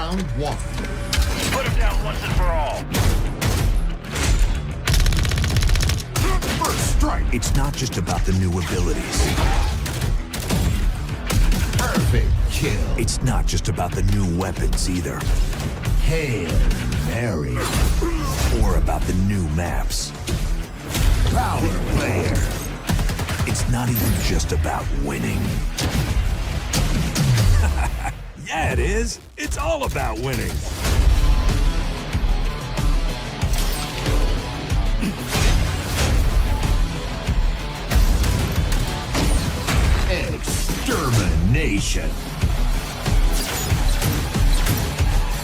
Round one. Put him down once and for all. First strike. It's not just about the new abilities. Perfect kill. It's not just about the new weapons either. Hail Mary. Or about the new maps. Power player. It's not even just about winning. Yeah, it is. It's all about winning. Extermination.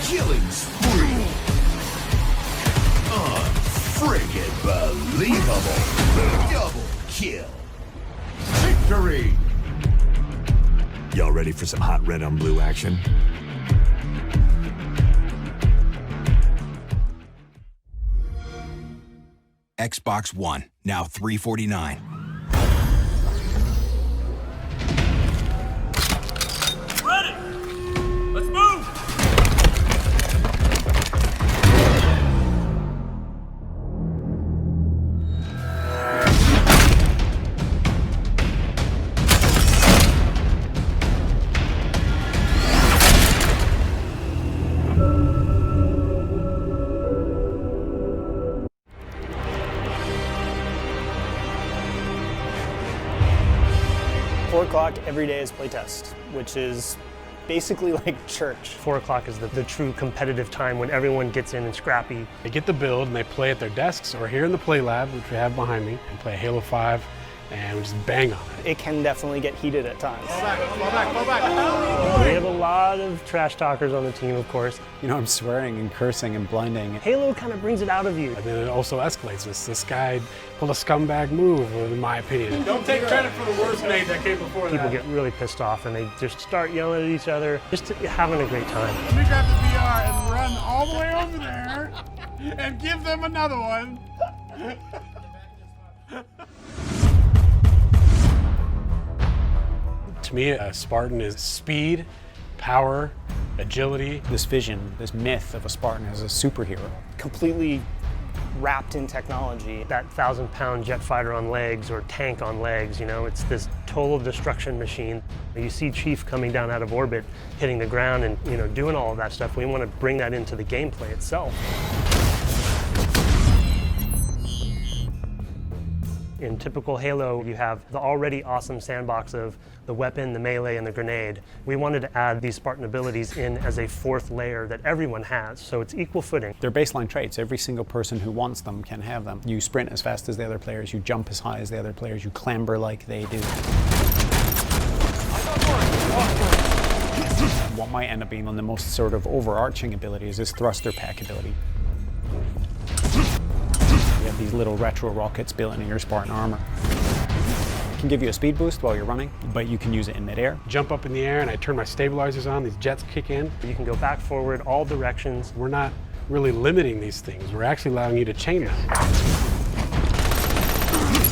Killing spree. Unfriggin' believable. Double kill. Victory. Y'all ready for some hot red on blue action? Xbox One, now $349. Ready! Let's move! o'clock every day is playtest, which is basically like church. 4 o'clock is the true competitive time when everyone gets in and scrappy. They get the build and they play at their desks or here in the play lab, which we have behind me, and play Halo 5 and we just bang on it. It can definitely get heated at times. Fall back. We have a lot of trash talkers on the team, of course. You know, I'm swearing and cursing and blinding. Halo kind of brings it out of you. And then it also escalates. This guy pulled a scumbag move, in my opinion. Don't take credit for the worst name that came before People that. get really pissed off and they just start yelling at each other, just having a great time. Let me grab the VR and run all the way over there and give them another one. To me, a Spartan is speed, power, agility. This vision, this myth of a Spartan as a superhero. Completely wrapped in technology. That 1,000-pound jet fighter on legs or tank on legs, you know, it's this total destruction machine. You see Chief coming down out of orbit, hitting the ground and, you know, doing all of that stuff. We want to bring that into the gameplay itself. In typical Halo, you have the already awesome sandbox of the weapon, the melee, and the grenade. We wanted to add these Spartan abilities in as a fourth layer that everyone has, so it's equal footing. They're baseline traits. Every single person who wants them can have them. You sprint as fast as the other players, you jump as high as the other players, you clamber like they do. What might end up being one of the most sort of overarching abilities is thruster pack ability. You have these little retro rockets built into your Spartan armor. It can give you a speed boost while you're running, but you can use it in midair. Jump up in the air and I turn my stabilizers on, these jets kick in. You can go back, forward, all directions. We're not really limiting these things. We're actually allowing you to chain them.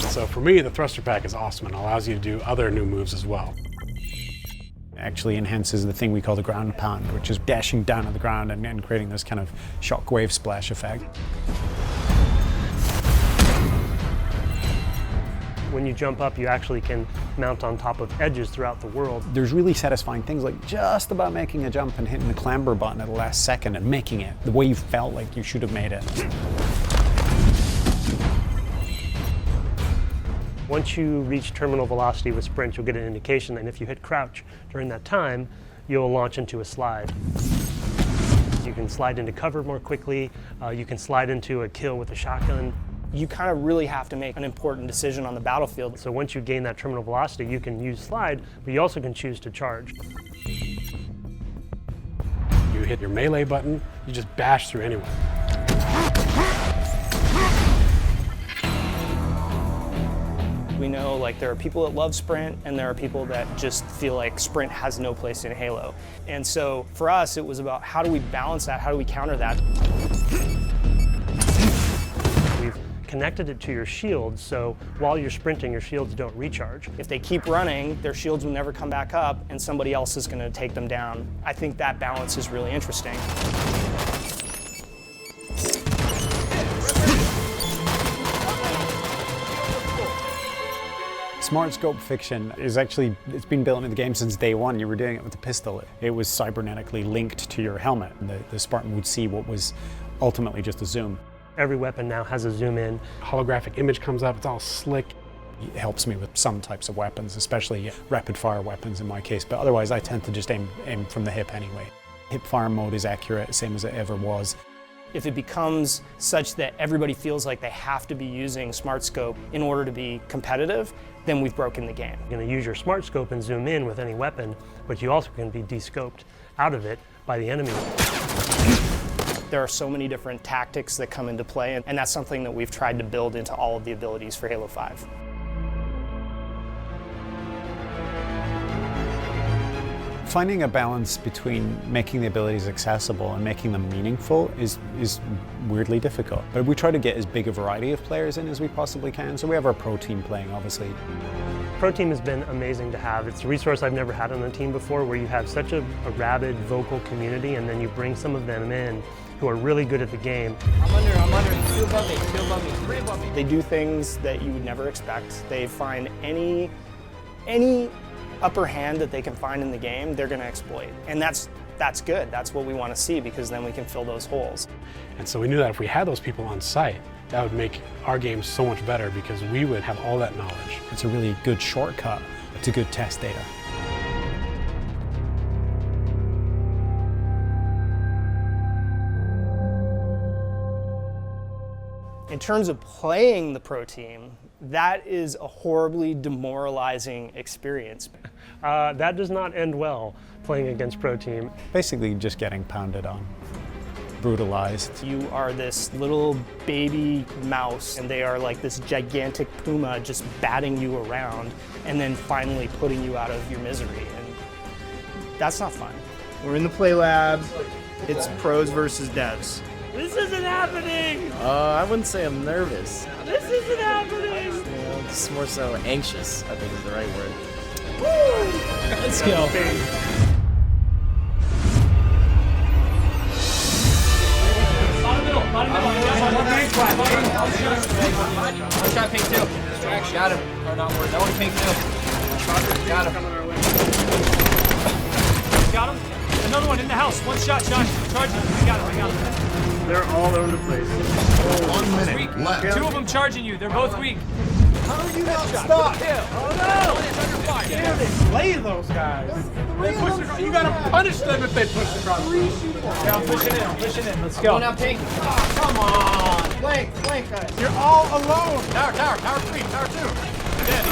So for me, the thruster pack is awesome and allows you to do other new moves as well. It actually enhances the thing we call the ground pound, which is dashing down on the ground and creating this kind of shockwave splash effect. When you jump up, you actually can mount on top of edges throughout the world. There's really satisfying things like just about making a jump and hitting the clamber button at the last second and making it the way you felt like you should have made it. Once you reach terminal velocity with sprint, you'll get an indication, and if you hit crouch during that time, you'll launch into a slide. You can slide into cover more quickly, you can slide into a kill with a shotgun. You kind of really have to make an important decision on the battlefield. So once you gain that terminal velocity, you can use slide, but you also can choose to charge. You hit your melee button, you just bash through anyone. We know like there are people that love sprint and there are people that just feel like sprint has no place in Halo. And so for us, it was about how do we balance that? How do we counter that? We've connected it to your shields, so while you're sprinting, your shields don't recharge. If they keep running, their shields will never come back up, and somebody else is going to take them down. I think that balance is really interesting. Smart scope fiction is actually, it's been built into the game since day one. You were doing it with a pistol. It was cybernetically linked to your helmet. The Spartan would see what was ultimately just a zoom. Every weapon now has a zoom in. Holographic image comes up, it's all slick. It helps me with some types of weapons, especially rapid fire weapons in my case, but otherwise I tend to just aim from the hip anyway. Hip fire mode is accurate, same as it ever was. If it becomes such that everybody feels like they have to be using Smart Scope in order to be competitive, then we've broken the game. You're going to use your Smart Scope and zoom in with any weapon, but you also can be de-scoped out of it by the enemy. There are so many different tactics that come into play, and that's something that we've tried to build into all of the abilities for Halo 5. Finding a balance between making the abilities accessible and making them meaningful is weirdly difficult. But we try to get as big a variety of players in as we possibly can. So we have our pro team playing, obviously. Pro team has been amazing to have. It's a resource I've never had on a team before, where you have such a rabid, vocal community, and then you bring some of them in who are really good at the game. I'm under, two above me, three above me. They do things that you would never expect. They find any upper hand that they can find in the game, they're going to exploit. And that's good. That's what we want to see, because then we can fill those holes. And so we knew that if we had those people on site, that would make our game so much better, because we would have all that knowledge. It's a really good shortcut to good test data. In terms of playing the pro team, that is a horribly demoralizing experience. That does not end well, playing against pro team. Basically just getting pounded on, brutalized. You are this little baby mouse, and they are like this gigantic puma just batting you around and then finally putting you out of your misery. And that's not fun. We're in the play lab. It's pros versus devs. This isn't happening! I wouldn't say I'm nervous. This isn't happening! You know, it's more so anxious, I think is the right word. Woo! Let's go. One shot pink two. Got him. Oh, not worried. That one pink two. Got him. Got him? Another one in the house. One shot, Josh. Charging. I got him. They're all over the place. 1 minute Weak. left. Two of them charging you. They're both weak. How are you not stuck? Oh no! Damn, they slay those guys. They push across. You gotta punish them if they push across. Yeah, I'm pushing in. I'm pushing in. Let's go. Going out pink. Oh, come on. Flank, guys. You're all alone. Tower 3, tower 2. Dead.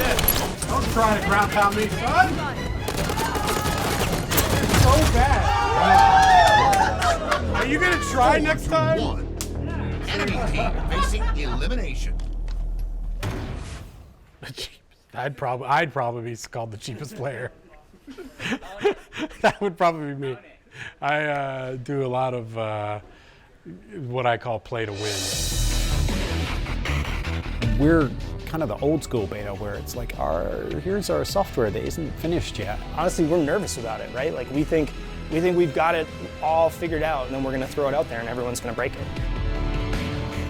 Don't try to ground pound me, son. It's so bad. Are you gonna try next time? 1. Enemy team facing elimination. I'd probably be called the cheapest player. That would probably be me. I do a lot of what I call play to win. We're kind of the old school beta where it's like, here's our software that isn't finished yet. Honestly, we're nervous about it, right? Like we think we've got it all figured out, and then we're going to throw it out there and everyone's going to break it.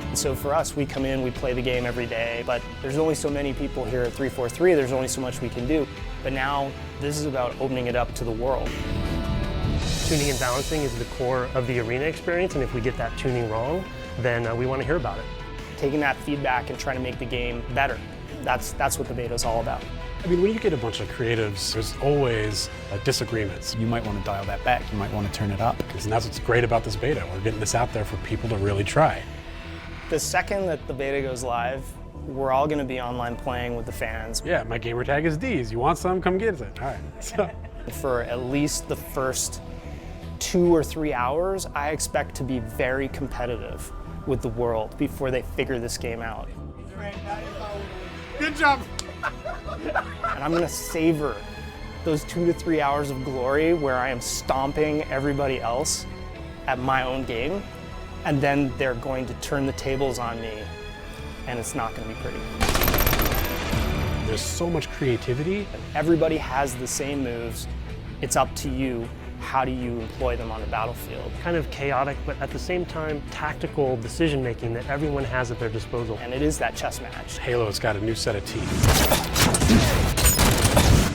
And so for us, we come in, we play the game every day, but there's only so many people here at 343, there's only so much we can do. But now, this is about opening it up to the world. Tuning and balancing is the core of the arena experience, and if we get that tuning wrong, then we want to hear about it. Taking that feedback and trying to make the game better, that's what the beta is all about. I mean, when you get a bunch of creatives, there's always disagreements. You might want to dial that back, you might want to turn it up. And that's what's great about this beta. We're getting this out there for people to really try. The second that the beta goes live, we're all going to be online playing with the fans. Yeah, my gamer tag is D's. You want some? Come get it. All right. So. For at least the first 2 or 3 hours, I expect to be very competitive with the world before they figure this game out. Good job. And I'm going to savor those 2 to 3 hours of glory where I am stomping everybody else at my own game, and then they're going to turn the tables on me and it's not going to be pretty. There's so much creativity. Everybody has the same moves. It's up to you. How do you employ them on the battlefield? Kind of chaotic, but at the same time, tactical decision making that everyone has at their disposal. And it is that chess match. Halo's got a new set of teeth.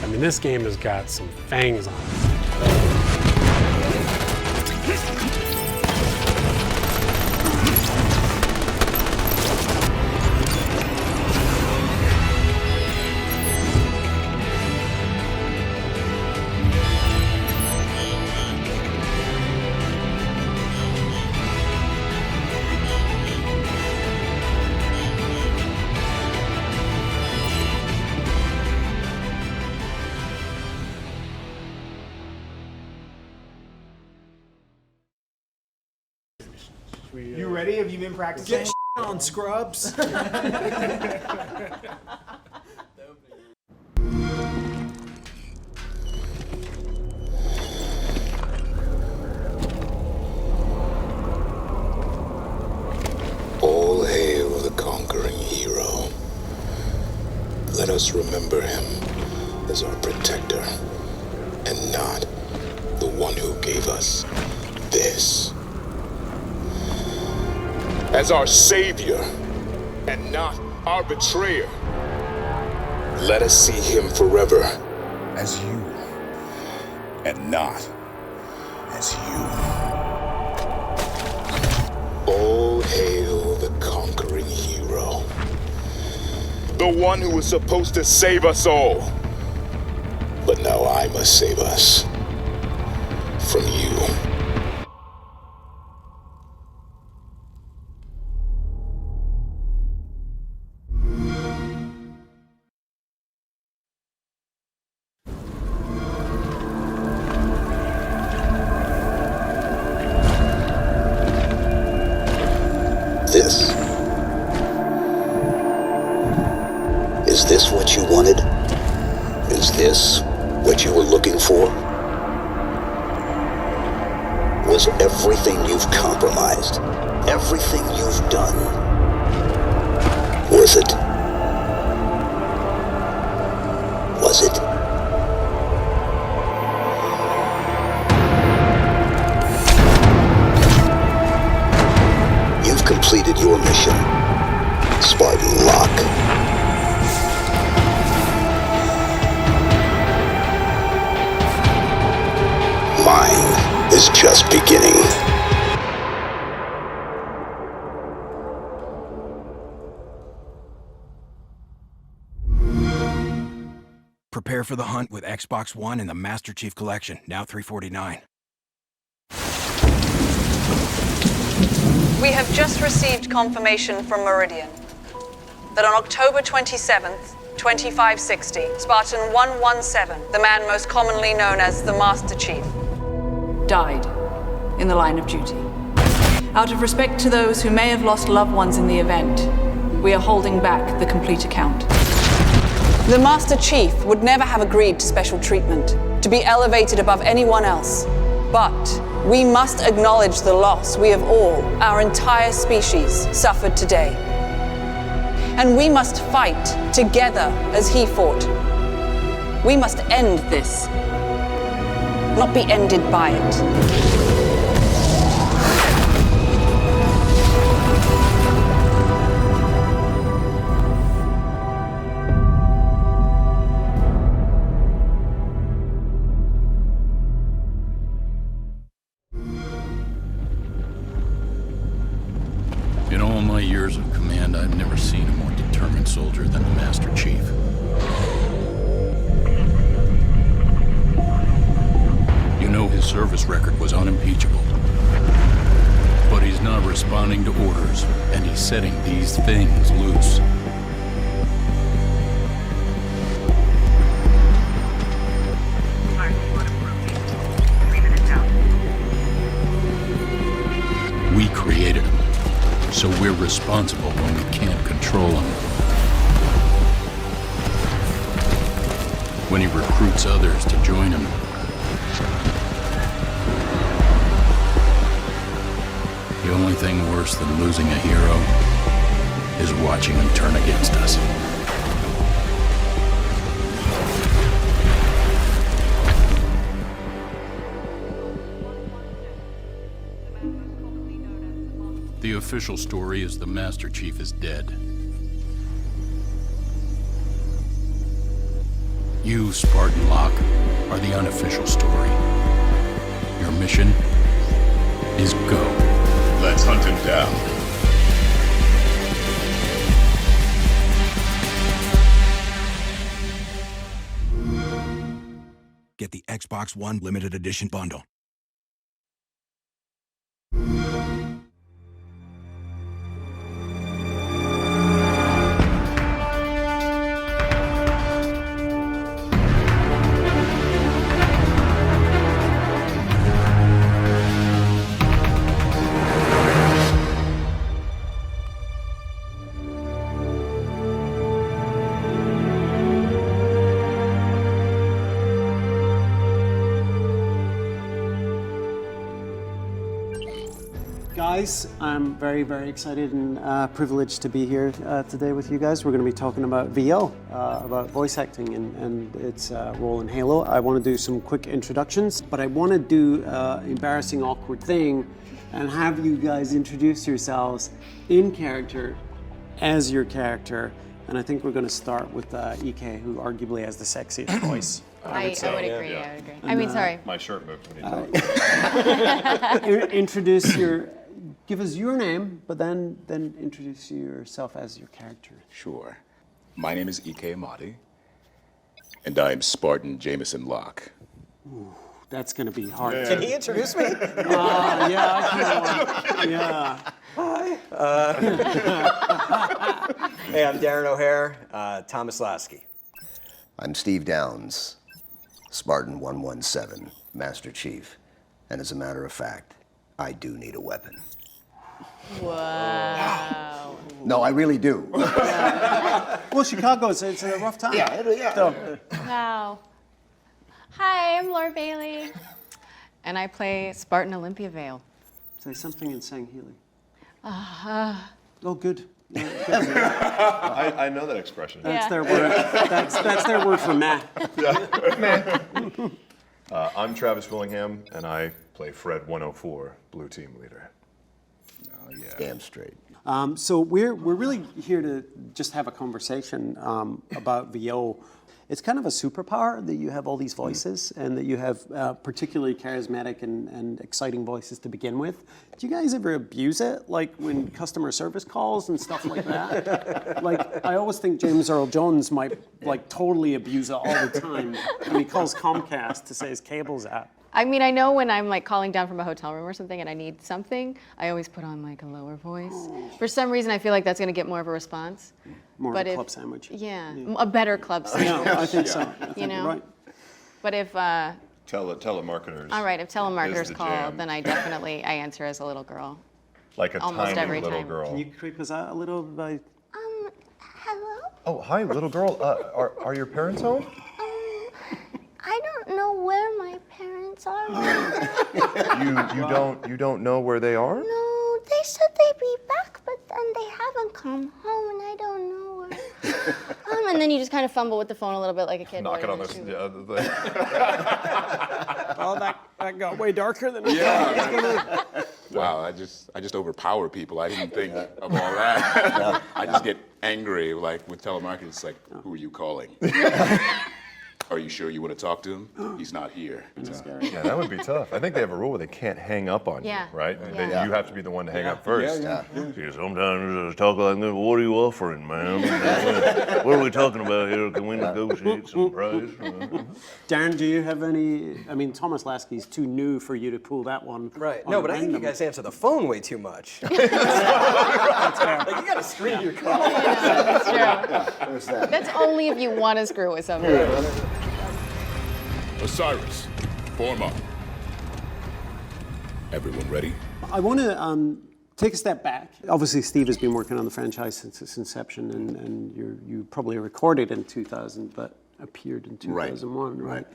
I mean, this game has got some fangs on it. You ready? Have you been practicing? Get on, scrubs. All hail the conquering hero. Let us remember him as our protector, and not the one who gave us this. As our savior, and not our betrayer. Let us see him forever as you, and not as you. All hail the conquering hero. The one who was supposed to save us all. But now I must save us from you. Is this what you wanted? Is this what you were looking for? Was everything you've compromised, everything you've done, worth it? Was it? You've completed your mission, Spartan Locke. Mine is just beginning. Prepare for the hunt with Xbox One and the Master Chief Collection, now $349. We have just received confirmation from Meridian that on October 27th, 2560, Spartan 117, the man most commonly known as the Master Chief, died in the line of duty. Out of respect to those who may have lost loved ones in the event, we are holding back the complete account. The Master Chief would never have agreed to special treatment, to be elevated above anyone else. But we must acknowledge the loss we have all, our entire species, suffered today. And we must fight together as he fought. We must end this, not be ended by it. In all my years of command, I've never seen a more determined soldier than the Master Chief. You know his service record was unimpeachable. But he's not responding to orders, and he's setting these things loose. We created him. So we're responsible when we can't control him. When he recruits others to join him, the only thing worse than losing a hero is watching them turn against us. The official story is the Master Chief is dead. You, Spartan Locke, are the unofficial story. Your mission is go. Let's hunt him down. Get the Xbox One limited edition bundle. Guys, I'm very, very excited and privileged to be here today with you guys. We're going to be talking about VO, about voice acting and its role in Halo. I want to do some quick introductions, but I want to do an embarrassing, awkward thing and have you guys introduce yourselves in character as your character. And I think we're going to start with EK, who arguably has the sexiest voice. I would agree. I mean, sorry. My shirt moved when you talked. Introduce give us your name, but then introduce yourself as your character. Sure. My name is E.K. Amati, and I'm Spartan Jameson Locke. Ooh, that's going to be hard. Can he introduce me? Yeah, I can. Yeah. Hi. Hey, I'm Darren O'Hare, Thomas Lasky. I'm Steve Downs, Spartan 117, Master Chief. And as a matter of fact, I do need a weapon. Wow. No, I really do. Well, Chicago, it's a rough time. Yeah. Wow. Hi, I'm Laura Bailey, and I play Spartan Olympia Vale. Say something in Sang Healy. Oh, good. I know that expression. That's their word. That's their word for meh. I'm Travis Willingham, and I play Fred 104, Blue Team Leader. Oh, yeah. Damn straight. So we're really here to just have a conversation about VO. It's kind of a superpower that you have all these voices and that you have particularly charismatic and exciting voices to begin with. Do you guys ever abuse it, like when customer service calls and stuff like that? Like, I always think James Earl Jones might like totally abuse it all the time when he calls Comcast to say his cable's out. I mean, I know when I'm like calling down from a hotel room or something and I need something, I always put on like a lower voice. For some reason, I feel like that's going to get more of a response. More of a club sandwich. Yeah, a better club sandwich. I think so. I think you know, you're right. But if telemarketers. all right, if telemarketers call, jam. then I answer as a little girl. Like a almost tiny every little time. girl. Can you creep us out a little by? Hello. Oh, hi, little girl. Are your parents home? I don't know where my parents are. You don't know where they are? No, they said they'd be back, but then they haven't come home, and I don't know where. And then you just kind of fumble with the phone a little bit like a kid. Knock it on would. the Oh, that got way darker than I thought. Wow, I just overpower people. I didn't think of all that. I just get angry, like with telemarketers. It's like, who are you calling? Are you sure you want to talk to him? He's not here. Yeah, that would be tough. I think they have a rule where they can't hang up on Yeah. you, right? Yeah. You have to be the one to hang up first. Yeah. Sometimes they talk like this. What are you offering, man? What are we talking about here? Can we negotiate some price? Darren, do you have any? I mean, Thomas Lasky's too new for you to pull that one. Right. on No, but I think you random. guys answer the phone way too much. Like, you got to screen your call. That's true. There's that. That's only if you want to screw with somebody. Osiris, form up. Everyone ready? I want to take a step back. Obviously, Steve has been working on the franchise since its inception, and you probably recorded in 2000, but appeared in 2001, right?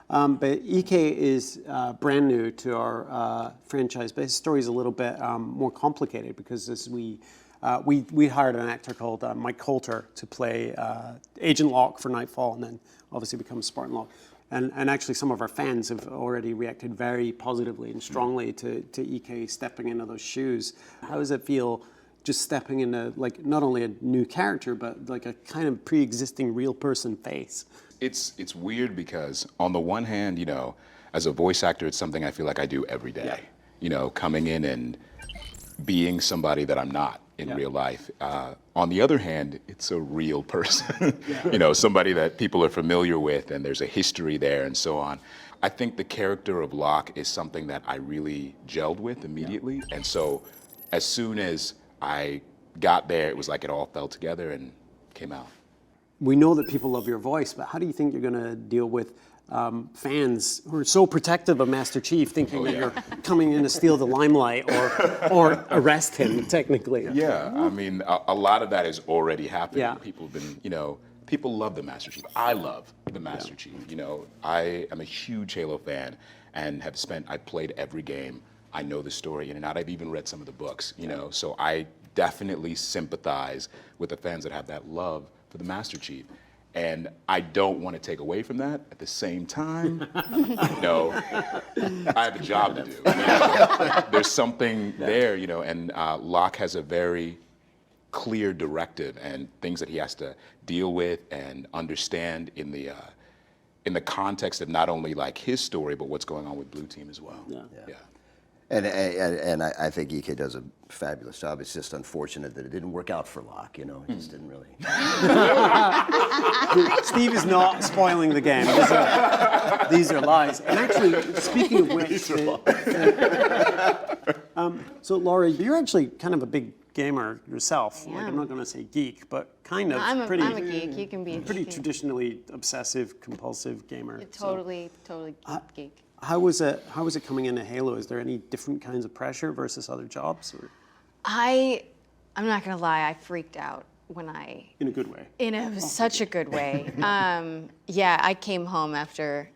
But EK is brand new to our franchise, but his story is a little bit more complicated because as we we hired an actor called Mike Coulter to play Agent Locke for Nightfall, and then obviously becomes Spartan Locke. And actually, some of our fans have already reacted very positively and strongly to EK stepping into those shoes. How does it feel just stepping into, like, not only a new character, but like a kind of pre-existing real person face? It's weird because on the one hand, you know, as a voice actor, it's something I feel like I do every day. Yeah. You know, coming in and being somebody that I'm not in real life. On the other hand, it's a real person, you know, somebody that people are familiar with and there's a history there and so on. I think the character of Locke is something that I really gelled with immediately. And so as soon as I got there, it was like it all fell together and came out. We know that people love your voice, but how do you think you're going to deal with fans who are so protective of Master Chief, thinking that you're coming in to steal the limelight or arrest him, technically? Yeah, I mean, a lot of that is already happening. Yeah. People have been, you know, people love the Master Chief. I love the Master Chief. You know, I am a huge Halo fan and I played every game. I know the story in and out. I've even read some of the books, you know, so I definitely sympathize with the fans that have that love for the Master Chief. And I don't want to take away from that. At the same time, you know, I have a job to do. You know? There's something there, you know, and Locke has a very clear directive and things that he has to deal with and understand in the context of not only like his story, but what's going on with Blue Team as well. Yeah. And I think EK does a fabulous job. It's just unfortunate that it didn't work out for Locke, you know, it just didn't really. Steve is not spoiling the game. These are lies. And actually, speaking of which, so Laura, you're actually kind of a big gamer yourself. Like, I'm not going to say geek, but kind of. I'm a geek. You can be pretty traditionally obsessive, compulsive gamer. Totally geek. How was it coming into Halo? Is there any different kinds of pressure versus other jobs? Or? I'm not gonna lie, I freaked out when in a good way. Such a good way. Yeah, I came home after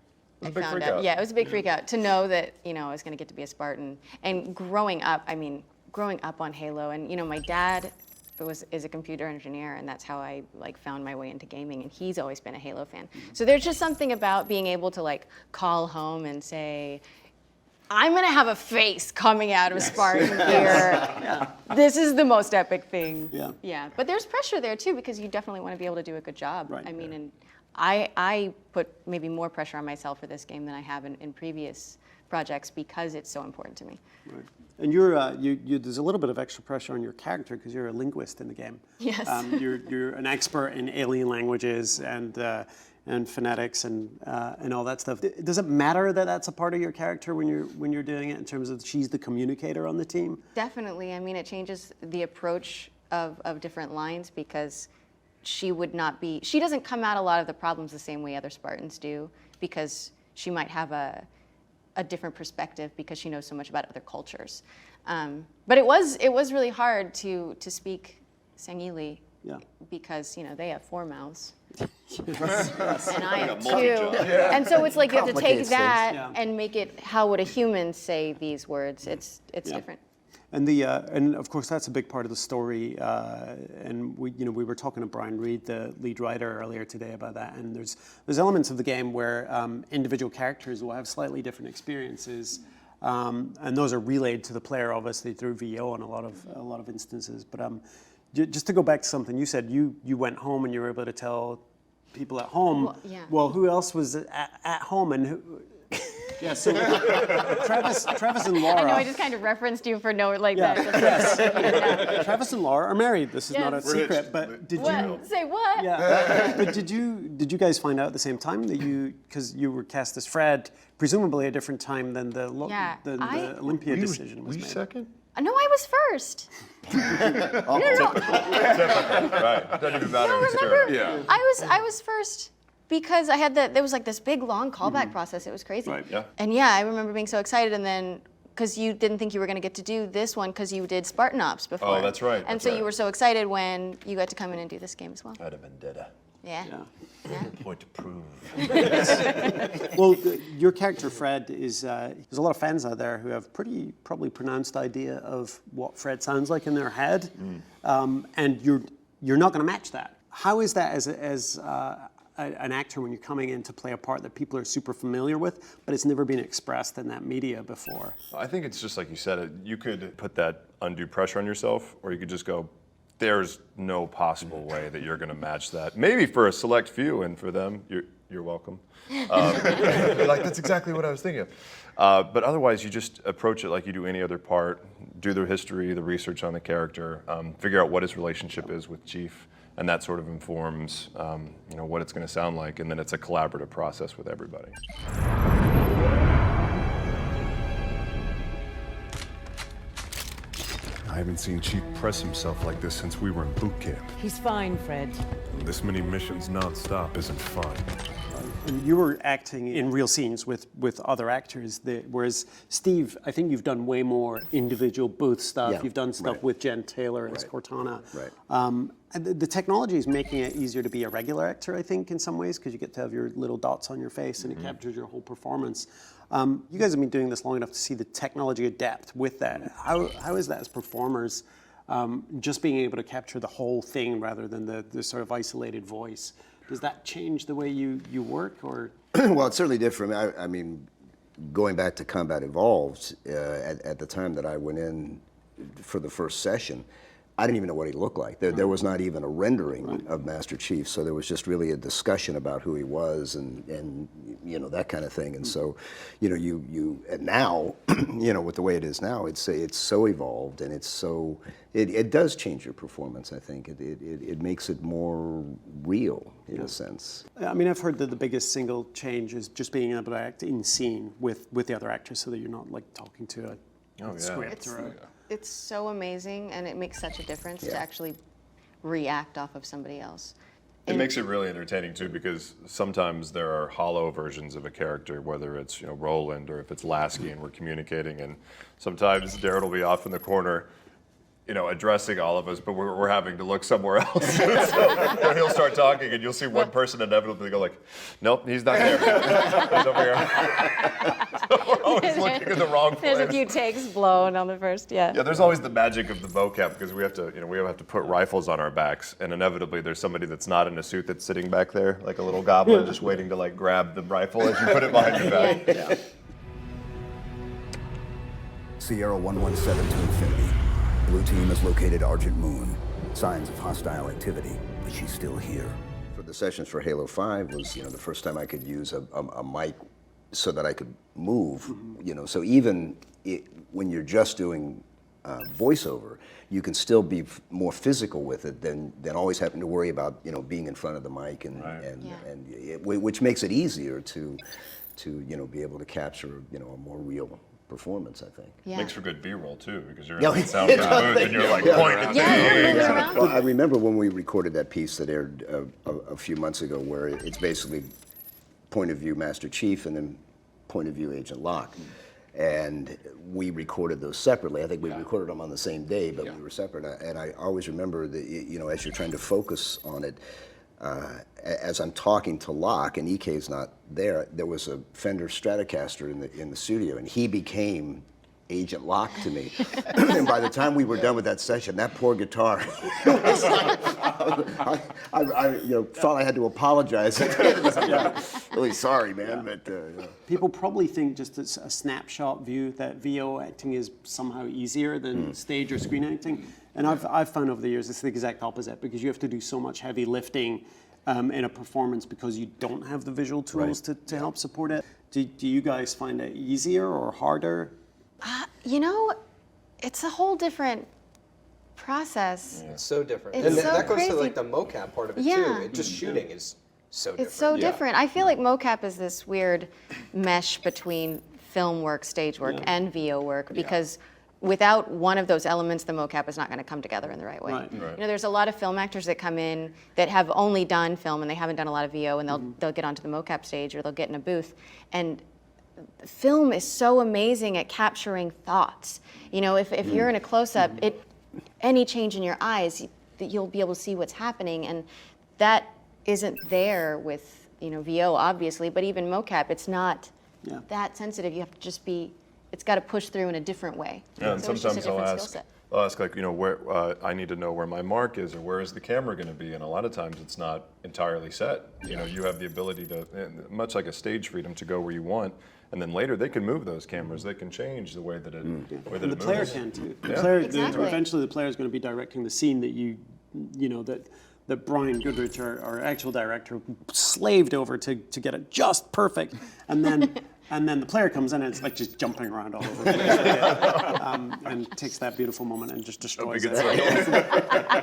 I found out. Yeah, it was a big freak out to know that, you know, I was gonna get to be a Spartan. And growing up on Halo, and you know, my dad is a computer engineer, and that's how I like found my way into gaming, and he's always been a Halo fan. So there's just something about being able to like call home and say, I'm gonna have a face coming out of Spartan here. This is the most epic thing. Yeah. But there's pressure there too, because you definitely want to be able to do a good job. Right. I mean, and I put maybe more pressure on myself for this game than I have in previous projects because it's so important to me. Right. And there's a little bit of extra pressure on your character because you're a linguist in the game. Yes. You're an expert in alien languages and phonetics and all that stuff. Does it matter that that's a part of your character when you're doing it in terms of she's the communicator on the team? Definitely. I mean, it changes the approach of different lines because she doesn't come at a lot of the problems the same way other Spartans do because she might have a different perspective because she knows so much about other cultures. But it was really hard to speak Sangheili because, you know, they have 4 mouths. And I have 2. And so it's like you have to take that and make it, how would a human say these words? It's different. And and of course that's a big part of the story. And we were talking to Brian Reed, the lead writer, earlier today about that. And there's elements of the game where individual characters will have slightly different experiences, and those are relayed to the player obviously through VO in a lot of instances. But just to go back to something you said, you went home and you were able to tell people at home. Well, who else was at home and who? Yeah, so Travis and Laura. I know, I just kind of referenced you for that. Yes. Travis and Laura are married. This is not a secret, but did you say what? Yeah. But did you guys find out at the same time that because you were cast as Fred, presumably a different time than the Olympia decision was made? Were you second? No, I was first. Right. Doesn't even matter in the story. Yeah. I was first. Because there was like this big long callback process. It was crazy. Right, yeah. And yeah, I remember being so excited, and then because you didn't think you were going to get to do this one because you did Spartan Ops before. Oh, that's right. And so you were so excited when you got to come in and do this game as well. I had a vendetta. Yeah. Point to prove. Well, your character Fred is there's a lot of fans out there who have pretty probably pronounced idea of what Fred sounds like in their head, and you're not going to match that. How is that as an actor when you're coming in to play a part that people are super familiar with, but it's never been expressed in that media before? I think it's just like you said. You could put that undue pressure on yourself, or you could just go, there's no possible way that you're going to match that. Maybe for a select few, and for them, you're welcome. Like, that's exactly what I was thinking of. But otherwise, you just approach it like you do any other part. Do the history, the research on the character, figure out what his relationship is with Chief, and that sort of informs, what it's going to sound like. And then it's a collaborative process with everybody. I haven't seen Chief press himself like this since we were in boot camp. He's fine, Fred. This many missions non-stop isn't fun. And you were acting in real scenes with other actors, whereas Steve, I think you've done way more individual booth stuff. Yeah, You've done stuff right. with Jen Taylor as Cortana. Right. And the technology is making it easier to be a regular actor, I think, in some ways, because you get to have your little dots on your face and it captures your whole performance. You guys have been doing this long enough to see the technology adapt with that. How is that as performers, just being able to capture the whole thing rather than the sort of isolated voice? Does that change the way you work, or? Well, it's certainly different. I mean, going back to Combat Evolved, at the time that I went in for the first session, I didn't even know what he looked like. There was not even a rendering of Master Chief, so there was just really a discussion about who he was and that kind of thing. And so, and now, with the way it is now, it's so evolved, and it does change your performance. I think it makes it more real in a sense. I mean, I've heard that the biggest single change is just being able to act in scene with the other actors, so that you're not like talking to a script It's so amazing, and it makes such a difference to actually react off of somebody else. It makes it really entertaining too, because sometimes there are hollow versions of a character, whether it's Roland or if it's Lasky and we're communicating, and sometimes Darren will be off in the corner, addressing all of us, but we're having to look somewhere else. So he'll start talking, and you'll see one person inevitably go like, "Nope, he's not there. He's over here." So we're always looking in the wrong place. There's a few takes blown on the first, Yeah, there's always the magic of the vocab, because we have to put rifles on our backs, and inevitably there's somebody that's not in a suit that's sitting back there, like a little goblin, just waiting to grab the rifle as you put it behind your back. Yeah. Sierra 117 to infinity. Blue team has located Argent Moon. Signs of hostile activity, but she's still here. For the sessions for Halo 5 was, the first time I could use a mic so that I could move, so even when you're just doing voiceover, you can still be more physical with it than always having to worry about, being in front of the mic which makes it easier to be able to capture, a more real performance, I think. Yeah. Makes for good B-roll too, because you're in the soundproof booth and you're pointing things. Well, I remember when we recorded that piece that aired a few months ago, where it's basically point of view Master Chief and then point of view Agent Locke. And we recorded those separately. I think we recorded them on the same day, but we were separate. And I always remember that, as you're trying to focus on it, as I'm talking to Locke, and EK's not there, there was a Fender Stratocaster in the studio, and he became Agent Locke to me. And by the time we were done with that session, that poor guitar, was I thought I had to apologize. Really sorry, man. But people probably think just as a snapshot view that VO acting is somehow easier than stage or screen acting. And I've found over the years it's the exact opposite, because you have to do so much heavy lifting in a performance because you don't have the visual tools to help support it. Do you guys find it easier or harder? It's a whole different process. It's so different. It's And so that goes crazy. to the mocap part of it too. Just shooting is so different. It's so different. I feel like mocap is this weird mesh between film work, stage work, and VO work, because without one of those elements, the mocap is not going to come together in the right way. Right. There's a lot of film actors that come in that have only done film and they haven't done a lot of VO, and they'll get onto the mocap stage or they'll get in a booth. And film is so amazing at capturing thoughts. If you're in a close-up, any change in your eyes, you'll be able to see what's happening, and that isn't there with, VO obviously, but even mocap, it's not that sensitive. You have to just be, it's got to push through in a different way. Yeah, and so it's just a sometimes different skill set. I'll ask like, where I need to know where my mark is or where is the camera going to be, and a lot of times it's not entirely set. You have the ability to, much like a stage freedom, to go where you want, and then later they can move those cameras. They can change the way that it, way that And the it player moves. can too. Yeah. The player, Exactly. eventually the player is going to be directing the scene that that Brian Goodrich, our actual director, slaved over to get it just perfect, and then the player comes in and it's like just jumping around all over the place, and takes that beautiful moment and just destroys it,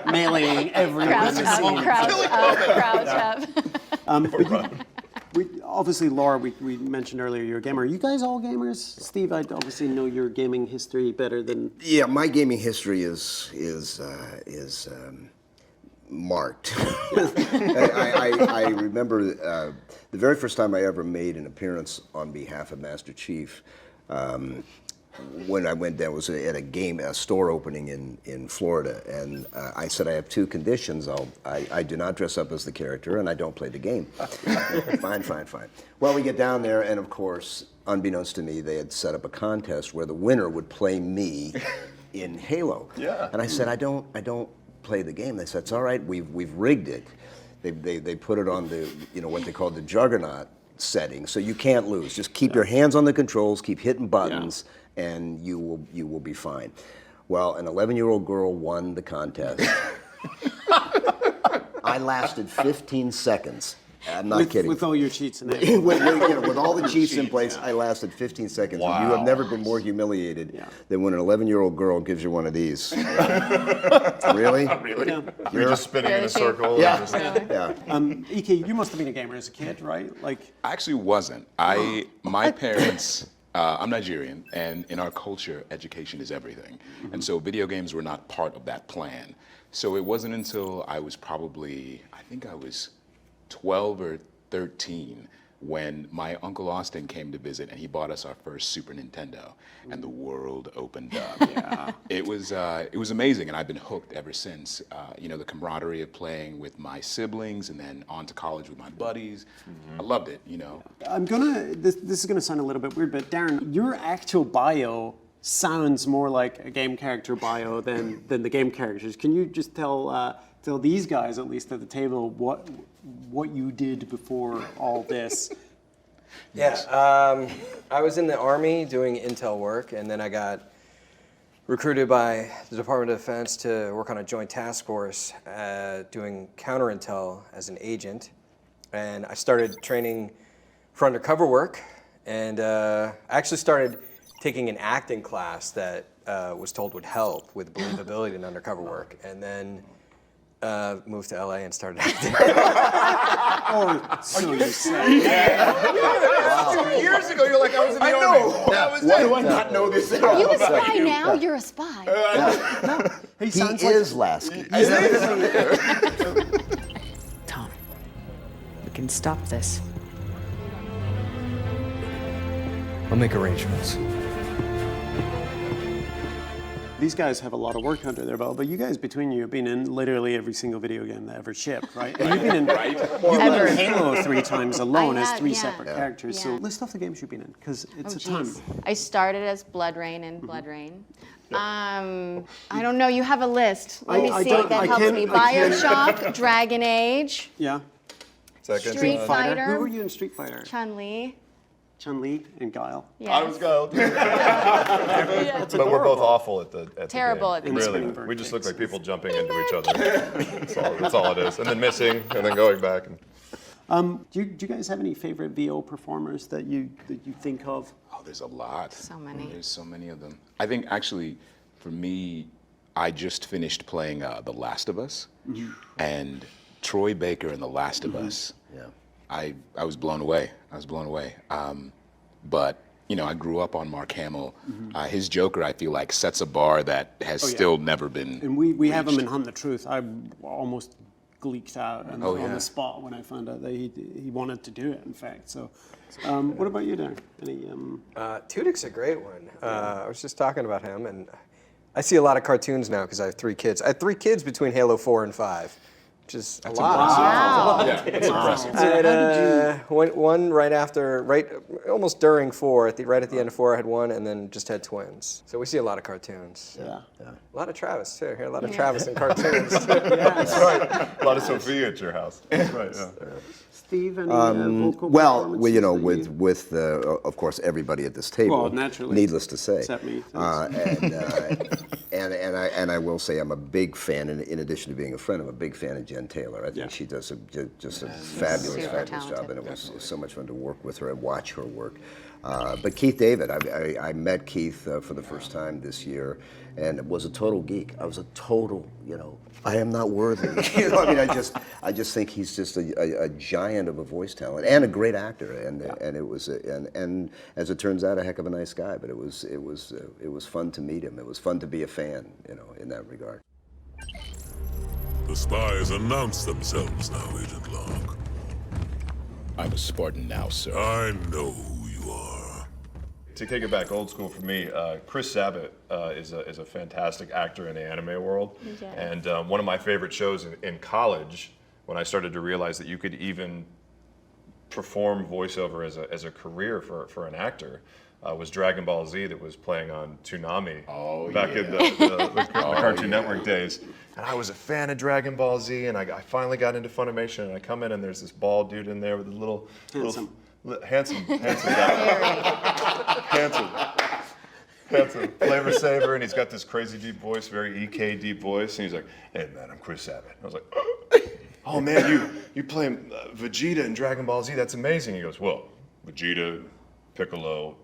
meleeing everyone in the scene. Crouch up. Obviously, Laura, we mentioned earlier you're a gamer. Are you guys all gamers? Steve, I obviously know your gaming history better than... Yeah, my gaming history is marked. I remember the very first time I ever made an appearance on behalf of Master Chief. When I went down, was at a store opening in Florida, and I said I have two conditions. I do not dress up as the character, and I don't play the game. Fine. Well, we get down there, and of course, unbeknownst to me, they had set up a contest where the winner would play me in Halo. Yeah. And I said I don't play the game. They said it's all right. We've rigged it. They put it on the what they call the Juggernaut setting, so you can't lose. Just keep your hands on the controls, keep hitting buttons. Yeah. And you will be fine. Well, an 11-year-old girl won the contest. I lasted 15 seconds. I'm not kidding. With all your cheats in there. with all the cheats in place, I lasted 15 seconds. Wow. You have never been more humiliated than when an 11-year-old girl gives you one of these. Really? Really? Yeah. You're just spinning in a circle. Yeah. And Yeah. Ike, you must have been a gamer as a kid, right? Like, I actually wasn't. My parents, I'm Nigerian, and in our culture, education is everything. And so video games were not part of that plan. So it wasn't until I was probably, I think I was 12 or 13 when my Uncle Austin came to visit and he bought us our first Super Nintendo, and the world opened up. Yeah. It was amazing, and I've been hooked ever since. The camaraderie of playing with my siblings and then on to college with my buddies. I loved it, this is gonna sound a little bit weird, but Darren, your actual bio sounds more like a game character bio than the game characters. Can you just tell these guys, at least at the table, what you did before all this? Yeah, I was in the Army doing intel work, and then I got recruited by the Department of Defense to work on a joint task force doing counter intel as an agent. And I started training for undercover work, and I actually started taking an acting class that was told would help with believability in undercover work, and then moved to LA and started acting. So you say. Wow. 2 years ago, you're like, I was in the Army. Why do I not know this? Are you a spy now? You're a spy. He is Lasky. Tom, we can stop this. I'll make arrangements. These guys have a lot of work under their belt, but you guys, between you, have been in literally every single video game that ever shipped, right? And you've been in Halo 3 times alone as three separate characters. Yeah. So list off the games you've been in, because it's a ton. I started as Blood Rain in Blood Rain. I don't know. You have a list. Let me see. That helps me. BioShock, Dragon Age. Yeah. Street Fighter. Who were you in Street Fighter? Chun-Li. Chun-Li and Guile. Yes. I was Guile. But we're both awful at the Terrible at the game. at the Really, game. we just look like people jumping into each other. That's all it is. And then missing, and then going back. Do you guys have any favorite VO performers that you think of? Oh, there's a lot. So many. There's so many of them. I think actually, for me, I just finished playing The Last of Us, and Troy Baker in The Last of Us. Yeah. I was blown away. But I grew up on Mark Hamill. His Joker, I feel like, sets a bar that has still never been. And we have him in Hunt the Truth. I almost gleeked out on the spot when I found out that he wanted to do it. In fact, so what about you, Darren? Any? Tudyk's a great one. I was just talking about him, and I see a lot of cartoons now because I have 3 kids. I had 3 kids between Halo 4 and 5. which is a That's lot. impressive. Wow. Yeah, that's impressive. I had one right after, almost during 4, right at the end of 4, I had one, and then just had twins. So we see a lot of cartoons. Yeah. A lot of Travis, too. I hear a lot of Travis in cartoons. That's right. A lot of Sophia at your house. That's right, yeah. Steve, any vocal well, performances you know, that with of course everybody at this table. Well, naturally. Needless to say. Except me. And I will say I'm a big fan. In addition to being a friend, I'm a big fan of Jen Taylor. I think she does just a fabulous job, and it was so much fun to work with her and watch her work. But Keith David, I met Keith for the first time this year, and was a total geek. I was a total, I am not worthy. I mean, I just think he's just a giant of a voice talent and a great actor, and it was and as it turns out, a heck of a nice guy. But it was fun to meet him. It was fun to be a fan, in that regard. The spies announce themselves now, Agent Locke. I'm a Spartan now, sir. I know who you are. To take it back old school for me, Chris Sabat is a fantastic actor in the anime world. Yeah. And one of my favorite shows in college, when I started to realize that you could even perform voiceover as a career for an actor, was Dragon Ball Z, that was playing on Toonami back in the Cartoon Network days. And I was a fan of Dragon Ball Z, and I finally got into Funimation, and I come in and there's this bald dude in there with a little handsome flavor saver, and he's got this crazy deep voice, very EK deep voice, and he's like, "Hey man, I'm Chris Sabat." I was like, "Oh man, you play Vegeta in Dragon Ball Z? That's amazing." He goes, "Well, Vegeta, Piccolo,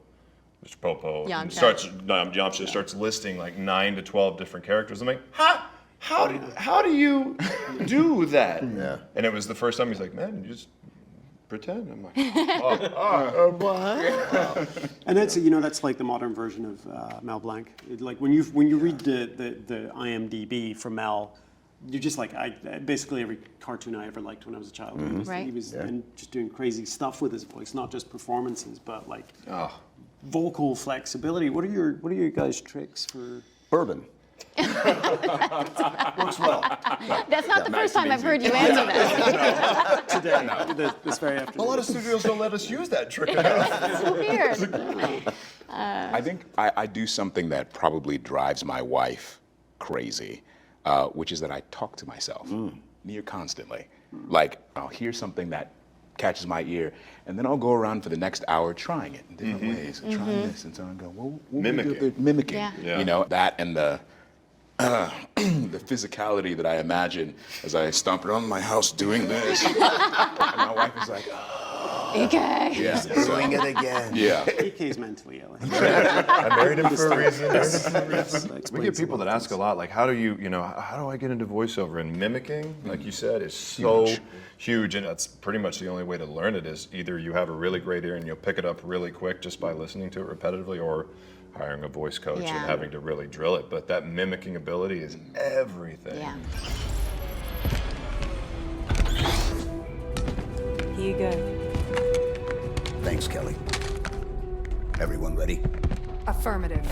Mr. Popo," and Yamcha starts listing like 9 to 12 different characters. I'm like, how do you do that? Yeah. And it was the first time he's like, "Man, you just pretend." I'm like, what? And that's like the modern version of Mel Blanc. Like when you read the IMDb for Mel, you're just like, basically every cartoon I ever liked when I was a child. Right. He was and just doing crazy stuff with his voice, not just performances, but like vocal flexibility. What are your guys' tricks for bourbon? Works well. That's not the first time I've heard you answer that. Today, this very afternoon. A lot of studios don't let us use that trick. So weird. I think I do something that probably drives my wife crazy, which is that I talk to myself near constantly. Like, I'll hear something that catches my ear, and then I'll go around for the next hour trying it in different ways, and trying this, and so I go, well, mimicking. Yeah. That and the physicality that I imagine as I stomp around my house doing this. And my wife is like, EK. Yeah. Doing it again. Yeah. EK's mentally ill. I married him for a reason. We get people that ask a lot, like, how do I get into voiceover? And mimicking, like you said, is so huge, and that's pretty much the only way to learn it is either you have a really great ear and you'll pick it up really quick just by listening to it repetitively, or hiring a voice coach and having to really drill it. But that mimicking ability is everything. Yeah. Here you go. Thanks, Kelly. Everyone ready? Affirmative.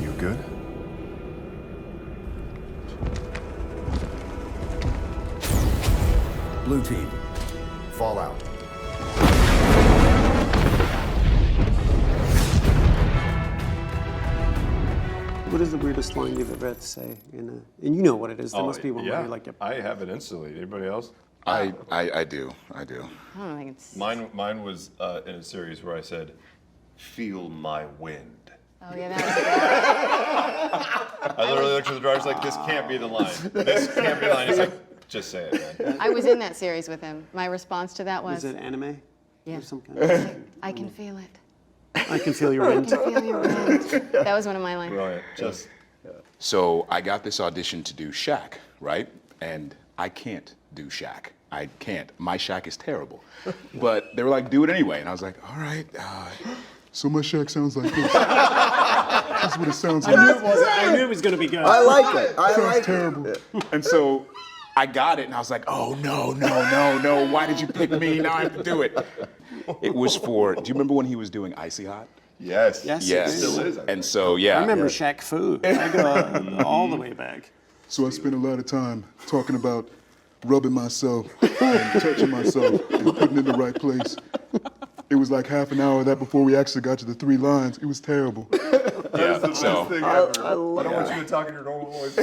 You good? Blue team, fall out. What is the weirdest line you've ever had to say? And you know what it is. There must be one where you're like, I have it instantly. Anybody else? I do. I don't think it's. Mine was in a series where I said, "Feel my wind." Oh yeah, that was. I literally looked at the driver's like, "This can't be the line. This can't be the line." He's like, "Just say it, man." I was in that series with him. My response to that was. Is it anime? Yeah. Or some kind of I can feel it. I can feel your wind. I can feel your wind. That was one of my lines. Brilliant. So I got this audition to do Shaq, right? And I can't do Shaq. I can't. My Shaq is terrible. But they were like, do it anyway. And I was like, all right. So my Shaq sounds like this. That's what it sounds like. I knew it was going to be good. I like it. I like terrible. it. And so I got it, and I was like, oh, no. Why did you pick me? Now I have to do it. It was for, do you remember when he was doing Icy Hot? Yes. Yes. It still is. And so, yeah. I remember Shaq Fu. I go all the way back. So I spent a lot of time talking about rubbing myself and touching myself and putting it in the right place. It was like half an hour of that before we actually got to the 3 lines. It was terrible. That's the best thing ever. I don't want you to talk in your normal voice.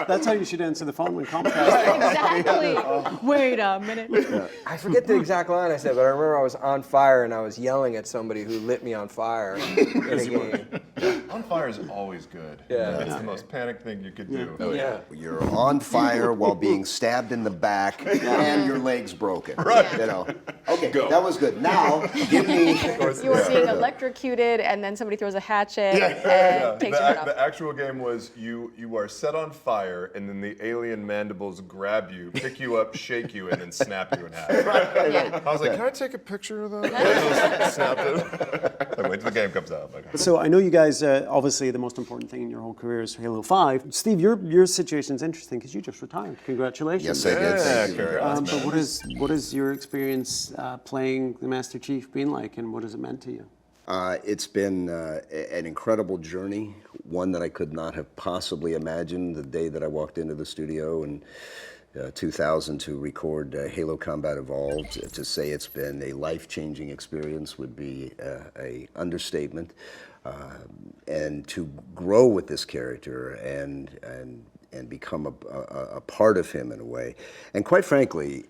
That's how you should answer the phone when Comcast. Exactly. Wait a minute. I forget the exact line I said, but I remember I was on fire and I was yelling at somebody who lit me on fire in a game. On fire is always good. Yeah. It's the most panic thing you could do. Oh, yeah. You're on fire while being stabbed in the back and your leg's broken. Right. You know. Okay, that was good. Now, give me... You were being electrocuted, and then somebody throws a hatchet and takes your head off. The actual game was you are set on fire, and then the alien mandibles grab you, pick you up, shake you, and then snap you in half. Yeah. I was like, can I take a picture of that? And just snapped it. Like, wait till the game comes out. Like, So I know you guys, obviously the most important thing in your whole career is Halo 5. Steve, your situation's interesting because you just retired. Congratulations. Yes, I did. Thank you. But what is your experience playing the Master Chief been like, and what has it meant to you? It's been an incredible journey, one that I could not have possibly imagined the day that I walked into the studio in 2000 to record Halo Combat Evolved. To say it's been a life-changing experience would be an understatement. And to grow with this character and become a part of him in a way. And quite frankly,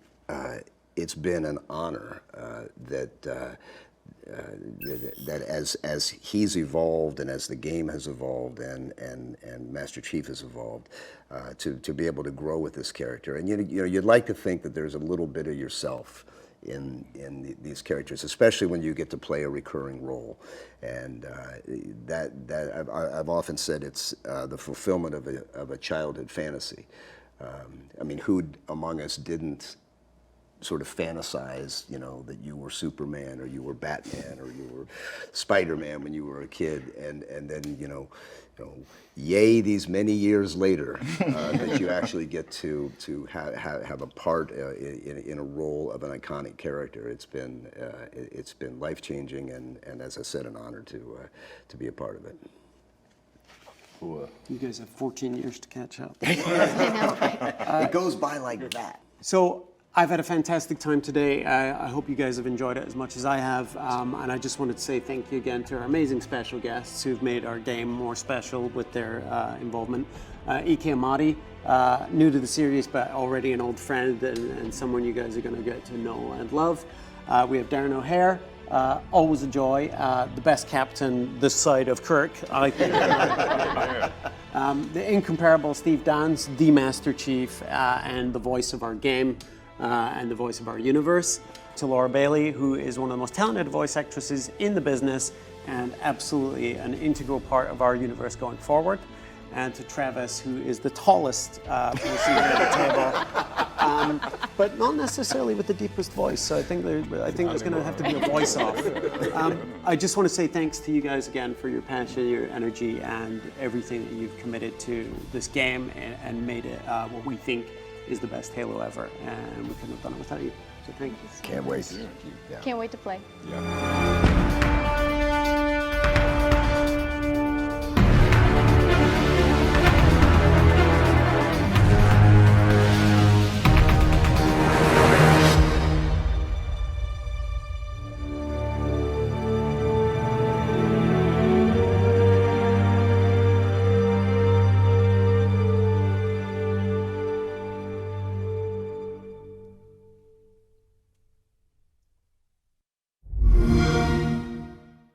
it's been an honor that as he's evolved and as the game has evolved and Master Chief has evolved, to be able to grow with this character. And you know, you'd like to think that there's a little bit of yourself in these characters, especially when you get to play a recurring role. And I've often said it's the fulfillment of a childhood fantasy. I mean, who among us didn't sort of fantasize, you know, that you were Superman or you were Batman or you were Spider-Man when you were a kid, and then yay, these many years later, that you actually get to have a part in a role of an iconic character. It's been life-changing, and as I said, an honor to be a part of it. You guys have 14 years to catch up. It goes by like that. So I've had a fantastic time today. I hope you guys have enjoyed it as much as I have. And I just wanted to say thank you again to our amazing special guests who've made our game more special with their involvement. Ike Amati, new to the series, but already an old friend and someone you guys are going to get to know and love. We have Darren O'Hare, always a joy, the best captain this side of Kirk, I think. The incomparable Steve Dans, the Master Chief, and the voice of our game. And the voice of our universe, to Laura Bailey, who is one of the most talented voice actresses in the business and absolutely an integral part of our universe going forward, and to Travis, who is the tallest person at the table, but not necessarily with the deepest voice. So I think there's going to have to be a voice off. I just want to say thanks to you guys again for your passion, your energy, and everything that you've committed to this game and made it what we think is the best Halo ever, and we couldn't have done it without you. So thank you. Can't wait. Yeah. Can't wait to play.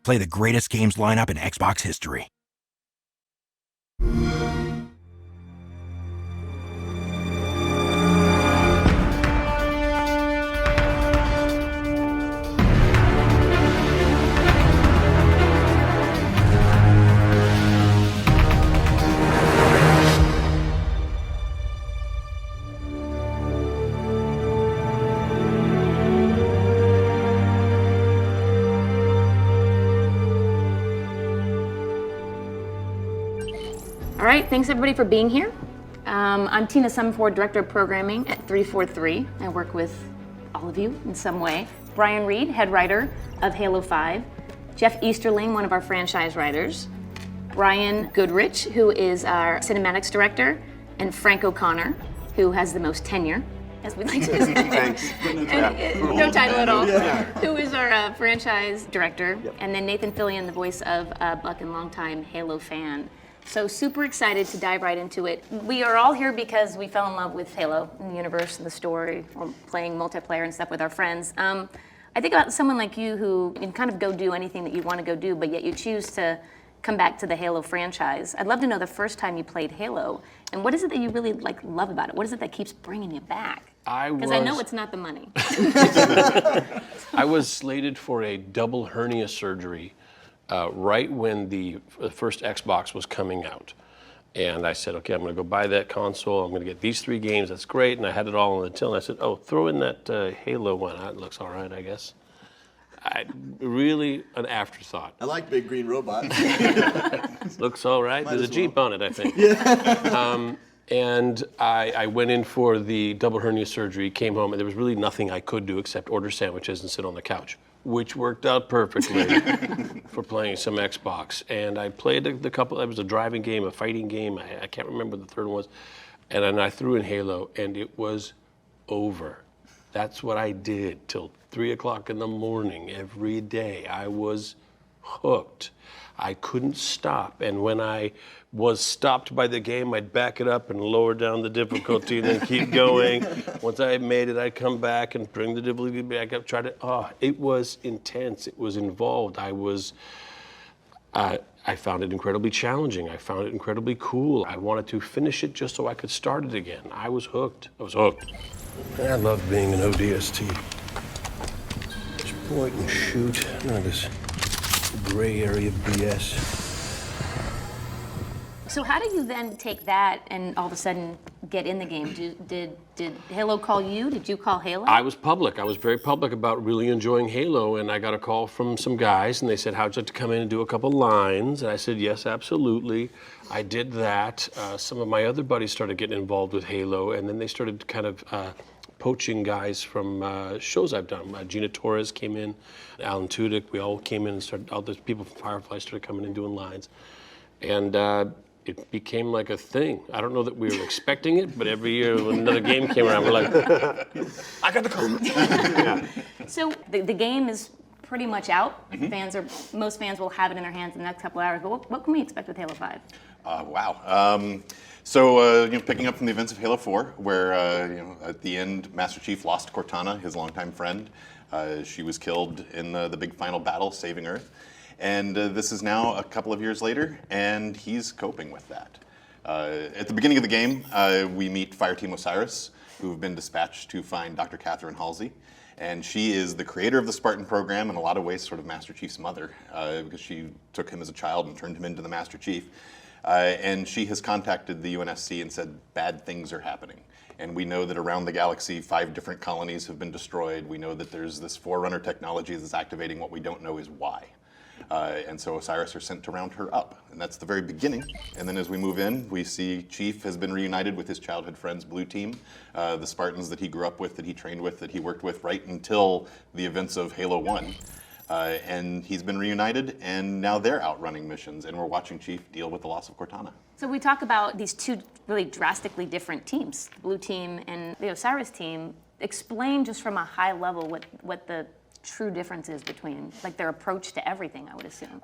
Play the greatest games lineup in Xbox history. All right, thanks everybody for being here. I'm Tina Sumford, Director of Programming at 343. I work with all of you in some way. Brian Reed, head writer of Halo 5. Jeff Easterling, one of our franchise writers. Brian Goodrich, who is our cinematics director, and Frank O'Connor, who has the most tenure, as we like to say. Thanks. No title at all. Who is our franchise director, and then Nathan Fillion, the voice of Buck and longtime Halo fan. So super excited to dive right into it. We are all here because we fell in love with Halo and the universe and the story, or playing multiplayer and stuff with our friends. I think about someone like you who can kind of go do anything that you want to go do, but yet you choose to come back to the Halo franchise. I'd love to know the first time you played Halo, and what is it that you really love about it? What is it that keeps bringing you back? Because I know it's not the money. I was slated for a double hernia surgery right when the first Xbox was coming out. And I said, okay, I'm going to go buy that console. I'm going to get these 3 games. That's great. And I had it all on the till. And I said, oh, throw in that Halo one. It looks all right, I guess. Really an afterthought. I like big green robots. Looks all right. Might There's a as Jeep well. on it, I think. And I went in for the double hernia surgery, came home, and there was really nothing I could do except order sandwiches and sit on the couch, which worked out perfectly for playing some Xbox. And I played the couple, it was a driving game, a fighting game, I can't remember what the third one was. And then I threw in Halo, and it was over. That's what I did till 3 o'clock in the morning every day. I was hooked. I couldn't stop. And when I was stopped by the game, I'd back it up and lower down the difficulty and then keep going. Once I made it, I'd come back and bring the difficulty back up, try to, it was intense. It was involved. I found it incredibly challenging. I found it incredibly cool. I wanted to finish it just so I could start it again. I was hooked. I was hooked. I love being an ODST. Just point and shoot. None of this gray area BS. So how do you then take that and all of a sudden get in the game? Did Halo call you? Did you call Halo? I was public. I was very public about really enjoying Halo, and I got a call from some guys, and they said, how'd you like to come in and do a couple lines? And I said, yes, absolutely. I did that. Some of my other buddies started getting involved with Halo, and then they started kind of poaching guys from shows I've done. Gina Torres came in, Alan Tudyk, we all came in and started, all those people from Firefly started coming and doing lines. And it became like a thing. I don't know that we were expecting it, but every year when another game came around, we're like, I got the call. So the game is pretty much out. Most fans will have it in their hands in the next couple of hours, but what can we expect with Halo 5? Wow. So picking up from the events of Halo 4, where at the end, Master Chief lost Cortana, his longtime friend. She was killed in the big final battle, saving Earth. And this is now a couple of years later, and he's coping with that. At the beginning of the game, we meet Fireteam Osiris, who've been dispatched to find Dr. Catherine Halsey. And she is the creator of the Spartan program, in a lot of ways sort of Master Chief's mother, because she took him as a child and turned him into the Master Chief. And she has contacted the UNSC and said bad things are happening. And we know that around the galaxy, 5 different colonies have been destroyed. We know that there's this Forerunner technology that's activating. What we don't know is why. And so Osiris are sent to round her up. And that's the very beginning. And then as we move in, we see Chief has been reunited with his childhood friends, Blue Team, the Spartans that he grew up with, that he trained with, that he worked with right until the events of Halo 1. And he's been reunited, and now they're out running missions, and we're watching Chief deal with the loss of Cortana. So we talk about these 2 really drastically different teams, the Blue Team and the Osiris team. Explain just from a high level what the true difference is between, like, their approach to everything, I would assume.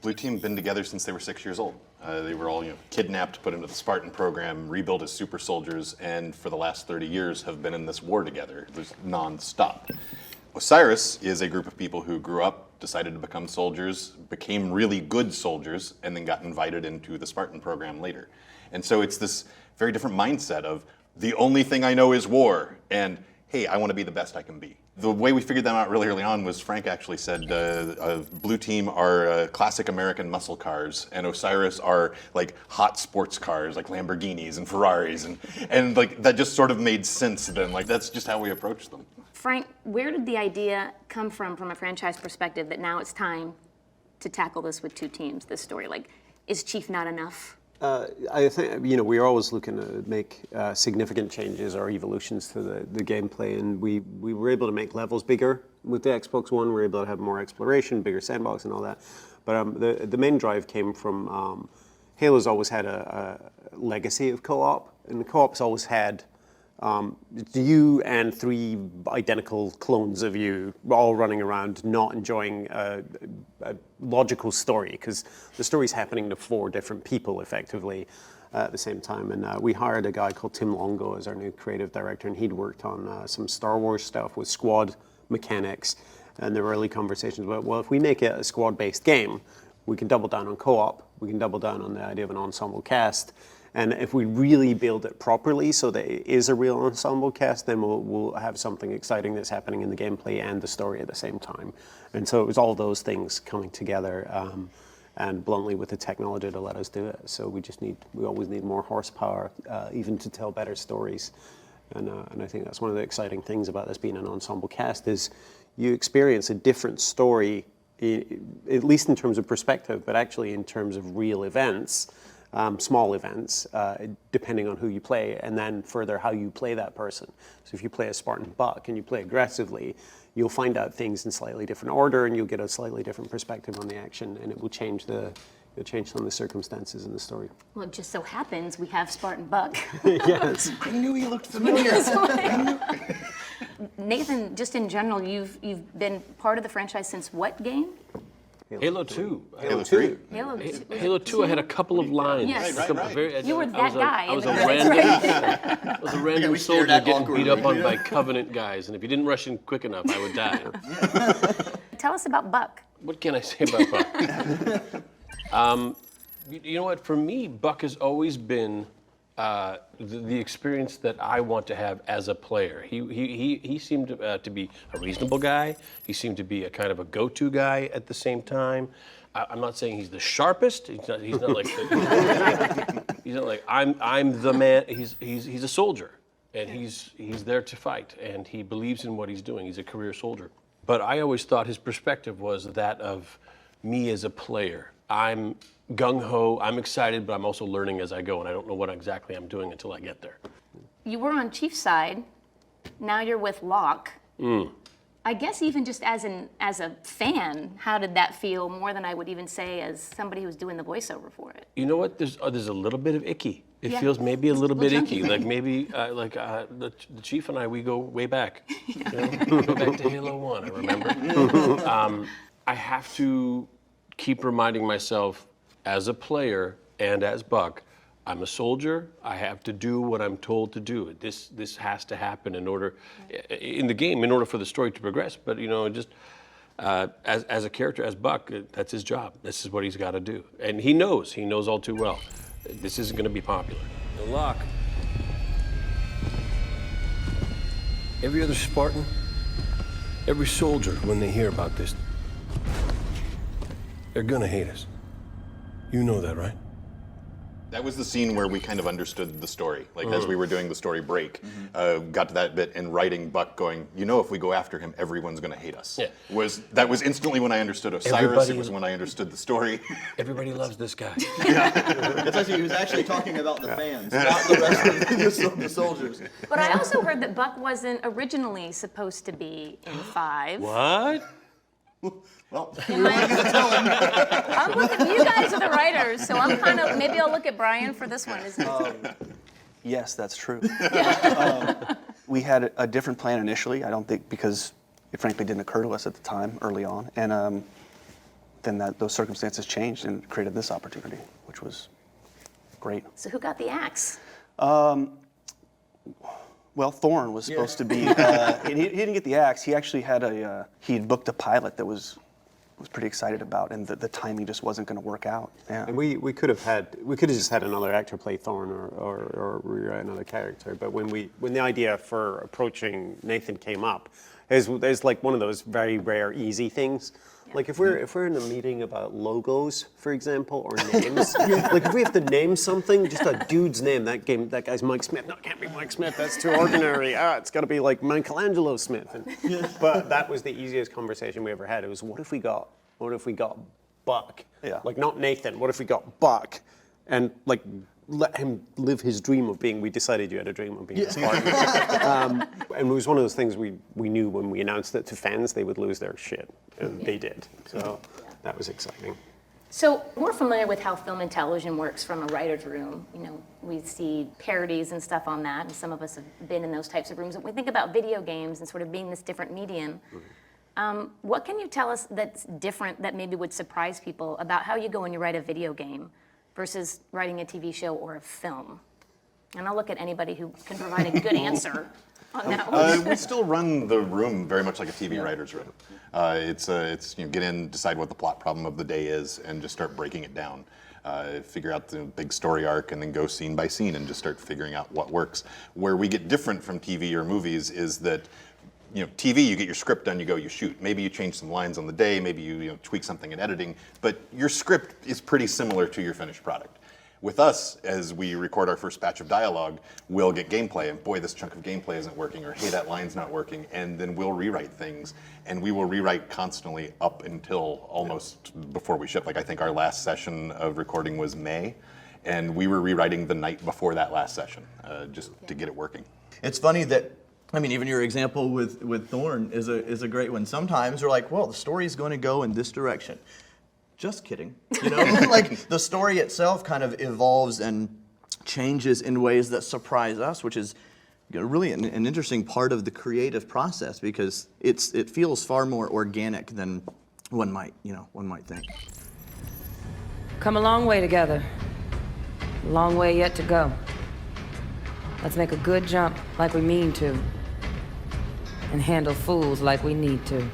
Blue Team have been together since they were 6 years old. They were all kidnapped, put into the Spartan program, rebuilt as super soldiers, and for the last 30 years have been in this war together, non-stop. Osiris is a group of people who grew up, decided to become soldiers, became really good soldiers, and then got invited into the Spartan program later. And so it's this very different mindset of, the only thing I know is war, and hey, I want to be the best I can be. The way we figured that out really early on was Frank actually said Blue Team are classic American muscle cars, and Osiris are like hot sports cars, like Lamborghinis and Ferraris, and like that just sort of made sense then. Like that's just how we approached them. Frank, where did the idea come from a franchise perspective, that now it's time to tackle this with 2 teams, this story? Like, is Chief not enough? I think, we're always looking to make significant changes or evolutions to the gameplay, and we were able to make levels bigger with the Xbox One. We were able to have more exploration, bigger sandbox and all that. But the main drive came from Halo's always had a legacy of co-op, and the co-op's always had you and 3 identical clones of you all running around not enjoying a logical story, because the story's happening to 4 different people effectively at the same time. And we hired a guy called Tim Longo as our new creative director, and he'd worked on some Star Wars stuff with squad mechanics. And there were early conversations about, well, if we make it a squad-based game, we can double down on co-op, we can double down on the idea of an ensemble cast. And if we really build it properly so that it is a real ensemble cast, then we'll have something exciting that's happening in the gameplay and the story at the same time. And so it was all those things coming together, and bluntly with the technology to let us do it. So we always need more horsepower, even to tell better stories. And I think that's one of the exciting things about this being an ensemble cast is you experience a different story, at least in terms of perspective, but actually in terms of real events. Small events, depending on who you play, and then further how you play that person. So if you play a Spartan Buck and you play aggressively, you'll find out things in slightly different order, and you'll get a slightly different perspective on the action, and it will change some of the circumstances in the story. Well, it just so happens we have Spartan Buck. Yes. I knew he looked familiar. Nathan, just in general, you've been part of the franchise since what game? Halo 2. Halo 3. Halo 2, I had a couple of lines. Yes. Right. You were that guy. I was a random soldier getting beat up on by Covenant guys, and if you didn't rush in quick enough, I would die. Tell us about Buck. What can I say about Buck? You know what? For me, Buck has always been the experience that I want to have as a player. He seemed to be a reasonable guy. He seemed to be a kind of a go-to guy at the same time. I'm not saying he's the sharpest. He's not like he's not like I'm the man. He's a soldier, and he's there to fight, and he believes in what he's doing. He's a career soldier. But I always thought his perspective was that of me as a player. I'm gung-ho, I'm excited, but I'm also learning as I go, and I don't know what exactly I'm doing until I get there. You were on Chief's side. Now you're with Locke. I guess even just as a fan, how did that feel more than I would even say as somebody who's doing the voiceover for it? You know what? There's a little bit of icky. It feels maybe a little bit icky. Like maybe the Chief and I, we go way back. You know? Go back to Halo 1, I remember. I have to keep reminding myself as a player and as Buck, I'm a soldier. I have to do what I'm told to do. This has to happen in the game in order for the story to progress. But you know, just as a character, as Buck, that's his job. This is what he's got to do, and he knows all too well. This isn't going to be popular. The Locke. Every other Spartan, every soldier, when they hear about this, they're going to hate us. You know that, right? That was the scene where we kind of understood the story. Like as we were doing the story break, got to that bit in writing, Buck going, you know, if we go after him, everyone's going to hate us. Yeah. That was instantly when I understood Osiris. It was when I understood the story. Everybody loves this guy. It's actually, he was actually talking about the fans, not the rest of the soldiers. But I also heard that Buck wasn't originally supposed to be in 5. What? Well, I'm looking, you guys are the writers, so I'm kind of, maybe I'll look at Brian for this one. yes, that's true. We had a different plan initially, I don't think, because it frankly didn't occur to us at the time, early on. And then those circumstances changed and created this opportunity, which was great. So who got the axe? Well, Thorne was supposed to be, he didn't get the axe. He actually had he had booked a pilot that was pretty excited about, and the timing just wasn't going to work out. Yeah. And we could have just had another actor play Thorne or rewrite another character. But when the idea for approaching Nathan came up, there's like one of those very rare easy things. Like if we're in a meeting about logos, for example, or names, like if we have to name something, just a dude's name. That guy's Mike Smith. No, it can't be Mike Smith. That's too ordinary. It's got to be like Michelangelo Smith. But that was the easiest conversation we ever had. It was, what if we got Buck? Yeah. Like not Nathan. What if we got Buck? And like let him live his dream of being. We decided you had a dream of being a Spartan. And it was one of those things we knew when we announced it to fans, they would lose their shit, and they did. So that was exciting. So we're familiar with how film and television works from a writer's room. You know, we see parodies and stuff on that, and some of us have been in those types of rooms. When we think about video games and sort of being this different medium, what can you tell us that's different that maybe would surprise people about how you go and you write a video game versus writing a TV show or a film? And I'll look at anybody who can provide a good answer on that one. We still run the room very much like a TV writer's room. It's get in, decide what the plot problem of the day is, and just start breaking it down. Figure out the big story arc, and then go scene by scene and just start figuring out what works. Where we get different from TV or movies is that, TV, you get your script done, you go, you shoot. Maybe you change some lines on the day, maybe you tweak something in editing, but your script is pretty similar to your finished product. With us, as we record our first batch of dialogue, we'll get gameplay, and boy, this chunk of gameplay isn't working, or hey, that line's not working, and then we'll rewrite things, and we will rewrite constantly up until almost before we ship. Like, I think our last session of recording was May, and we were rewriting the night before that last session, just to get it working. It's funny that, even your example with Thorn is a great one. Sometimes we're like, well, the story's going to go in this direction. Just kidding. Like the story itself kind of evolves and changes in ways that surprise us, which is really an interesting part of the creative process because it feels far more organic than one might think. Come a long way together. A long way yet to go. Let's make a good jump like we mean to. And handle fools like we need to.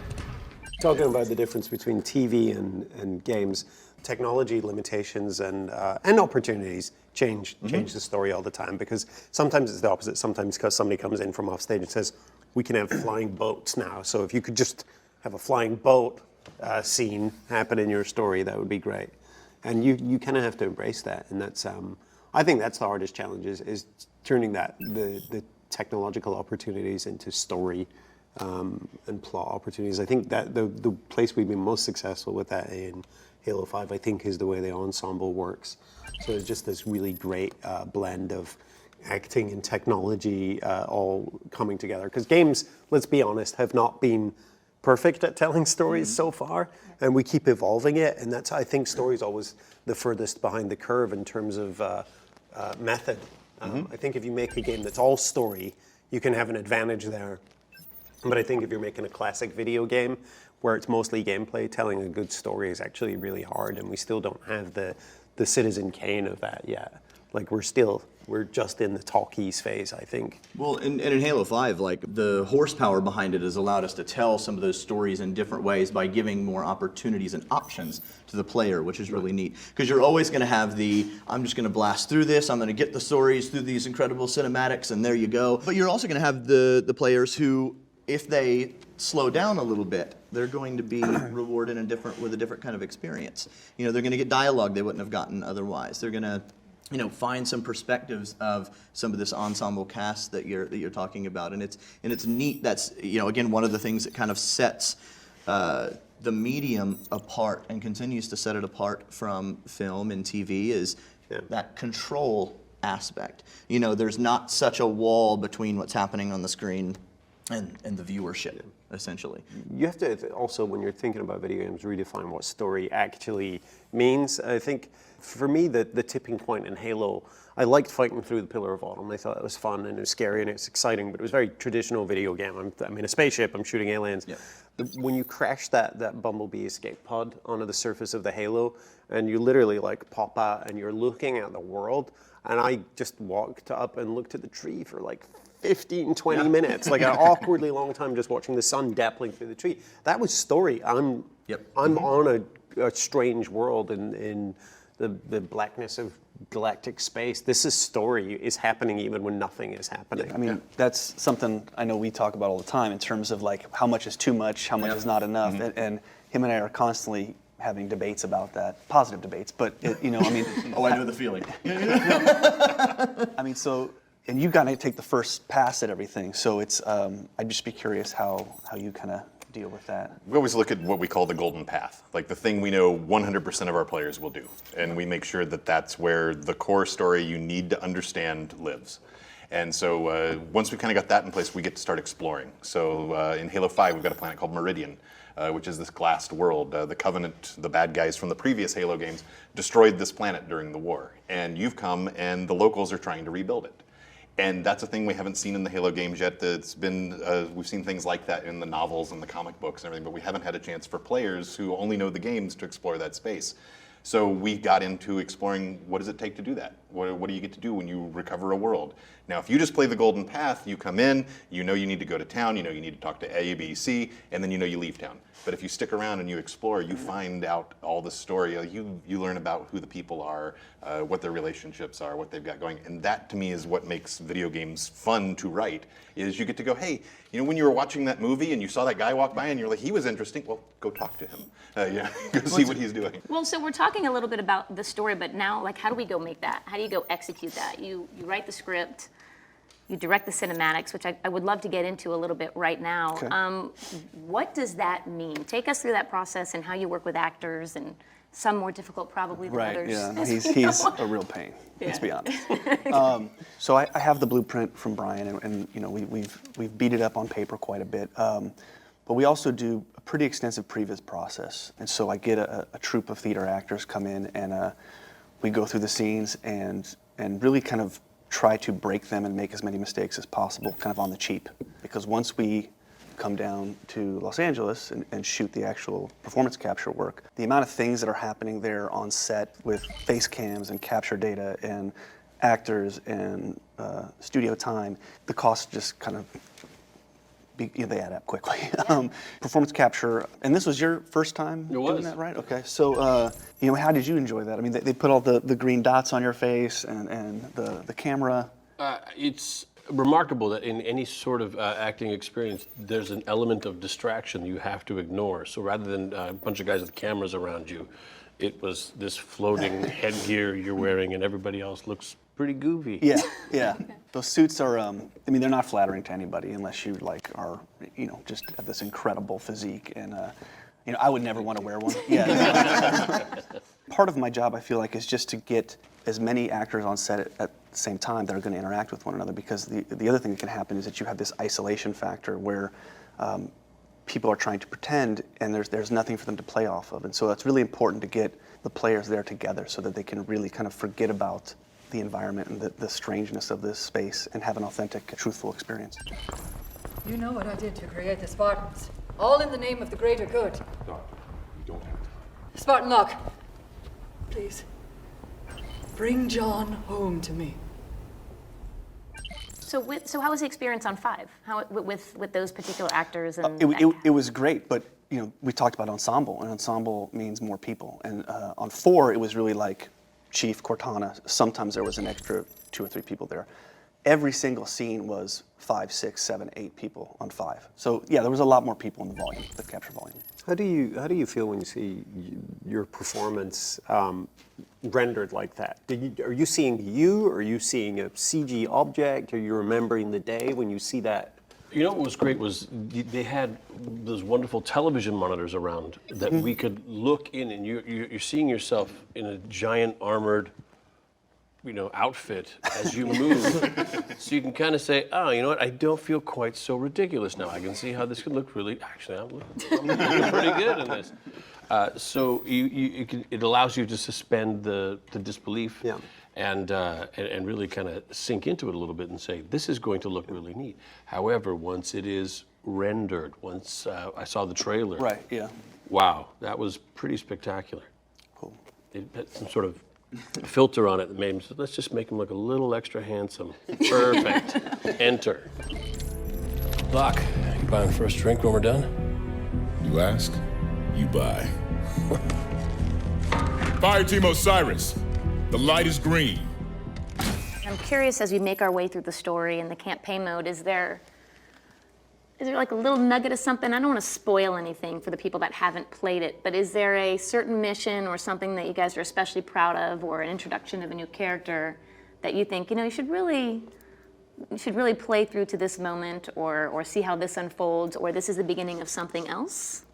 Talking about the difference between TV and games, technology limitations and opportunities change the story all the time because sometimes it's the opposite. Sometimes because somebody comes in from off stage and says, we can have flying boats now. So if you could just have a flying boat scene happen in your story, that would be great. And you kind of have to embrace that. And that's I think that's the hardest challenge is turning the technological opportunities into story. And plot opportunities. I think that the place we've been most successful with that in Halo 5, I think, is the way the ensemble works. So it's just this really great blend of acting and technology all coming together. Because games, let's be honest, have not been perfect at telling stories so far, and we keep evolving it. And that's, I think, story's always the furthest behind the curve in terms of method. I think if you make a game that's all story, you can have an advantage there. But I think if you're making a classic video game where it's mostly gameplay, telling a good story is actually really hard, and we still don't have the Citizen Kane of that yet. Like we're just in the talkies phase, I think. Well, and in Halo 5, like the horsepower behind it has allowed us to tell some of those stories in different ways by giving more opportunities and options to the player, which is really neat. Because you're always going to have I'm just going to blast through this, I'm going to get the stories through these incredible cinematics, and there you go. But you're also going to have the players who, if they slow down a little bit, they're going to be rewarded with a different kind of experience. They're going to get dialogue they wouldn't have gotten otherwise. They're going to, find some perspectives of some of this ensemble cast that you're talking about, and it's neat. That's again one of the things that kind of sets the medium apart and continues to set it apart from film and TV is that control aspect. There's not such a wall between what's happening on the screen and the viewership, essentially. You have to also, when you're thinking about video games, redefine what story actually means. I think, for me, the tipping point in Halo, I liked fighting through the Pillar of Autumn. I thought it was fun, and it was scary, and it was exciting, but it was a very traditional video game. I'm in a spaceship, I'm shooting aliens. Yeah. When you crash that Bumblebee escape pod onto the surface of the Halo, and you literally pop out, and you're looking at the world, and I just walked up and looked at the tree for 15, 20 minutes, an awkwardly long time just watching the sun dappling through the tree. That was story. I'm on a strange world in the blackness of galactic space. This is story is happening even when nothing is happening. That's something I know we talk about all the time in terms of how much is too much, how much is not enough, and him and I are constantly having debates about that, positive debates, but oh, I know the feeling. And you've got to take the first pass at everything. So it's, I'd just be curious how you kind of deal with that. We always look at what we call the golden path, like the thing we know 100% of our players will do. And we make sure that that's where the core story you need to understand lives. And so once we kind of got that in place, we get to start exploring. So in Halo 5, we've got a planet called Meridian, which is this glassed world. The Covenant, the bad guys from the previous Halo games, destroyed this planet during the war. And you've come, and the locals are trying to rebuild it. And that's a thing we haven't seen in the Halo games yet. It's been, we've seen things like that in the novels and the comic books and everything, but we haven't had a chance for players who only know the games to explore that space. So we got into exploring, what does it take to do that? What do you get to do when you recover a world? Now, if you just play the Golden Path, you come in, you know you need to go to town, you know you need to talk to A, B, C, and then you know you leave town. But if you stick around and you explore, you find out all the story. You learn about who the people are, what their relationships are, what they've got going. And that, to me, is what makes video games fun to write, is you get to go, hey, you know, when you were watching that movie and you saw that guy walk by and you're like, he was interesting, well, go talk to him. Go see what he's doing. Well, so we're talking a little bit about the story, but now, like, how do we go make that? How do you go execute that? You write the script, you direct the cinematics, which I would love to get into a little bit right now. Okay. What does that mean? Take us through that process and how you work with actors, and some more difficult probably than Right, others. yeah, no, he's a real pain, let's be honest. So I have the blueprint from Brian, and you know, we've beat it up on paper quite a bit. But we also do a pretty extensive previs process. And so I get a troupe of theater actors come in, and we go through the scenes and really kind of try to break them and make as many mistakes as possible, kind of on the cheap. Because once we come down to Los Angeles and shoot the actual performance capture work, the amount of things that are happening there on set with face cams and capture data and actors and studio time, the costs just kind of, they add up quickly. Performance capture, and this was your first time doing that, right? Okay, so you know, how did you enjoy that? I mean, they put all the green dots on your face and the camera. It's remarkable that in any sort of acting experience, there's an element of distraction you have to ignore. So rather than a bunch of guys with cameras around you, it was this floating headgear you're wearing, and everybody else looks pretty goofy. Yeah, yeah. Those suits are, I mean, they're not flattering to anybody unless you like are, you know, just have this incredible physique, and you know, I would never want to wear one. Yeah. Part of my job, I feel like, is just to get as many actors on set at the same time that are going to interact with one another, because the other thing that can happen is that you have this isolation factor where people are trying to pretend and there's nothing for them to play off of. And so it's really important to get the players there together so that they can really kind of forget about the environment and the strangeness of this space and have an authentic, truthful experience. You know what I did to create the Spartans, all in the name of the greater good. Doctor, we don't have time. Spartan Locke, please, bring John home to me. So how was the experience on 5? How with those particular actors? And It was great, but you know, we talked about ensemble, and ensemble means more people. And on 4, it was really like Chief, Cortana. Sometimes there was an extra 2 or 3 people there. Every single scene was 5, 6, 7, 8 people on 5. So yeah, there was a lot more people in the volume, the capture volume. How do you feel when you see your performance rendered like that? Are you seeing you? Are you seeing a CG object? Are you remembering the day when you see that? You know what was great was they had those wonderful television monitors around that we could look in, and you're seeing yourself in a giant armored, you know, outfit as you move. So you can kind of say, oh, you know what, I don't feel quite so ridiculous now. I can see how this could look really, actually, I'm looking pretty good in this. So it allows you to suspend the disbelief and really kind of sink into it a little bit and say, this is going to look really neat. However, once it is rendered, once I saw the trailer. Right, yeah. Wow, that was pretty spectacular. Cool. It had some sort of filter on it that made him, so let's just make him look a little extra handsome. Perfect. Enter. Locke, you buying the first drink when we're done? You ask, you buy. Fire Team Osiris, the light is green. I'm curious, as we make our way through the story in the campaign mode, is there like a little nugget of something? I don't want to spoil anything for the people that haven't played it, but is there a certain mission or something that you guys are especially proud of, or an introduction of a new character that you think, you know, you should really play through to this moment, or see how this unfolds, or this is the beginning of something else?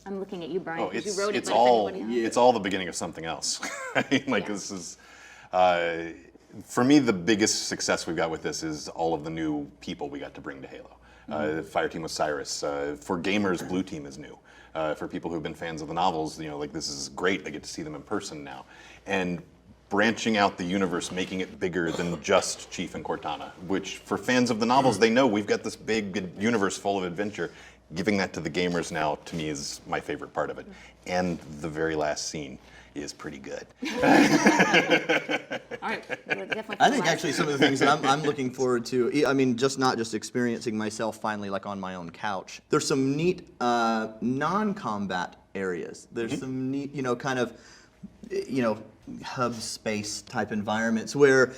I'm looking at you, Brian, because you wrote it, it's but if anybody else... all the beginning of something else. I mean, like, this is, For me, the biggest success we've got with this is all of the new people we got to bring to Halo. Fireteam Osiris. For gamers, Blue Team is new. For people who've been fans of the novels, like this is great. I get to see them in person now. And branching out the universe, making it bigger than just Chief and Cortana, which for fans of the novels, they know we've got this big universe full of adventure. Giving that to the gamers now, to me, is my favorite part of it. And the very last scene is pretty good. All right, definitely. I think actually some of the things that I'm looking forward to, I mean, not just experiencing myself finally like on my own couch. There's some neat non-combat areas. There's some neat, kind of, hub space type environments where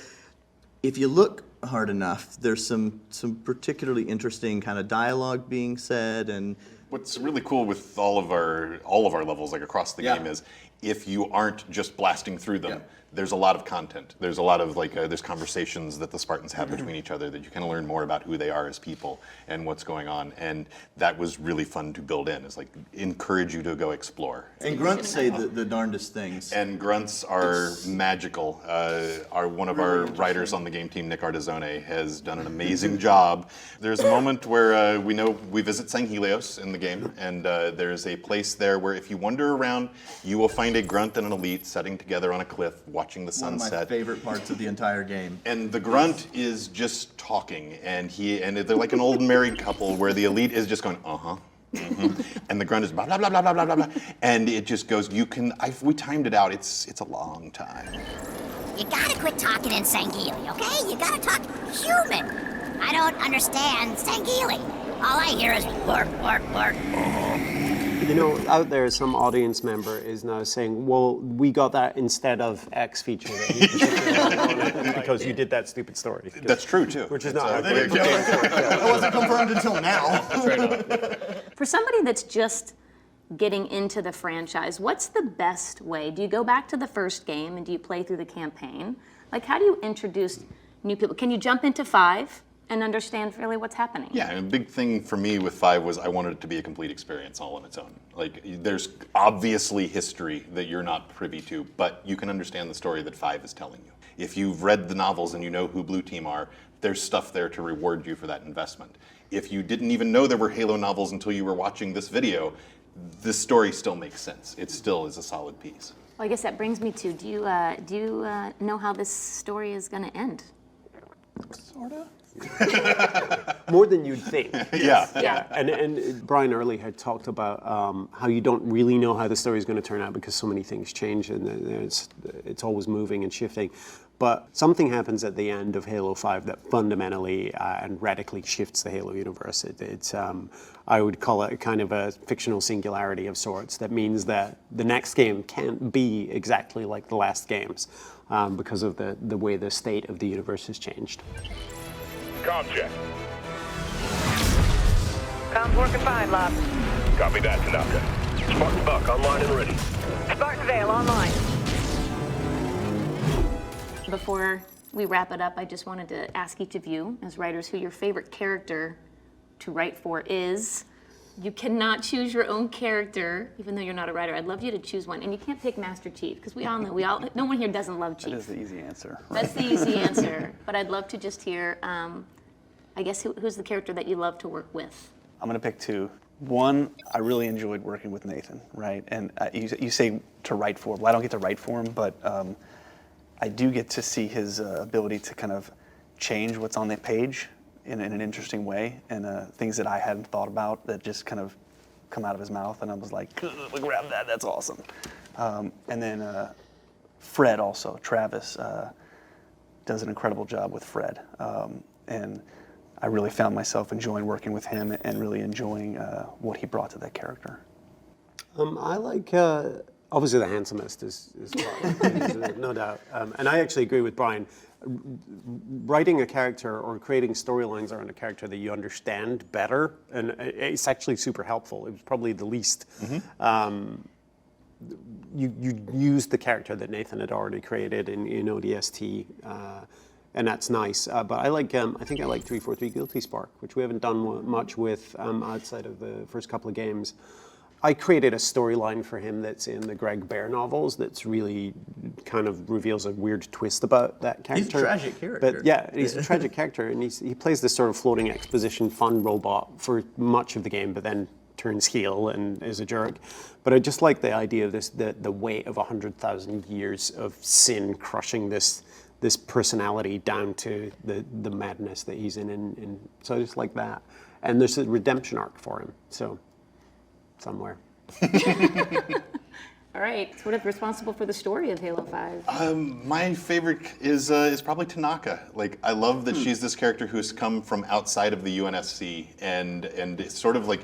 if you look hard enough, there's some particularly interesting kind of dialogue being said. And what's really cool with all of our levels, like across the game, is if you aren't just blasting through them, there's a lot of content. There's a lot of there's conversations that the Spartans have between each other that you kind of learn more about who they are as people and what's going on. And that was really fun to build in. It's encourage you to go explore. And grunts say the darndest things. And grunts are magical. One of our writers on the game team, Nick Artizone, has done an amazing job. There's a moment where we visit Sanghelios in the game, and there's a place there where if you wander around, you will find a grunt and an elite sitting together on a cliff watching the sunset. One of my favorite parts of the entire game. And the grunt is just talking, and they're like an old married couple where the elite is just going, uh-huh. Mm-hmm. And the grunt is blah, blah, blah, blah, blah, blah, blah. And it just goes, we timed it out, it's a long time. You gotta quit talking in Sangheili, okay? You gotta talk human. I don't understand Sangheili. All I hear is work, work, work. Out there, some audience member is now saying, well, we got that instead of X feature because you did that stupid story. That's true, too. Which is not It wasn't confirmed until now. For somebody that's just getting into the franchise, what's the best way? Do you go back to the first game and do you play through the campaign? How do you introduce new people? Can you jump into 5? And understand really what's happening. Yeah, and a big thing for me with 5 was I wanted it to be a complete experience all on its own. There's obviously history that you're not privy to, but you can understand the story that 5 is telling you. If you've read the novels and you know who Blue Team are, there's stuff there to reward you for that investment. If you didn't even know there were Halo novels until you were watching this video, this story still makes sense. It still is a solid piece. Well, I guess that brings me to, do you know how this story is going to end? Sort of. More than you'd think. Yeah. And Brian early had talked about how you don't really know how the story is going to turn out because so many things change and it's always moving and shifting. But something happens at the end of Halo 5 that fundamentally and radically shifts the Halo universe. It's I would call it kind of a fictional singularity of sorts. That means that the next game can't be exactly like the last games because of the way the state of the universe has changed. Comm check. Comms working fine, Lab. Copy that, Tanaka. Spartan Buck online and ready. Spartan Vale online. Before we wrap it up, I just wanted to ask each of you, as writers, who your favorite character to write for is. You cannot choose your own character, even though you're not a writer. I'd love you to choose one. And you can't pick Master Chief, because we all know, no one here doesn't love Chief. That is the easy answer. That's the easy answer. But I'd love to just hear, I guess, who's the character that you love to work with? I'm going to pick 2. One, I really enjoyed working with Nathan, right? And you say to write for him. Well, I don't get to write for him, but I do get to see his ability to kind of change what's on the page in an interesting way, and things that I hadn't thought about that just kind of come out of his mouth, and I was like, grab that, that's awesome. And then Fred also, Travis, does an incredible job with Fred. And I really found myself enjoying working with him and really enjoying what he brought to that character. I like, obviously the handsomest is Clark, no doubt. And I actually agree with Brian. Writing a character or creating storylines around a character that you understand better, and it's actually super helpful. It was probably the least. You used the character that Nathan had already created in ODST, and that's nice. But I like, I think I like 343 Guilty Spark, which we haven't done much with outside of the first couple of games. I created a storyline for him that's in the Greg Bear novels that's really kind of reveals a weird twist about that character. He's a tragic character. But yeah, he's a tragic character, and he plays this sort of floating exposition fun robot for much of the game, but then turns heel and is a jerk. But I just like the idea of this, the weight of 100,000 years of sin crushing this personality down to the madness that he's in, and so I just like that. And there's a redemption arc for him, so somewhere. All right, so what is responsible for the story of Halo 5? My favorite is probably Tanaka. Like, I love that she's this character who's come from outside of the UNSC, and it's sort of like,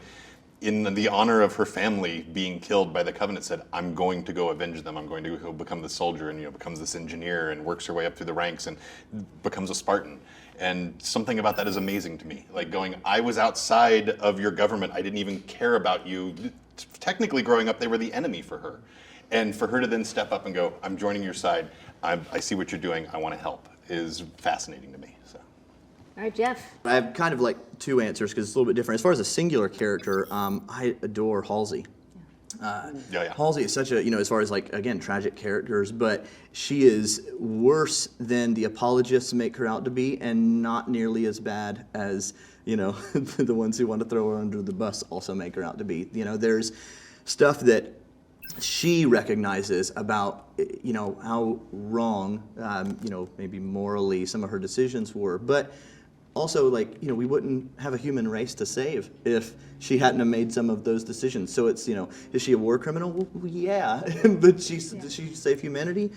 in the honor of her family being killed by the Covenant, said, I'm going to go avenge them. I'm going to go become the soldier, and becomes this engineer and works her way up through the ranks and becomes a Spartan. And something about that is amazing to me. Like going, I was outside of your government. I didn't even care about you. Technically, growing up, they were the enemy for her. And for her to then step up and go, I'm joining your side. I see what you're doing. I want to help, is fascinating to me. So. All right, Jeff. I have kind of like two answers because it's a little bit different. As far as a singular character, I adore Halsey. Halsey is such a, as far as like, again, tragic characters, but she is worse than the apologists make her out to be, and not nearly as bad as, the ones who want to throw her under the bus also make her out to be. There's stuff that she recognizes about, how wrong, maybe morally some of her decisions were, but also, we wouldn't have a human race to save if she hadn't have made some of those decisions. So it's, is she a war criminal? Well, yeah. But did she save humanity?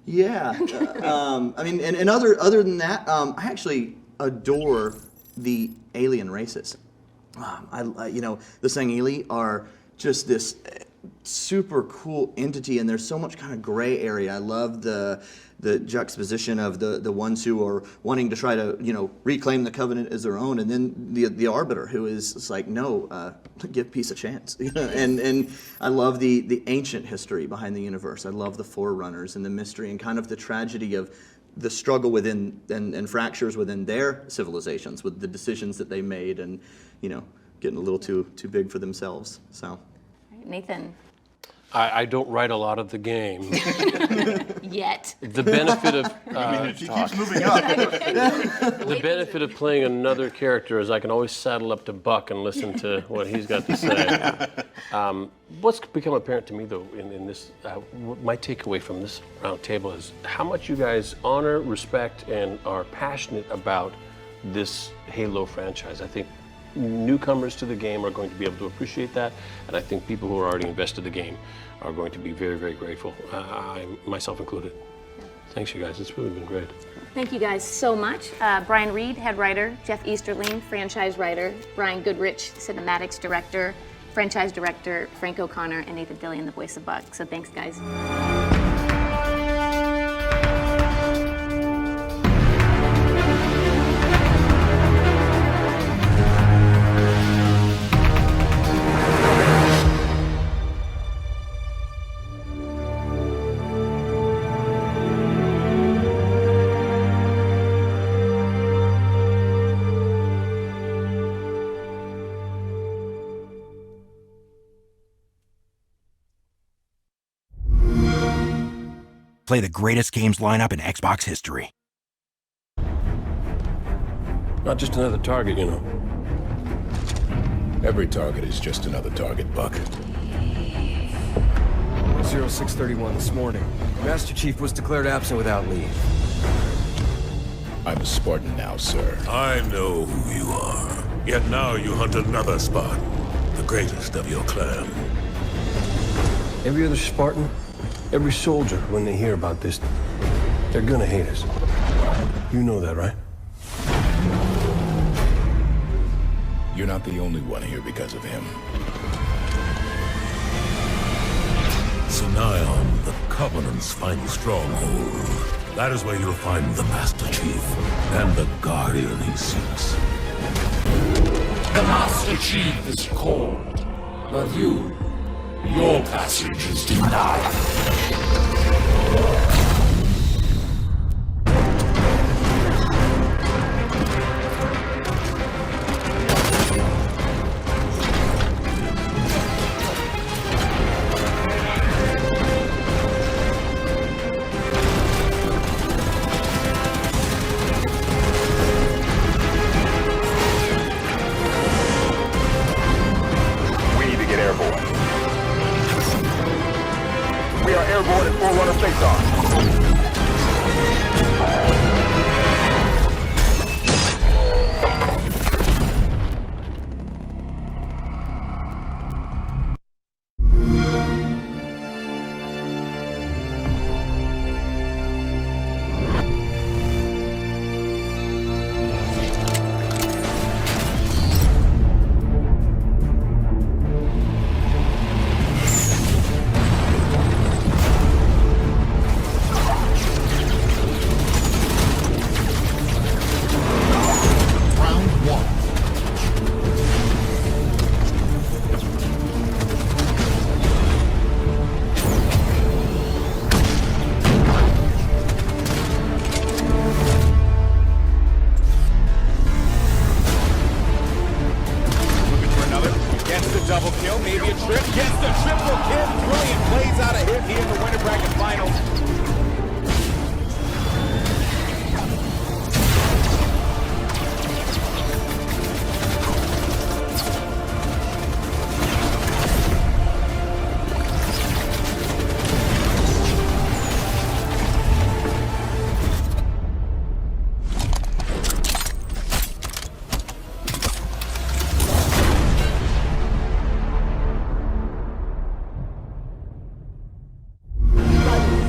Yeah. And other than that, I actually adore the alien races. The Sangheili are just this super cool entity, and there's so much kind of gray area. I love the juxtaposition of the ones who are wanting to try to reclaim the Covenant as their own, and then the Arbiter who is like, no, give peace a chance. And I love the ancient history behind the universe. I love the Forerunners and the mystery and kind of the tragedy of the struggle within and fractures within their civilizations with the decisions that they made, and getting a little too big for themselves. So. Nathan. I don't write a lot of the game. Yet. The benefit of she keeps moving up. The benefit of playing another character is I can always saddle up to Buck and listen to what he's got to say. What's become apparent to me, though, in this, my takeaway from this round table is how much you guys honor, respect, and are passionate about this Halo franchise. I think newcomers to the game are going to be able to appreciate that, and I think people who are already invested in the game are going to be very, very grateful, I myself included. Thanks, you guys. It's really been great. Thank you guys so much. Brian Reed, head writer, Jeff Easterling, franchise writer, Brian Goodrich, cinematics director, franchise director, Frank O'Connor, and Nathan Fillion, the voice of Buck. So thanks, guys. Play the greatest games lineup in Xbox history. Not just another target, Every target is just another target, Buck. 0631 this morning. Master Chief was declared absent without leave. I'm a Spartan now, sir. I know who you are. Yet now you hunt another Spartan, the greatest of your clan. Every other Spartan, every soldier, when they hear about this, they're gonna hate us. You know that, right? You're not the only one here because of him. Sanion, the Covenant's final stronghold. That is where you'll find the Master Chief and the Guardian he seeks. The Master Chief is called, but your passage is denied. Forerunner face-off. double kill, maybe a trip. Gets the triple kill. Brilliant plays out a hit here in the winter bracket finals.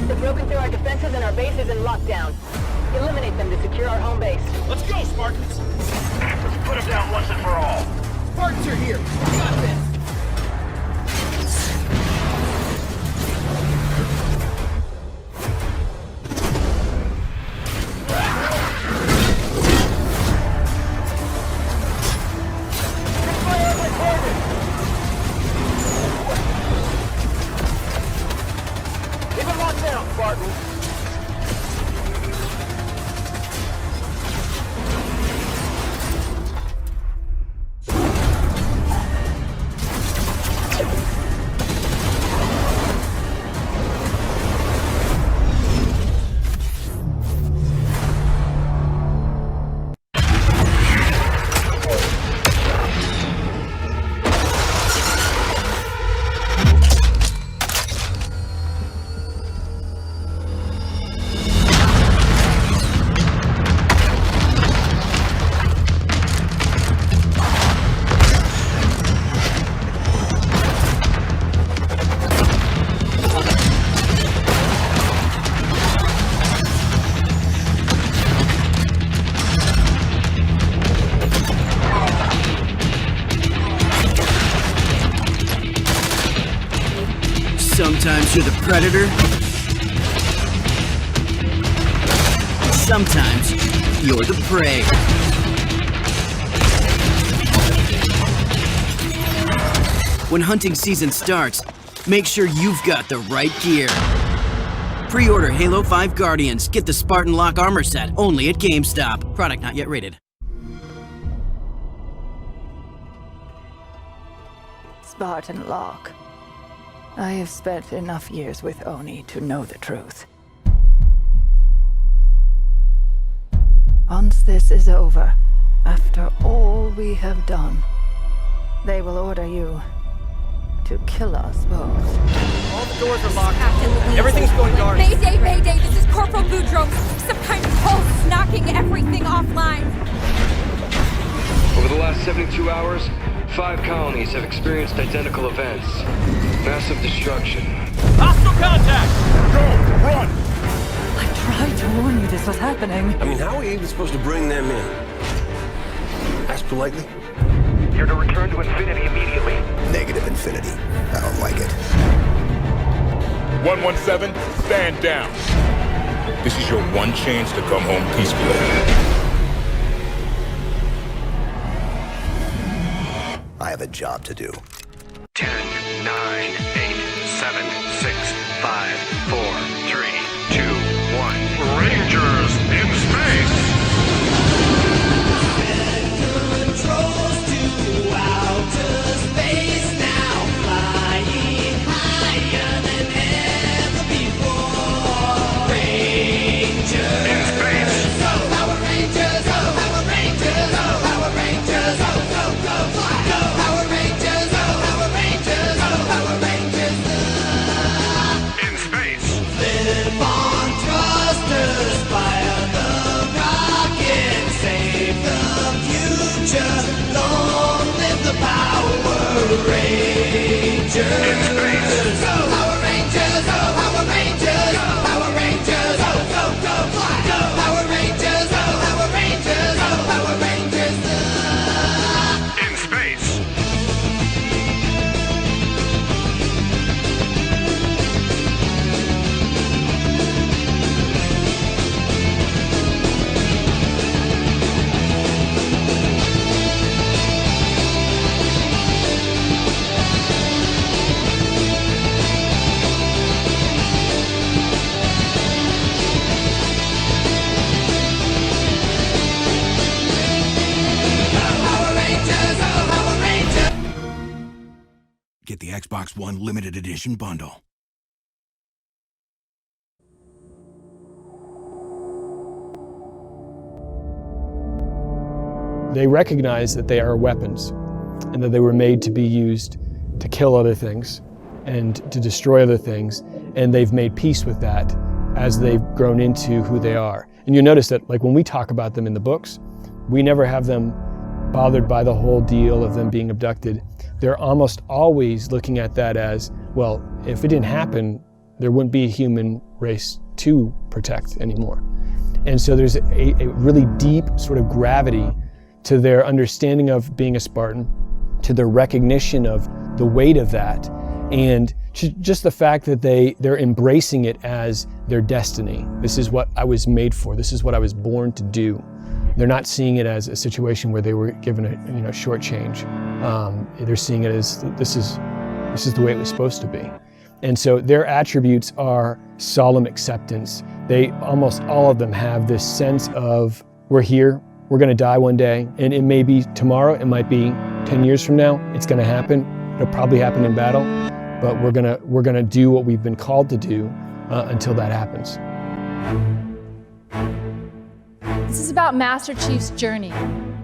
They've broken through our defenses and our base is in lockdown. Eliminate them to secure our home base. Let's go, Spartans! Let's put them down once and for all. Spartans are here. We got this. Keep them locked down, Spartan. Sometimes you're the predator. Sometimes you're the prey. When hunting season starts, make sure you've got the right gear. Pre-order Halo 5 Guardians. Get the Spartan Lock armor set only at GameStop. Product not yet rated. Spartan Lock. I have spent enough years with Oni to know the truth. Once this is over, after all we have done, they will order you to kill us both. All the doors are locked. Everything's going dark. Mayday, Mayday, this is Corporal Boudreaux. Some kind of pulse knocking everything offline. Over the last 72 hours, 5 colonies have experienced identical events. Massive destruction. Hostile contact! Go! Run! I tried to warn you this was happening. I mean, how are we even supposed to bring them in? Ask politely. You're to return to Infinity immediately. Negative infinity. I don't like it. 117, stand down. This is your one chance to come home peacefully. I have a job to do. 10, 9, 8, 7, 6, 5, 4, 3, 2, 1. Rangers in space! Controls to outer space now, flying higher than ever before. Rangers In space! Oh, Power Rangers! Oh, Power Rangers! Oh, Power Rangers! Oh, go, go, fly! Go, Power Rangers! Oh, Power Rangers! Oh, Power Rangers! In space! Get the Xbox One limited edition bundle. They recognize that they are weapons and that they were made to be used to kill other things and to destroy other things, and they've made peace with that as they've grown into who they are. And you notice that, like, when we talk about them in the books, we never have them bothered by the whole deal of them being abducted. They're almost always looking at that as, well, if it didn't happen, there wouldn't be a human race to protect anymore. And so there's a really deep sort of gravity to their understanding of being a Spartan, to their recognition of the weight of that, and just the fact that they're embracing it as their destiny. This is what I was made for. This is what I was born to do. They're not seeing it as a situation where they were given a short change. They're seeing it as this is the way it was supposed to be. And so their attributes are solemn acceptance. They almost all of them have this sense of, we're here, we're going to die one day, and it may be tomorrow, it might be 10 years from now, it's going to happen. It'll probably happen in battle, but we're going to do what we've been called to do until that happens. This is about Master Chief's journey,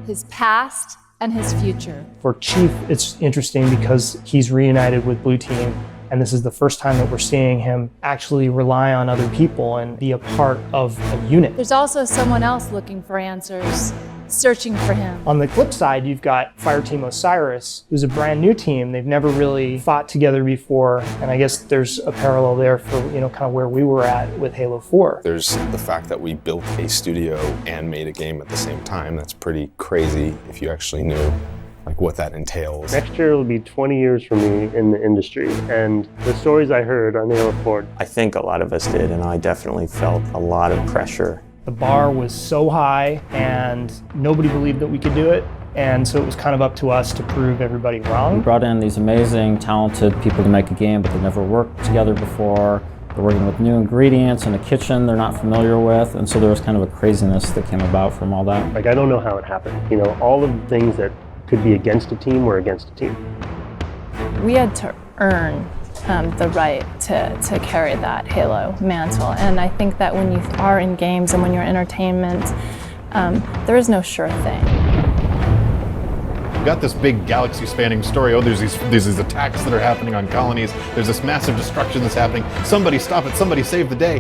his past and his future. For Chief, it's interesting because he's reunited with Blue Team, and this is the first time that we're seeing him actually rely on other people and be a part of a unit. There's also someone else looking for answers, searching for him. On the flip side, you've got Fireteam Osiris, who's a brand new team. They've never really fought together before, and I guess there's a parallel there for, kind of where we were at with Halo 4. There's the fact that we built a studio and made a game at the same time. That's pretty crazy if you actually knew what that entails. Next year will be 20 years for me in the industry, and the stories I heard on Halo 4. I think a lot of us did, and I definitely felt a lot of pressure. The bar was so high, and nobody believed that we could do it, and so it was kind of up to us to prove everybody wrong. We brought in these amazing, talented people to make a game, but they've never worked together before. They're working with new ingredients in a kitchen they're not familiar with, and so there was kind of a craziness that came about from all that. I don't know how it happened. All of the things that could be against a team were against a team. We had to earn the right to carry that Halo mantle, and I think that when you are in games and when you're in entertainment, there is no sure thing. You've got this big galaxy-spanning story. Oh, there's these attacks that are happening on colonies. There's this massive destruction that's happening. Somebody stop it, somebody save the day.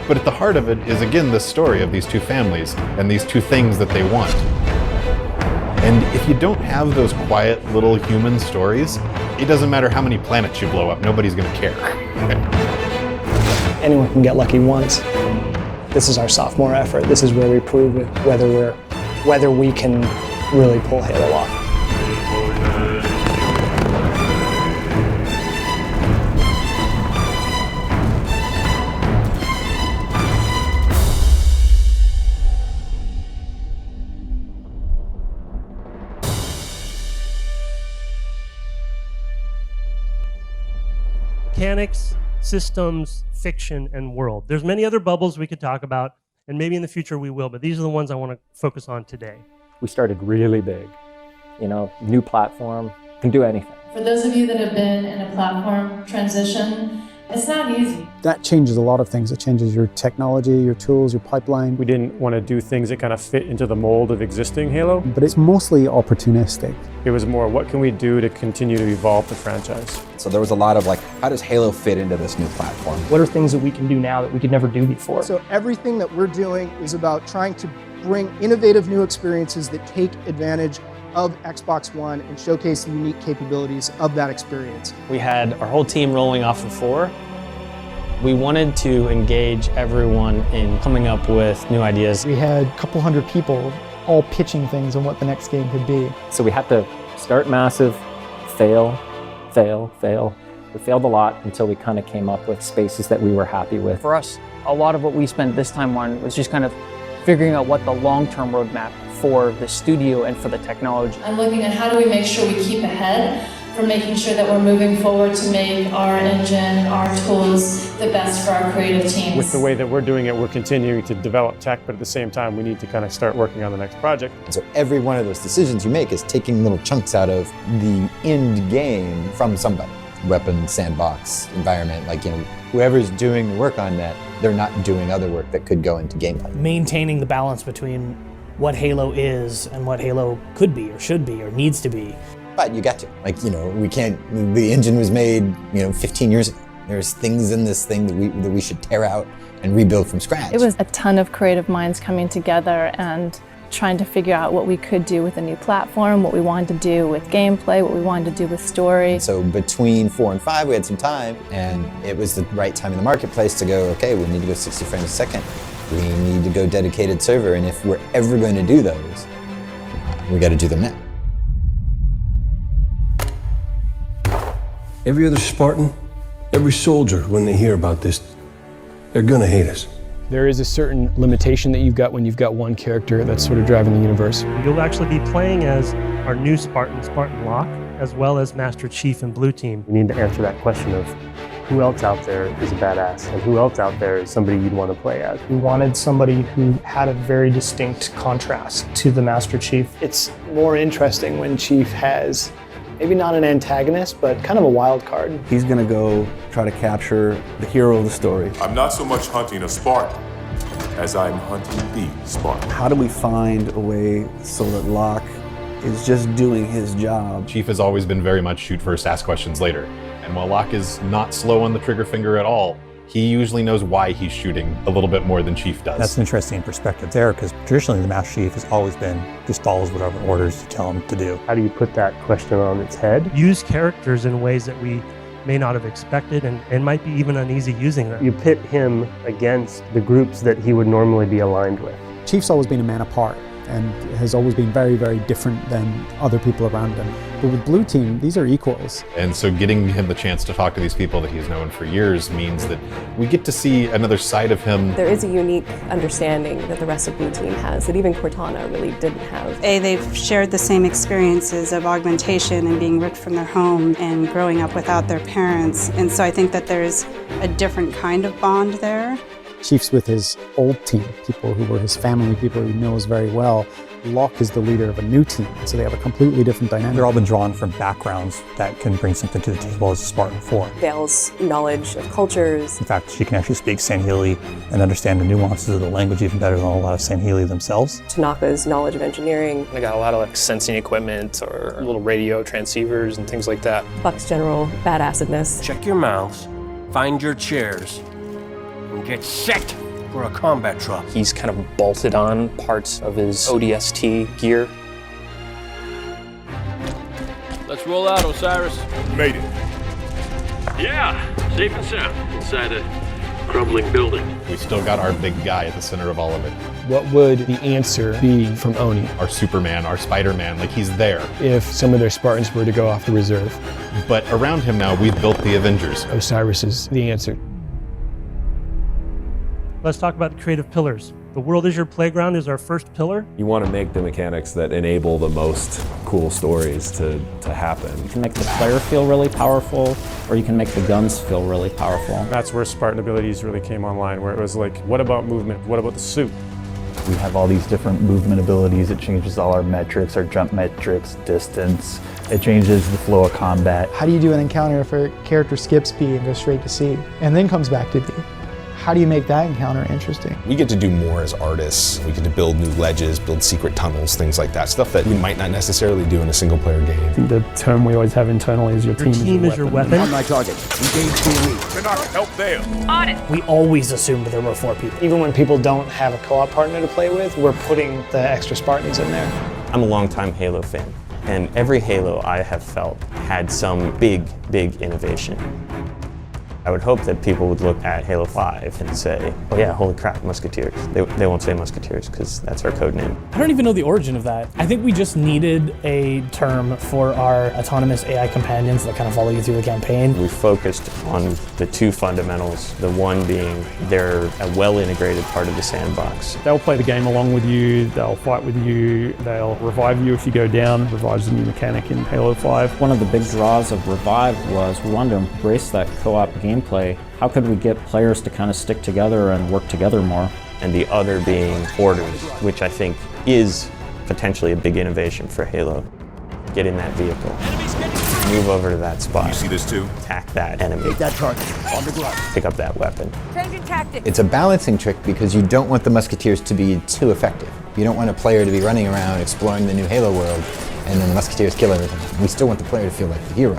But at the heart of it is, again, this story of these two families and these two things that they want. And if you don't have those quiet little human stories, it doesn't matter how many planets you blow up, nobody's gonna care. Anyone can get lucky once. This is our sophomore effort. This is where we prove whether we can really pull Halo off. Mechanics, systems, fiction, and world. There's many other bubbles we could talk about, and maybe in the future we will, but these are the ones I want to focus on today. We started really big. New platform, can do anything. For those of you that have been in a platform transition, it's not easy. That changes a lot of things. It changes your technology, your tools, your pipeline. We didn't want to do things that kind of fit into the mold of existing Halo. But it's mostly opportunistic. It was more, what can we do to continue to evolve the franchise? So there was a lot of how does Halo fit into this new platform? What are things that we can do now that we could never do before? So everything that we're doing is about trying to bring innovative new experiences that take advantage of Xbox One and showcase the unique capabilities of that experience. We had our whole team rolling off of 4. We wanted to engage everyone in coming up with new ideas. We had a couple hundred people all pitching things on what the next game could be. So we had to start massive, fail, fail, fail. We failed a lot until we kind of came up with spaces that we were happy with. For us, a lot of what we spent this time on was just kind of figuring out what the long-term roadmap for the studio and for the technology. I'm looking at how do we make sure we keep ahead for making sure that we're moving forward to make our engine, our tools, the best for our creative teams. With the way that we're doing it, we're continuing to develop tech, but at the same time, we need to kind of start working on the next project. So every one of those decisions you make is taking little chunks out of the end game from somebody. weapon sandbox environment. Like, you know, whoever's doing the work on that, they're not doing other work that could go into gameplay. Maintaining the balance between what Halo is and what Halo could be or should be or needs to be. But you got to. Like, you know, we can't, the engine was made, you know, 15 years ago. There's things in this thing that we should tear out and rebuild from scratch. It was a ton of creative minds coming together and trying to figure out what we could do with a new platform, what we wanted to do with gameplay, what we wanted to do with story. So between 4 and 5, we had some time, and it was the right time in the marketplace to go, okay, we need to go 60 frames a second. We need to go dedicated server, and if we're ever going to do those, we got to do them now. Every other Spartan, every soldier, when they hear about this, they're gonna hate us. There is a certain limitation that you've got when you've got one character that's sort of driving the universe. You'll actually be playing as our new Spartan, Spartan Locke, as well as Master Chief and Blue Team. We need to answer that question of who else out there is a badass and who else out there is somebody you'd want to play as. We wanted somebody who had a very distinct contrast to the Master Chief. It's more interesting when Chief has maybe not an antagonist, but kind of a wild card. He's gonna go try to capture the hero of the story. I'm not so much hunting a Spartan as I'm hunting the Spartan. How do we find a way so that Locke is just doing his job? Chief has always been very much shoot first, ask questions later. And while Locke is not slow on the trigger finger at all, he usually knows why he's shooting a little bit more than Chief does. That's an interesting perspective there, because traditionally the Master Chief has always been just follows whatever orders you tell him to do. How do you put that question on its head? Use characters in ways that we may not have expected and might be even uneasy using them. You pit him against the groups that he would normally be aligned with. Chief's always been a man apart and has always been very, very different than other people around him. But with Blue Team, these are equals. And so getting him the chance to talk to these people that he's known for years means that we get to see another side of him. There is a unique understanding that the rest of Blue Team has that even Cortana really didn't have. They've shared the same experiences of augmentation and being ripped from their home and growing up without their parents. And so I think that there's a different kind of bond there. Chief's with his old team, people who were his family, people he knows very well. Locke is the leader of a new team, so they have a completely different dynamic. They're all been drawn from backgrounds that can bring something to the table as a Spartan 4. Vale's knowledge of cultures. In fact, she can actually speak Sangheili and understand the nuances of the language even better than a lot of Sangheili themselves. Tanaka's knowledge of engineering. They got a lot of like sensing equipment or little radio transceivers and things like that. Buck's general badassedness. Check your mouths, find your chairs, and get set for a combat truck. He's kind of bolted on parts of his ODST gear. Let's roll out, Osiris. Made it. Yeah, safe and sound inside a crumbling building. We still got our big guy at the center of all of it. What would the answer be from Oni? Our Superman, our Spider-Man, like he's there. If some of their Spartans were to go off the reserve. But around him now, we've built the Avengers. Osiris is the answer. Let's talk about the creative pillars. The world is your playground is our first pillar. You want to make the mechanics that enable the most cool stories to happen. You can make the player feel really powerful, or you can make the guns feel really powerful. That's where Spartan abilities really came online, where it was like, what about movement? What about the suit? We have all these different movement abilities. It changes all our metrics, our jump metrics, distance. It changes the flow of combat. How do you do an encounter if a character skips B and goes straight to C and then comes back to B? How do you make that encounter interesting? We get to do more as artists. We get to build new ledges, build secret tunnels, things like that. Stuff that we might not necessarily do in a single player game. I think the term we always have internally is your team is your weapon. On my target. Engage BE. Cannot help there. On it. We always assumed there were 4 people. Even when people don't have a co-op partner to play with, we're putting the extra Spartans in there. I'm a longtime Halo fan, and every Halo I have felt had some big innovation. I would hope that people would look at Halo 5 and say, oh yeah, holy crap, Musketeers. They won't say Musketeers because that's our code name. I don't even know the origin of that. I think we just needed a term for our autonomous AI companions that kind of follow you through the campaign. We focused on the 2 fundamentals, the one being they're a well-integrated part of the sandbox. They'll play the game along with you, they'll fight with you, they'll revive you if you go down. Revive's a new mechanic in Halo 5. One of the big draws of Revive was we wanted to embrace that co-op gameplay. How could we get players to kind of stick together and work together more? And the other being Orders, which I think is potentially a big innovation for Halo. Get in that vehicle. Move over to that spot. You see this too? Attack that enemy. Take that target on the ground. Pick up that weapon. Changing tactics. It's a balancing trick because you don't want the Musketeers to be too effective. You don't want a player to be running around exploring the new Halo world and then the Musketeers kill everything. We still want the player to feel like the hero.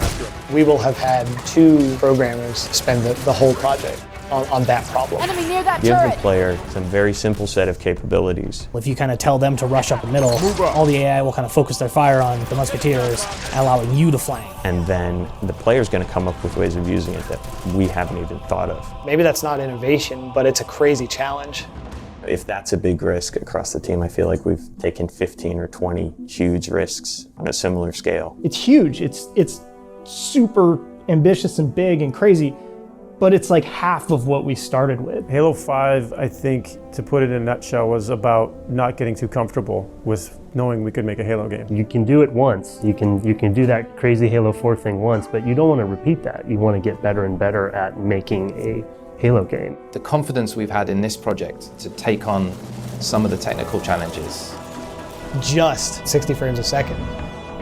We will have had 2 programmers spend the whole project on that problem. Enemy near that Give turret. the player some very simple set of capabilities. If you kind of tell them to rush up the middle, all the AI will kind of focus their fire on the Musketeers, allowing you to flank. And then the player's going to come up with ways of using it that we haven't even thought of. Maybe that's not innovation, but it's a crazy challenge. If that's a big risk across the team, I feel like we've taken 15 or 20 huge risks on a similar scale. It's huge. It's super ambitious and big and crazy, but it's like half of what we started with. Halo 5, I think, to put it in a nutshell, was about not getting too comfortable with knowing we could make a Halo game. You can do it once. You can do that crazy Halo 4 thing once, but you don't want to repeat that. You want to get better and better at making a Halo game. The confidence we've had in this project to take on some of the technical challenges. Just 60 frames a second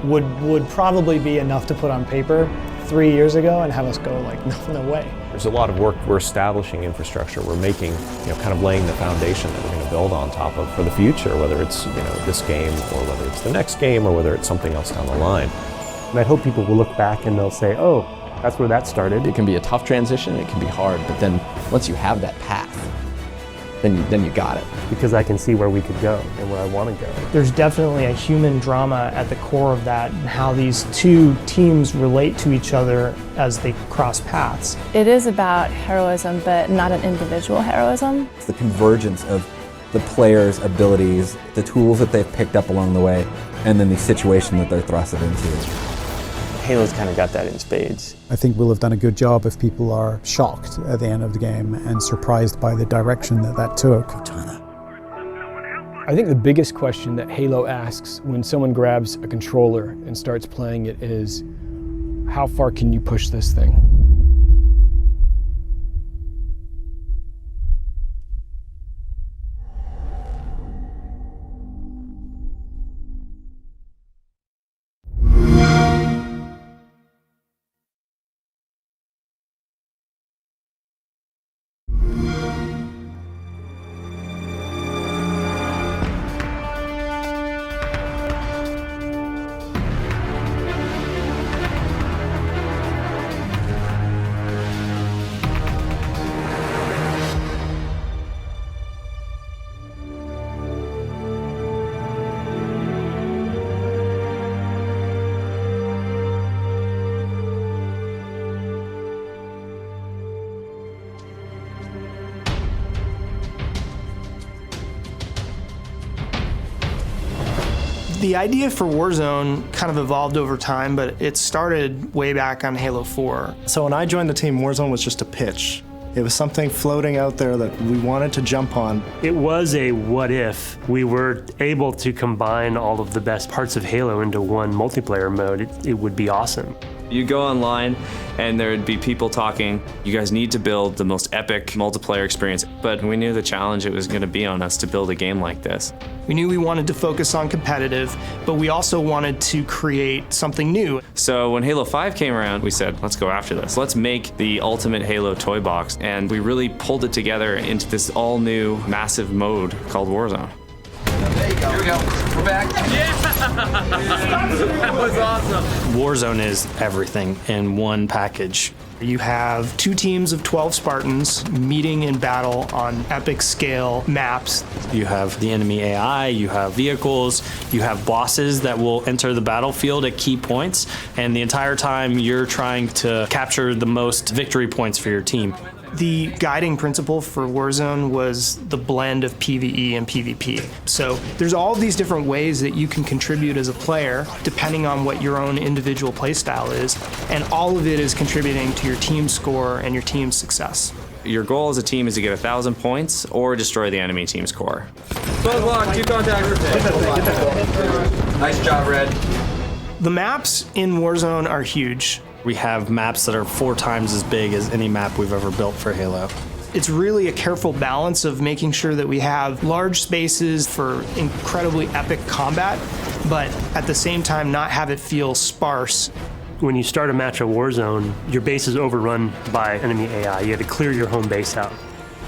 would probably be enough to put on paper 3 years ago and have us go like, no way. There's a lot of work. We're establishing infrastructure. We're making, kind of laying the foundation that we're going to build on top of for the future, whether it's, this game or whether it's the next game or whether it's something else down the line. And I hope people will look back and they'll say, oh, that's where that started. It can be a tough transition, it can be hard, but then once you have that path, then you got it. Because I can see where we could go and where I want to go. There's definitely a human drama at the core of that, and how these 2 teams relate to each other as they cross paths. It is about heroism, but not an individual heroism. It's the convergence of the players' abilities, the tools that they've picked up along the way, and then the situation that they're thrusted into. Halo's kind of got that in spades. I think we'll have done a good job if people are shocked at the end of the game and surprised by the direction that took. I think the biggest question that Halo asks when someone grabs a controller and starts playing it is, how far can you push this thing? The idea for Warzone kind of evolved over time, but it started way back on Halo 4. So when I joined the team, Warzone was just a pitch. It was something floating out there that we wanted to jump on. It was a what if we were able to combine all of the best parts of Halo into one multiplayer mode. It would be awesome. You go online and there'd be people talking, you guys need to build the most epic multiplayer experience. But we knew the challenge it was going to be on us to build a game like this. We knew we wanted to focus on competitive, but we also wanted to create something new. So when Halo 5 came around, we said, let's go after this. Let's make the ultimate Halo toy box. And we really pulled it together into this all new massive mode called Warzone. There you go. Here we go. We're back. Yeah! That was awesome. Warzone is everything in one package. You have 2 teams of 12 Spartans meeting in battle on epic scale maps. You have the enemy AI, you have vehicles, you have bosses that will enter the battlefield at key points, and the entire time you're trying to capture the most victory points for your team. The guiding principle for Warzone was the blend of PvE and PvP. So there's all these different ways that you can contribute as a player, depending on what your own individual playstyle is, and all of it is contributing to your team's score and your team's success. Your goal as a team is to get 1,000 points or destroy the enemy team's core. Both locked, keep contact. Nice job, Red. The maps in Warzone are huge. We have maps that are 4 times as big as any map we've ever built for Halo. It's really a careful balance of making sure that we have large spaces for incredibly epic combat, but at the same time not have it feel sparse. When you start a match of Warzone, your base is overrun by enemy AI. You had to clear your home base out.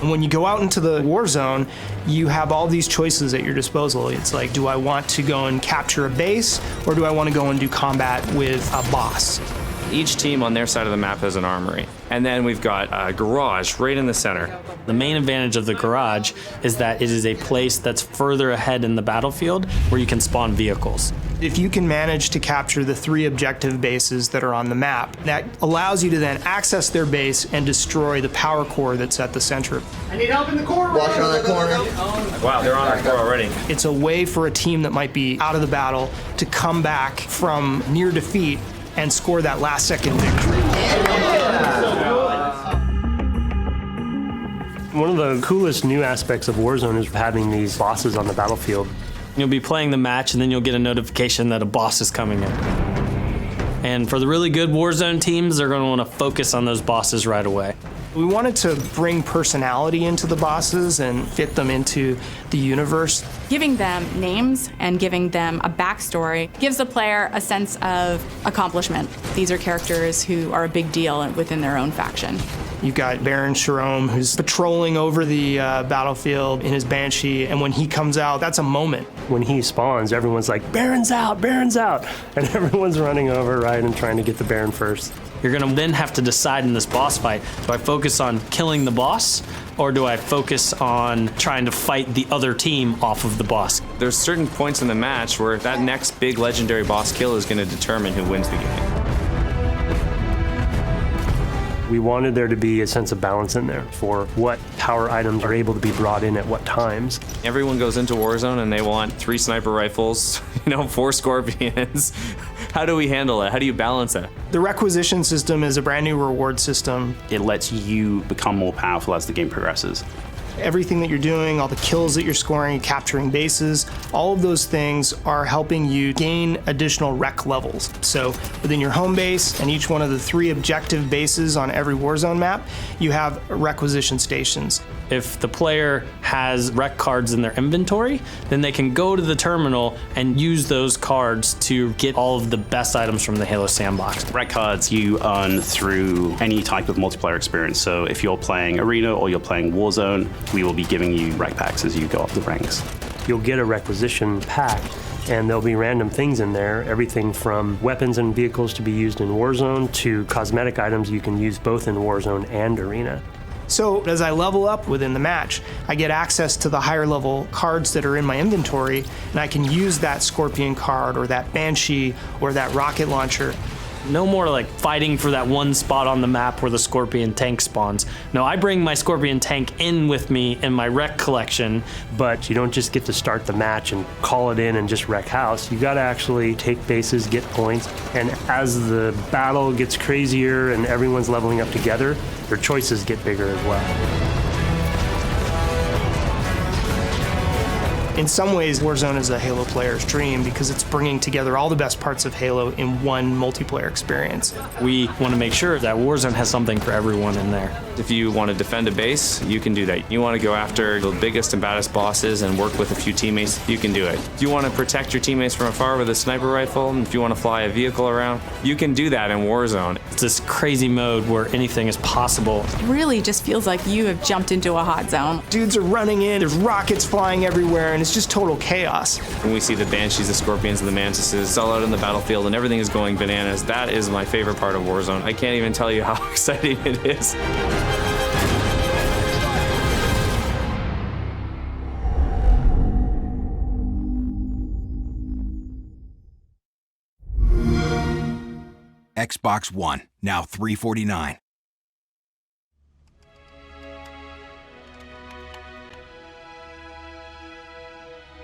And when you go out into the war zone, you have all these choices at your disposal. It's like, do I want to go and capture a base, or do I want to go and do combat with a boss? Each team on their side of the map has an armory. And then we've got a garage right in the center. The main advantage of the garage is that it is a place that's further ahead in the battlefield where you can spawn vehicles. If you can manage to capture the 3 objective bases that are on the map, that allows you to then access their base and destroy the power core that's at the center. I need help in the corner. Watch on that corner. Wow, they're on our core already. It's a way for a team that might be out of the battle to come back from near defeat and score that last-second victory. One of the coolest new aspects of Warzone is having these bosses on the battlefield. You'll be playing the match and then you'll get a notification that a boss is coming in. And for the really good Warzone teams, they're going to want to focus on those bosses right away. We wanted to bring personality into the bosses and fit them into the universe. Giving them names and giving them a backstory gives the player a sense of accomplishment. These are characters who are a big deal within their own faction. You've got Baron Sharom, who's patrolling over the battlefield in his Banshee, and when he comes out, that's a moment. When he spawns, everyone's like, Baron's out, Baron's out! And everyone's running over, right, and trying to get the Baron first. You're going to then have to decide in this boss fight, do I focus on killing the boss, or do I focus on trying to fight the other team off of the boss? There's certain points in the match where that next big legendary boss kill is going to determine who wins the game. We wanted there to be a sense of balance in there for what power items are able to be brought in at what times. Everyone goes into Warzone and they want 3 sniper rifles, 4 scorpions. How do we handle it? How do you balance it? The requisition system is a brand new reward system. It lets you become more powerful as the game progresses. Everything that you're doing, all the kills that you're scoring, capturing bases, all of those things are helping you gain additional rec levels. So within your home base and each one of the 3 objective bases on every Warzone map, you have requisition stations. If the player has rec cards in their inventory, then they can go to the terminal and use those cards to get all of the best items from the Halo sandbox. Rec cards you earn through any type of multiplayer experience. So if you're playing Arena or you're playing Warzone, we will be giving you rec packs as you go up the ranks. You'll get a requisition pack, and there'll be random things in there, everything from weapons and vehicles to be used in Warzone to cosmetic items you can use both in Warzone and Arena. So as I level up within the match, I get access to the higher level cards that are in my inventory, and I can use that Scorpion card or that Banshee or that rocket launcher. No more like fighting for that one spot on the map where the Scorpion tank spawns. No, I bring my Scorpion tank in with me in my rec collection. But you don't just get to start the match and call it in and just wreck house. You gotta actually take bases, get points, and as the battle gets crazier and everyone's leveling up together, your choices get bigger as well. In some ways, Warzone is a Halo player's dream because it's bringing together all the best parts of Halo in one multiplayer experience. We want to make sure that Warzone has something for everyone in there. If you want to defend a base, you can do that. You want to go after the biggest and baddest bosses and work with a few teammates, you can do it. If you want to protect your teammates from afar with a sniper rifle, and if you want to fly a vehicle around, you can do that in Warzone. It's this crazy mode where anything is possible. It really just feels like you have jumped into a hot zone. Dudes are running in, there's rockets flying everywhere, and it's just total chaos. When we see the Banshees, the Scorpions, and the Mantises all out in the battlefield and everything is going bananas, that is my favorite part of Warzone. I can't even tell you how exciting it is. Xbox One, now $349.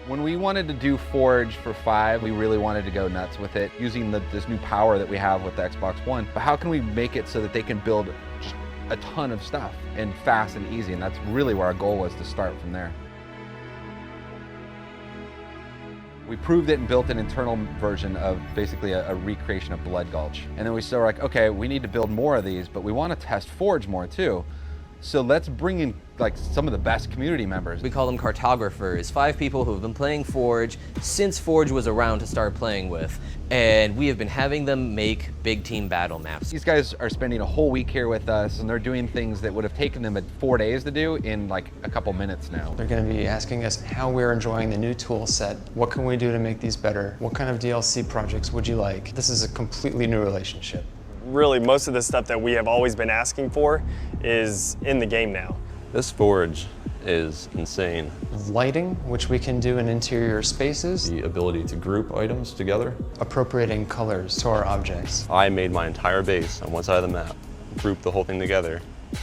When we wanted to do Forge for 5, we really wanted to go nuts with it, using this new power that we have with the Xbox One. But how can we make it so that they can build just a ton of stuff and fast and easy? And that's really where our goal was, to start from there. We proved it and built an internal version of basically a recreation of Blood Gulch. And then we started like, okay, we need to build more of these, but we want to test Forge more too. So let's bring in like some of the best community members. We call them cartographers, 5 people who have been playing Forge since Forge was around to start playing with. And we have been having them make big team battle maps. These guys are spending a whole week here with us, and they're doing things that would have taken them 4 days to do in like a couple minutes now. They're going to be asking us how we're enjoying the new tool set. What can we do to make these better? What kind of DLC projects would you like? This is a completely new relationship. Really, most of the stuff that we have always been asking for is in the game now. This Forge is insane. Lighting, which we can do in interior spaces. The ability to group items together. Appropriating colors to our objects. I made my entire base on one side of the map, grouped the whole thing together,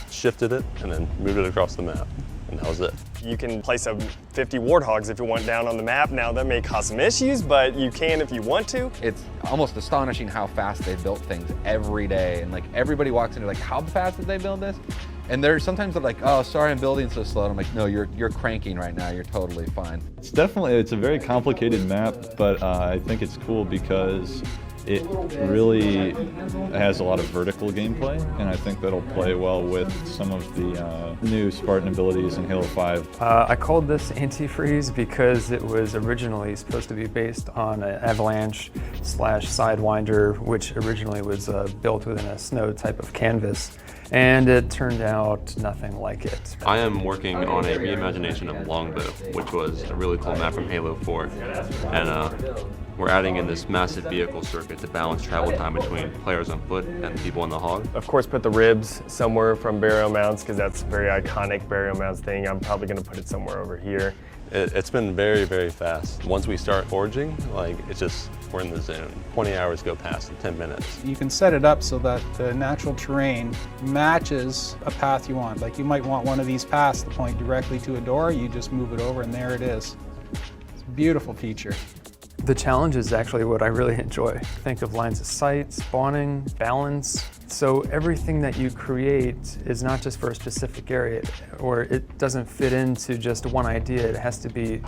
shifted it, and then moved it across the map. And that was it. You can place 50 warthogs if you want down on the map. Now that may cause some issues, but you can if you want to. It's almost astonishing how fast they built things every day. And like everybody walks into like, how fast did they build this? And sometimes they're like, oh, sorry, I'm building so slow. And I'm like, no, you're cranking right now. You're totally fine. It's a very complicated map, but I think it's cool because it really has a lot of vertical gameplay, and I think that'll play well with some of the new Spartan abilities in Halo 5. I called this Antifreeze because it was originally supposed to be based on an avalanche / Sidewinder, which originally was built within a snow type of canvas. And it turned out nothing like it. I am working on a reimagination of Longbow, which was a really cool map from Halo 4. And we're adding in this massive vehicle circuit to balance travel time between players on foot and people on the hog. Of course, put the ribs somewhere from burial mounts because that's a very iconic burial mounts thing. I'm probably going to put it somewhere over here. It's been very, very fast. Once we start forging, we're in the zone. 20 hours go past in 10 minutes. You can set it up so that the natural terrain matches a path you want. Like you might want one of these paths to point directly to a door, you just move it over and there it is. It's a beautiful feature. The challenge is actually what I really enjoy. Think of lines of sight, spawning, balance. So everything that you create is not just for a specific area, or it doesn't fit into just one idea. It has to be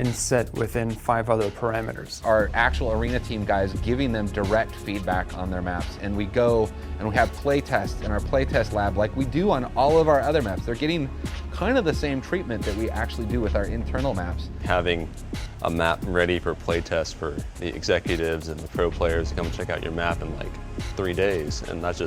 set within 5 other parameters. Our actual arena team guys giving them direct feedback on their maps, and we go and we have play tests in our playtest lab like we do on all of our other maps. They're getting kind of the same treatment that we actually do with our internal maps. Having a map ready for playtest for the executives and the pro players to come check out your map in like 3 days, and that's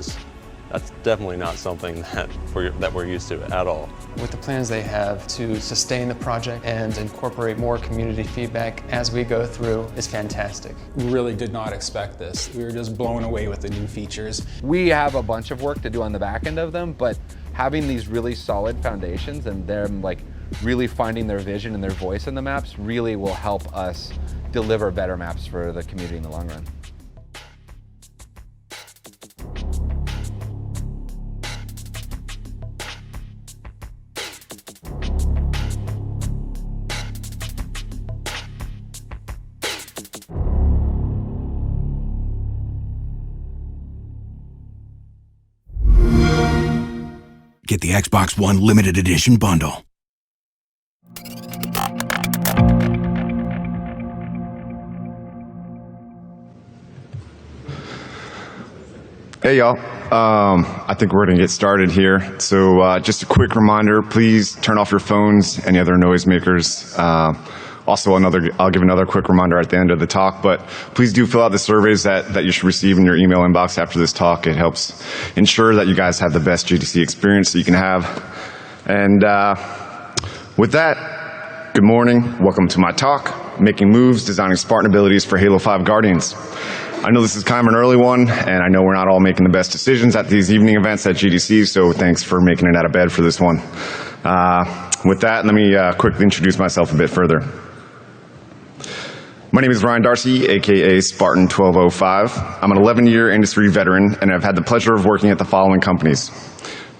definitely not something that we're used to at all. With the plans they have to sustain the project and incorporate more community feedback as we go through is fantastic. We really did not expect this. We were just blown away with the new features. We have a bunch of work to do on the back end of them, but having these really solid foundations and them like really finding their vision and their voice in the maps really will help us deliver better maps for the community in the long run. Get the Xbox One Limited Edition bundle. Hey y'all, I think we're gonna get started here. So just a quick reminder, please turn off your phones, any other noisemakers. Also, I'll give another quick reminder at the end of the talk, but please do fill out the surveys that you should receive in your email inbox after this talk. It helps ensure that you guys have the best GDC experience that you can have. And with that, good morning, welcome to my talk, Making Moves, Designing Spartan Abilities for Halo 5 Guardians. I know this is kind of an early one, and I know we're not all making the best decisions at these evening events at GDC, so thanks for making it out of bed for this one. With that, let me quickly introduce myself a bit further. My name is Ryan Darcy, aka Spartan 1205. I'm an 11-year industry veteran, and I've had the pleasure of working at the following companies: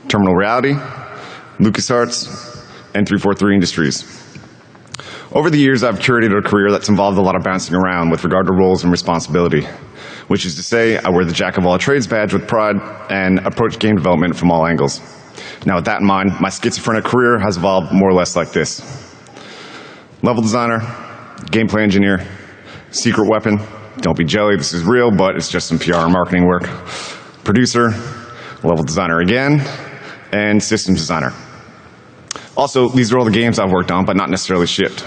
Terminal Reality, LucasArts, and 343 Industries. Over the years, I've curated a career that's involved a lot of bouncing around with regard to roles and responsibility, which is to say, I wear the jack of all trades badge with pride and approach game development from all angles. Now, with that in mind, my schizophrenic career has evolved more or less like this: level designer, gameplay engineer, secret weapon, don't be jelly, this is real, but it's just some PR and marketing work, producer, level designer again, and systems designer. Also, these are all the games I've worked on, but not necessarily shipped.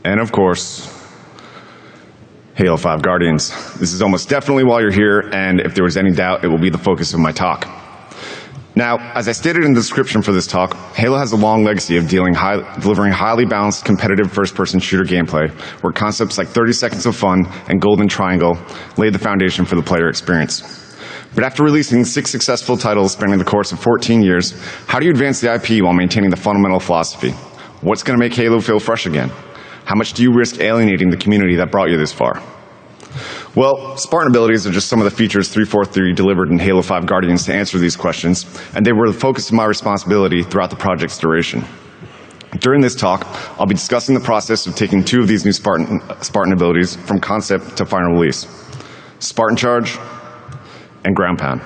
And of course, Halo 5 Guardians. This is almost definitely why you're here, and if there was any doubt, it will be the focus of my talk. Now, as I stated in the description for this talk, Halo has a long legacy of delivering highly balanced, competitive first-person shooter gameplay, where concepts like 30 Seconds of Fun and Golden Triangle laid the foundation for the player experience. But after releasing 6 successful titles spanning the course of 14 years, how do you advance the IP while maintaining the fundamental philosophy? What's going to make Halo feel fresh again? How much do you risk alienating the community that brought you this far? Well, Spartan abilities are just some of the features 343 delivered in Halo 5 Guardians to answer these questions, and they were the focus of my responsibility throughout the project's duration. During this talk, I'll be discussing the process of taking 2 of these new Spartan abilities from concept to final release: Spartan Charge and Ground Pound.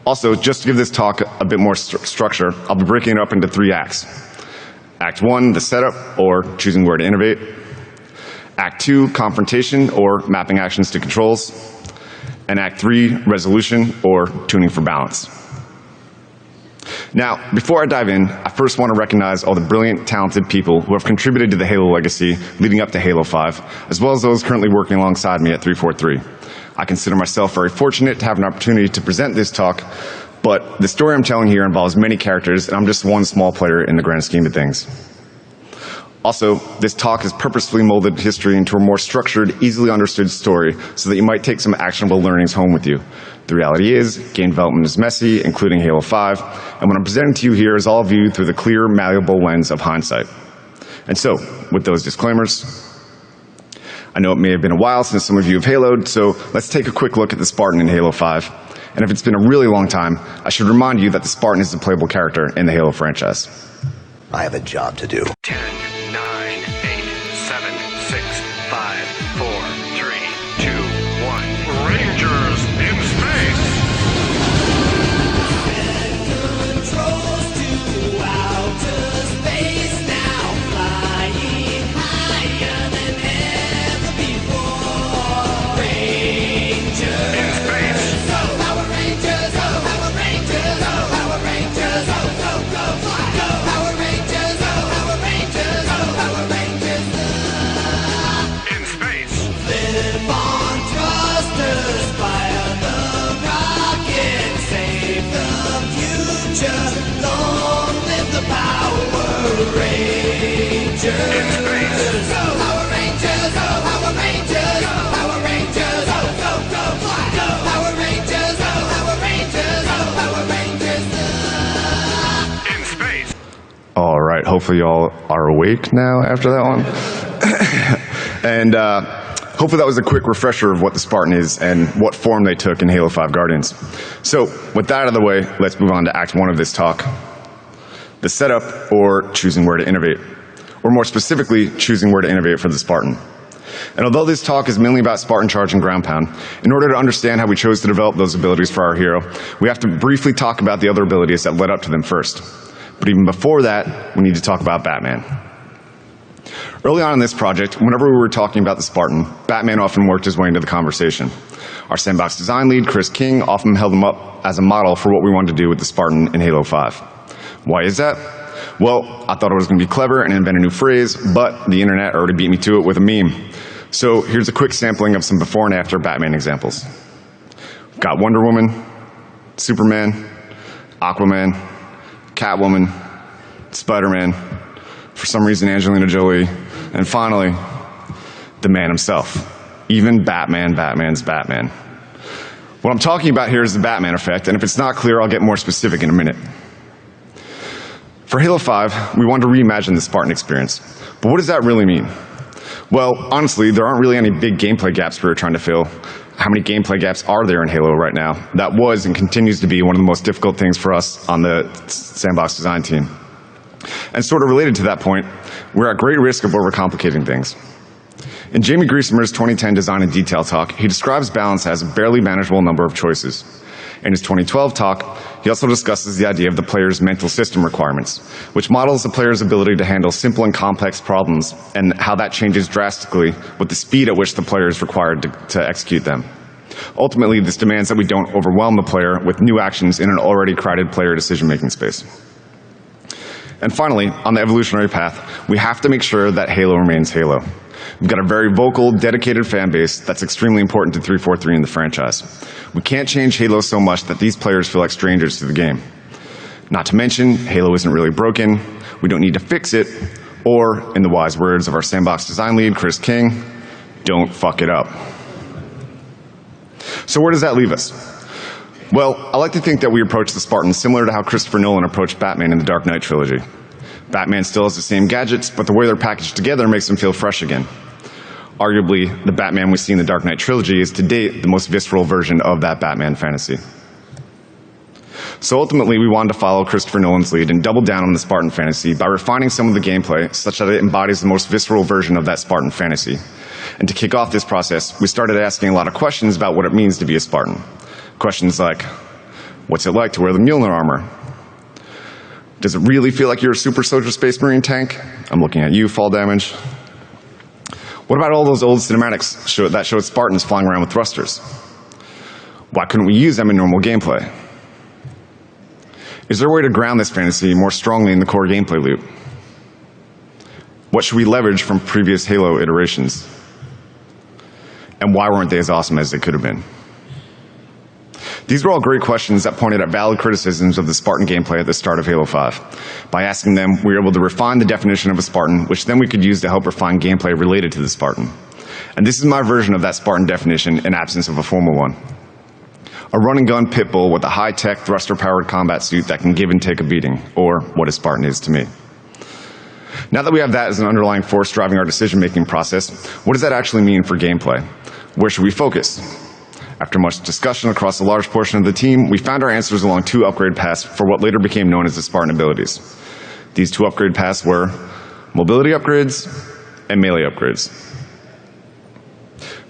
Also, just to give this talk a bit more structure, I'll be breaking it up into 3 acts. Act 1, the setup, or choosing where to innovate. Act 2, confrontation, or mapping actions to controls. And Act 3, resolution, or tuning for balance. Now, before I dive in, I first want to recognize all the brilliant, talented people who have contributed to the Halo legacy leading up to Halo 5, as well as those currently working alongside me at 343. I consider myself very fortunate to have an opportunity to present this talk, but the story I'm telling here involves many characters, and I'm just one small player in the grand scheme of things. Also, this talk has purposefully molded history into a more structured, easily understood story so that you might take some actionable learnings home with you. The reality is, game development is messy, including Halo 5, and what I'm presenting to you here is all viewed through the clear, malleable lens of hindsight. And so, with those disclaimers, I know it may have been a while since some of you have Haloed, so let's take a quick look at the Spartan in Halo 5. And if it's been a really long time, I should remind you that the Spartan is the playable character in the Halo franchise. I have a job to do. 10, 9, 8, 7, 6, 5, 4, 3, 2, 1. Rangers in space! Controls to outer space now, flying higher than ever before. Rangers in space! Oh, Power Rangers! Oh, Power Rangers! Oh, Power Rangers! Oh, go, go, fly! Go, Power Rangers! Oh, Power Rangers! Oh, Power Rangers! In space! Flip on thrusters, fire the rocket, save the future. Long live the Power Rangers! In space! Oh, Power Rangers! Oh, Power Rangers! Oh, Power Rangers! Oh, go, go, fly! Go, Power Rangers! Oh, Power Rangers! Oh, Power Rangers! In space! All right, hopefully y'all are awake now after that one. And hopefully that was a quick refresher of what the Spartan is and what form they took in Halo 5 Guardians. So with that out of the way, let's move on to Act 1 of this talk. The setup, or choosing where to innovate. Or more specifically, choosing where to innovate for the Spartan. And although this talk is mainly about Spartan Charge and Ground Pound, in order to understand how we chose to develop those abilities for our hero, we have to briefly talk about the other abilities that led up to them first. But even before that, we need to talk about Batman. Early on in this project, whenever we were talking about the Spartan, Batman often worked his way into the conversation. Our sandbox design lead, Chris King, often held him up as a model for what we wanted to do with the Spartan in Halo 5. Why is that? Well, I thought I was going to be clever and invent a new phrase, but the internet already beat me to it with a meme. So here's a quick sampling of some before and after Batman examples. We've got Wonder Woman, Superman, Aquaman, Catwoman, Spider-Man, for some reason Angelina Jolie, and finally, the man himself. Even Batman's Batman. What I'm talking about here is the Batman effect, and if it's not clear, I'll get more specific in a minute. For Halo 5, we wanted to reimagine the Spartan experience. But what does that really mean? Well, honestly, there aren't really any big gameplay gaps we were trying to fill. How many gameplay gaps are there in Halo right now? That was and continues to be one of the most difficult things for us on the sandbox design team. And sort of related to that point, we're at great risk of overcomplicating things. In Jamie Griesemer's 2010 Design and Detail talk, he describes balance as a barely manageable number of choices. In his 2012 talk, he also discusses the idea of the player's mental system requirements, which models the player's ability to handle simple and complex problems and how that changes drastically with the speed at which the player is required to execute them. Ultimately, this demands that we don't overwhelm the player with new actions in an already crowded player decision-making space. And finally, on the evolutionary path, we have to make sure that Halo remains Halo. We've got a very vocal, dedicated fan base that's extremely important to 343 in the franchise. We can't change Halo so much that these players feel like strangers to the game. Not to mention, Halo isn't really broken, we don't need to fix it, or, in the wise words of our sandbox design lead, Chris King, don't fuck it up. So where does that leave us? Well, I like to think that we approach the Spartan similar to how Christopher Nolan approached Batman in the Dark Knight trilogy. Batman still has the same gadgets, but the way they're packaged together makes them feel fresh again. Arguably, the Batman we see in the Dark Knight trilogy is to date the most visceral version of that Batman fantasy. So ultimately, we wanted to follow Christopher Nolan's lead and double down on the Spartan fantasy by refining some of the gameplay such that it embodies the most visceral version of that Spartan fantasy. And to kick off this process, we started asking a lot of questions about what it means to be a Spartan. Questions like, what's it like to wear the Mjolnir armor? Does it really feel like you're a super soldier space marine tank? I'm looking at you, Fall Damage. What about all those old cinematics that showed Spartans flying around with thrusters? Why couldn't we use them in normal gameplay? Is there a way to ground this fantasy more strongly in the core gameplay loop? What should we leverage from previous Halo iterations? And why weren't they as awesome as they could have been? These were all great questions that pointed at valid criticisms of the Spartan gameplay at the start of Halo 5. By asking them, we were able to refine the definition of a Spartan, which then we could use to help refine gameplay related to the Spartan. And this is my version of that Spartan definition in absence of a formal one. A run-and-gun pit bull with a high-tech, thruster-powered combat suit that can give and take a beating, or what a Spartan is to me. Now that we have that as an underlying force driving our decision-making process, what does that actually mean for gameplay? Where should we focus? After much discussion across a large portion of the team, we found our answers along two upgrade paths for what later became known as the Spartan abilities. These two upgrade paths were mobility upgrades and melee upgrades.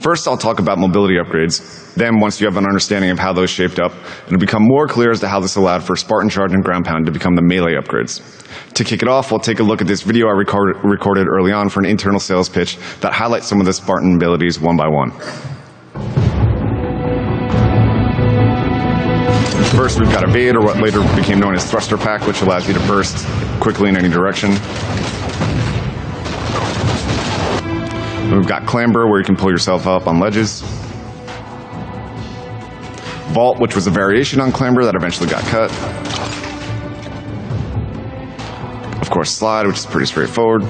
First, I'll talk about mobility upgrades. Then, once you have an understanding of how those shaped up, it'll become more clear as to how this allowed for Spartan Charge and Ground Pound to become the melee upgrades. To kick it off, we'll take a look at this video I recorded early on for an internal sales pitch that highlights some of the Spartan abilities one by one. First, we've got Evade, or what later became known as Thruster Pack, which allows you to burst quickly in any direction. We've got Clamber, where you can pull yourself up on ledges. Vault, which was a variation on Clamber that eventually got cut. Of course, Slide, which is pretty straightforward.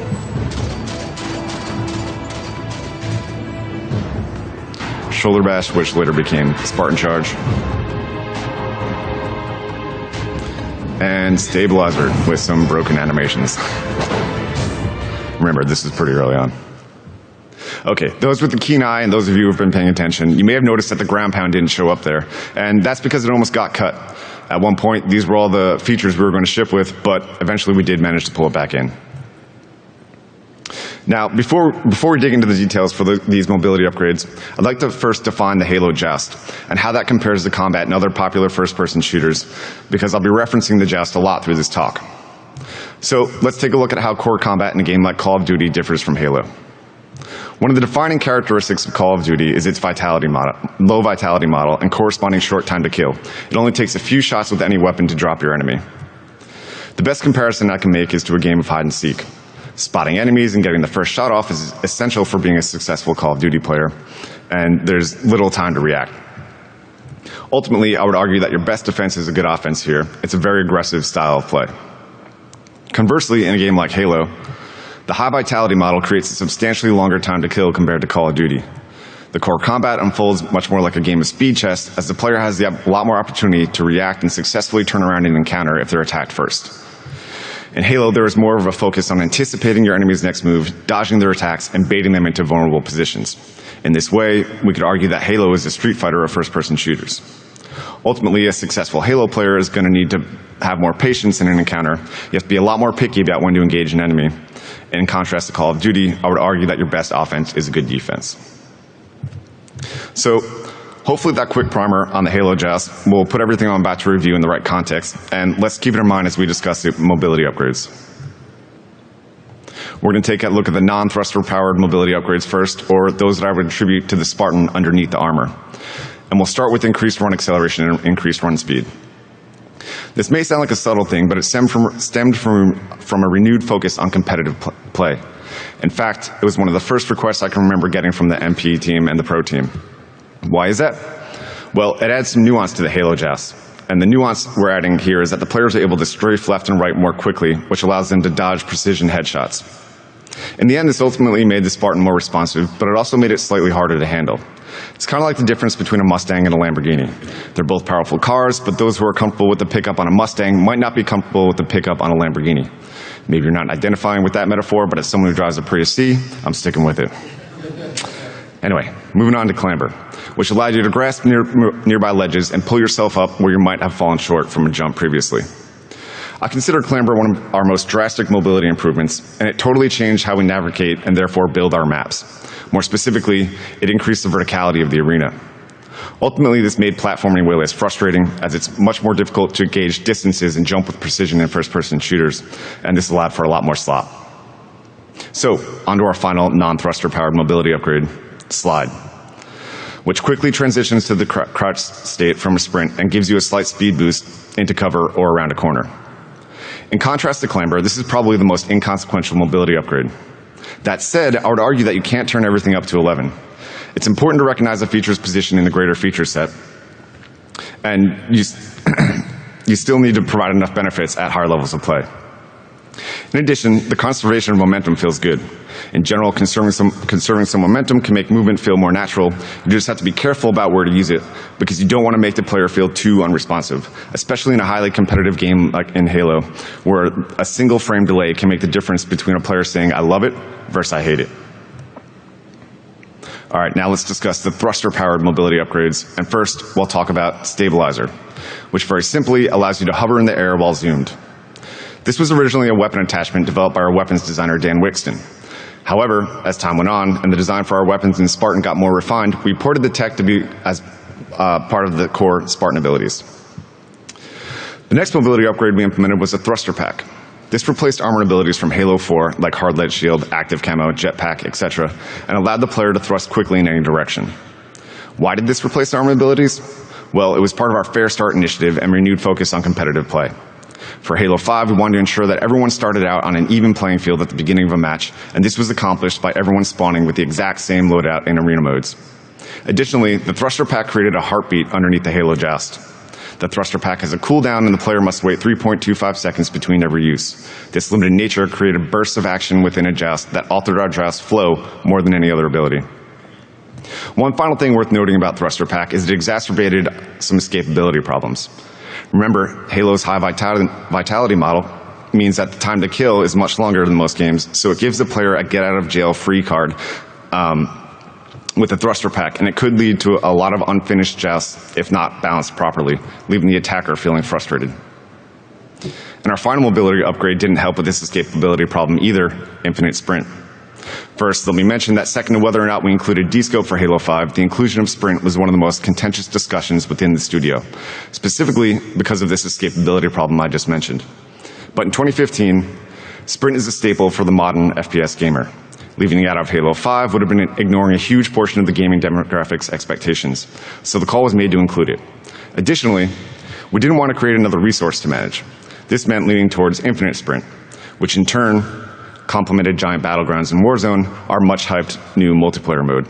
Shoulder Bash, which later became Spartan Charge. And Stabilizer, with some broken animations. Remember, this is pretty early on. Okay, those with the keen eye and those of you who have been paying attention, you may have noticed that the Ground Pound didn't show up there, and that's because it almost got cut. At one point, these were all the features we were going to ship with, but eventually we did manage to pull it back in. Now, before we dig into the details for these mobility upgrades, I'd like to first define the Halo Joust and how that compares to combat and other popular first-person shooters, because I'll be referencing the Joust a lot through this talk. So let's take a look at how core combat in a game like Call of Duty differs from Halo. One of the defining characteristics of Call of Duty is its low vitality model and corresponding short time to kill. It only takes a few shots with any weapon to drop your enemy. The best comparison I can make is to a game of hide and seek. Spotting enemies and getting the first shot off is essential for being a successful Call of Duty player, and there's little time to react. Ultimately, I would argue that your best defense is a good offense here. It's a very aggressive style of play. Conversely, in a game like Halo, the high vitality model creates a substantially longer time to kill compared to Call of Duty. The core combat unfolds much more like a game of speed chess, as the player has a lot more opportunity to react and successfully turn around and encounter if they're attacked first. In Halo, there is more of a focus on anticipating your enemy's next move, dodging their attacks, and baiting them into vulnerable positions. In this way, we could argue that Halo is a Street Fighter of first-person shooters. Ultimately, a successful Halo player is going to need to have more patience in an encounter. You have to be a lot more picky about when to engage an enemy. In contrast to Call of Duty, I would argue that your best offense is a good defense. So, hopefully that quick primer on the Halo Joust will put everything I'm about to review in the right context, and let's keep it in mind as we discuss the mobility upgrades. We're going to take a look at the non-thruster powered mobility upgrades first, or those that I would attribute to the Spartan underneath the armor. And we'll start with increased run acceleration and increased run speed. This may sound like a subtle thing, but it stemmed from a renewed focus on competitive play. In fact, it was one of the first requests I can remember getting from the MP team and the Pro team. Why is that? Well, it adds some nuance to the Halo Joust. And the nuance we're adding here is that the players are able to strafe left and right more quickly, which allows them to dodge precision headshots. In the end, this ultimately made the Spartan more responsive, but it also made it slightly harder to handle. It's kind of like the difference between a Mustang and a Lamborghini. They're both powerful cars, but those who are comfortable with the pickup on a Mustang might not be comfortable with the pickup on a Lamborghini. Maybe you're not identifying with that metaphor, but as someone who drives a Prius C, I'm sticking with it. Anyway, moving on to clamber, which allowed you to grasp nearby ledges and pull yourself up where you might have fallen short from a jump previously. I consider clamber one of our most drastic mobility improvements, and it totally changed how we navigate and therefore build our maps. More specifically, it increased the verticality of the arena. Ultimately, this made platforming way less frustrating, as it's much more difficult to gauge distances and jump with precision in first-person shooters, and this allowed for a lot more slop. So, onto our final non-thruster-powered mobility upgrade, slide, which quickly transitions to the crouch state from a sprint and gives you a slight speed boost into cover or around a corner. In contrast to clamber, this is probably the most inconsequential mobility upgrade. That said, I would argue that you can't turn everything up to 11. It's important to recognize a feature's position in the greater feature set, and you still need to provide enough benefits at higher levels of play. In addition, the conservation of momentum feels good. In general, conserving some momentum can make movement feel more natural. You just have to be careful about where to use it, because you don't want to make the player feel too unresponsive, especially in a highly competitive game like in Halo, where a single frame delay can make the difference between a player saying, "I love it," versus "I hate it." All right, now let's discuss the thruster-powered mobility upgrades. And first, we'll talk about Stabilizer, which very simply allows you to hover in the air while zoomed. This was originally a weapon attachment developed by our weapons designer, Dan Wixton. However, as time went on and the design for our weapons in Spartan got more refined, we ported the tech to be as part of the core Spartan abilities. The next mobility upgrade we implemented was a thruster pack. This replaced armored abilities from Halo 4, like hard lead shield, active camo, jetpack, etc., and allowed the player to thrust quickly in any direction. Why did this replace armored abilities? Well, it was part of our Fair Start initiative and renewed focus on competitive play. For Halo 5, we wanted to ensure that everyone started out on an even playing field at the beginning of a match, and this was accomplished by everyone spawning with the exact same loadout in arena modes. Additionally, the thruster pack created a heartbeat underneath the Halo Joust. The thruster pack has a cooldown, and the player must wait 3.25 seconds between every use. This limited nature created bursts of action within a joust that altered our joust flow more than any other ability. One final thing worth noting about thruster pack is it exacerbated some escapability problems. Remember, Halo's high vitality model means that the time to kill is much longer than most games, so it gives the player a get-out-of-jail-free card with the thruster pack, and it could lead to a lot of unfinished jousts if not balanced properly, leaving the attacker feeling frustrated. And our final mobility upgrade didn't help with this escapability problem either, Infinite Sprint. First, let me mention that second to whether or not we included D-Scope for Halo 5, the inclusion of Sprint was one of the most contentious discussions within the studio, specifically because of this escapability problem I just mentioned. But in 2015, Sprint is a staple for the modern FPS gamer. Leaving it out of Halo 5 would have been ignoring a huge portion of the gaming demographics expectations, so the call was made to include it. Additionally, we didn't want to create another resource to manage. This meant leaning towards Infinite Sprint, which in turn complemented Giant Battlegrounds and Warzone, our much-hyped new multiplayer mode.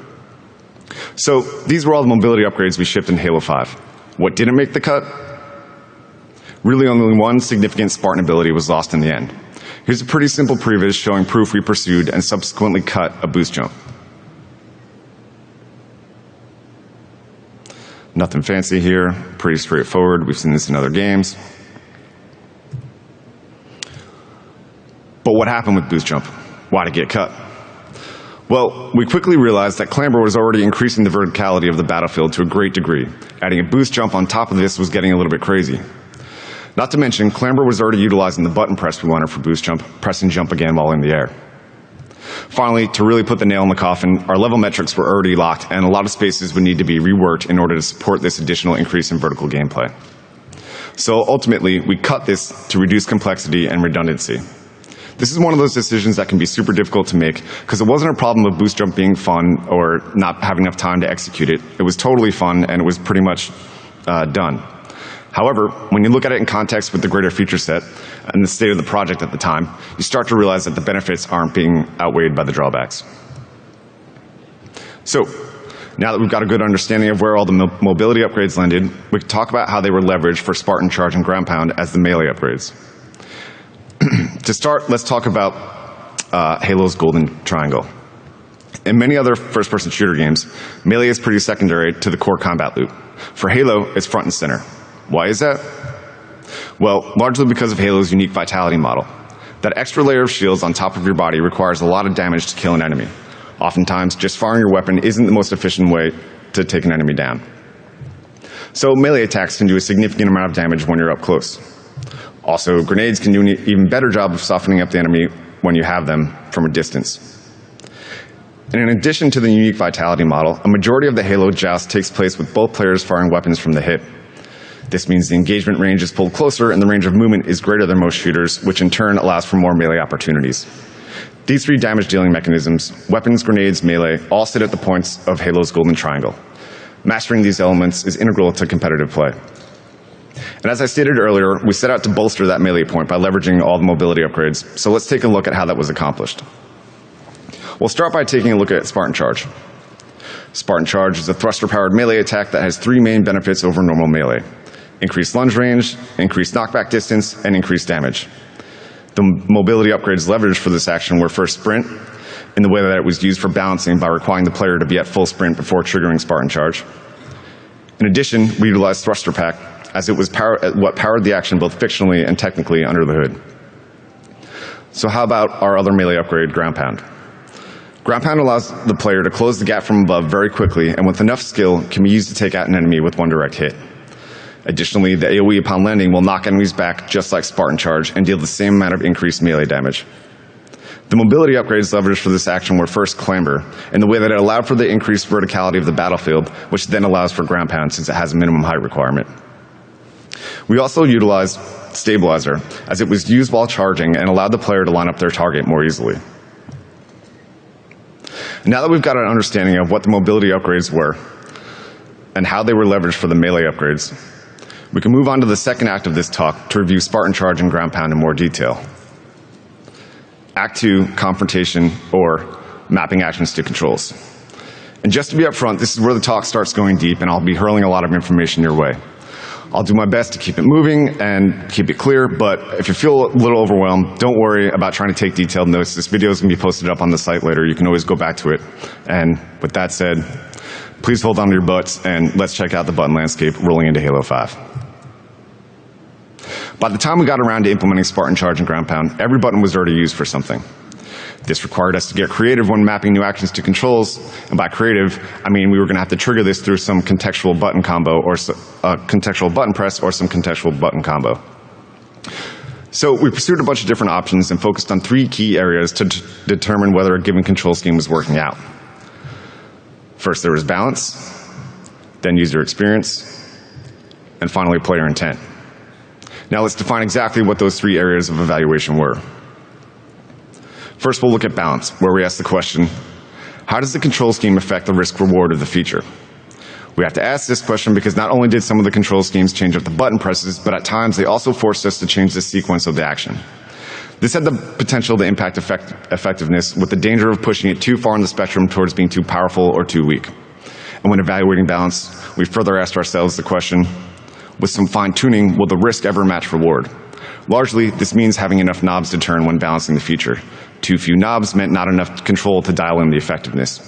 So these were all the mobility upgrades we shipped in Halo 5. What didn't make the cut? Really only one significant Spartan ability was lost in the end. Here's a pretty simple previs showing proof we pursued and subsequently cut a boost jump. Nothing fancy here, pretty straightforward. We've seen this in other games. But what happened with boost jump? Why did it get cut? Well, we quickly realized that clamber was already increasing the verticality of the battlefield to a great degree. Adding a boost jump on top of this was getting a little bit crazy. Not to mention, clamber was already utilizing the button press we wanted for boost jump, press and jump again while in the air. Finally, to really put the nail in the coffin, our level metrics were already locked, and a lot of spaces would need to be reworked in order to support this additional increase in vertical gameplay. So ultimately, we cut this to reduce complexity and redundancy. This is one of those decisions that can be super difficult to make because it wasn't a problem of boost jump being fun or not having enough time to execute it. It was totally fun and it was pretty much done. However, when you look at it in context with the greater feature set and the state of the project at the time, you start to realize that the benefits aren't being outweighed by the drawbacks. So, now that we've got a good understanding of where all the mobility upgrades landed, we can talk about how they were leveraged for Spartan Charge and Ground Pound as the melee upgrades. To start, let's talk about Halo's Golden Triangle. In many other first-person shooter games, melee is pretty secondary to the core combat loop. For Halo, it's front and center. Why is that? Well, largely because of Halo's unique vitality model. That extra layer of shields on top of your body requires a lot of damage to kill an enemy. Oftentimes, just firing your weapon isn't the most efficient way to take an enemy down. So melee attacks can do a significant amount of damage when you're up close. Also, grenades can do an even better job of softening up the enemy when you have them from a distance. And in addition to the unique vitality model, a majority of the Halo joust takes place with both players firing weapons from the hip. This means the engagement range is pulled closer and the range of movement is greater than most shooters, which in turn allows for more melee opportunities. These three damage-dealing mechanisms, weapons, grenades, melee, all sit at the points of Halo's Golden Triangle. Mastering these elements is integral to competitive play. And as I stated earlier, we set out to bolster that melee point by leveraging all the mobility upgrades, so let's take a look at how that was accomplished. We'll start by taking a look at Spartan Charge. Spartan Charge is a thruster-powered melee attack that has three main benefits over normal melee: increased lunge range, increased knockback distance, and increased damage. The mobility upgrades leveraged for this action were first sprint, in the way that it was used for balancing by requiring the player to be at full sprint before triggering Spartan Charge. In addition, we utilized Thruster Pack, as it was what powered the action both fictionally and technically under the hood. So how about our other melee upgrade, Ground Pound? Ground Pound allows the player to close the gap from above very quickly and with enough skill can be used to take out an enemy with one direct hit. Additionally, the AoE upon landing will knock enemies back just like Spartan Charge and deal the same amount of increased melee damage. The mobility upgrades leveraged for this action were first Clamber, in the way that it allowed for the increased verticality of the battlefield, which then allows for Ground Pound since it has a minimum height requirement. We also utilized Stabilizer, as it was used while charging and allowed the player to line up their target more easily. Now that we've got an understanding of what the mobility upgrades were and how they were leveraged for the melee upgrades, we can move on to the second act of this talk to review Spartan Charge and Ground Pound in more detail. Act 2, Confrontation, or Mapping Actions to Controls. And just to be upfront, this is where the talk starts going deep and I'll be hurling a lot of information your way. I'll do my best to keep it moving and keep it clear, but if you feel a little overwhelmed, don't worry about trying to take detailed notes. This video is going to be posted up on the site later. You can always go back to it. And with that said, please hold on to your butts and let's check out the button landscape rolling into Halo 5. By the time we got around to implementing Spartan Charge and Ground Pound, every button was already used for something. This required us to get creative when mapping new actions to controls, and by creative, I mean we were going to have to trigger this through some contextual button combo, or contextual button press, or some contextual button combo. So we pursued a bunch of different options and focused on three key areas to determine whether a given control scheme was working out. First there was balance, then user experience, and finally player intent. Now let's define exactly what those three areas of evaluation were. First, we'll look at balance, where we ask the question, how does the control scheme affect the risk-reward of the feature? We have to ask this question because not only did some of the control schemes change up the button presses, but at times they also forced us to change the sequence of the action. This had the potential to impact effectiveness, with the danger of pushing it too far on the spectrum towards being too powerful or too weak. And when evaluating balance, we further asked ourselves the question, with some fine-tuning, will the risk ever match reward? Largely, this means having enough knobs to turn when balancing the feature. Too few knobs meant not enough control to dial in the effectiveness.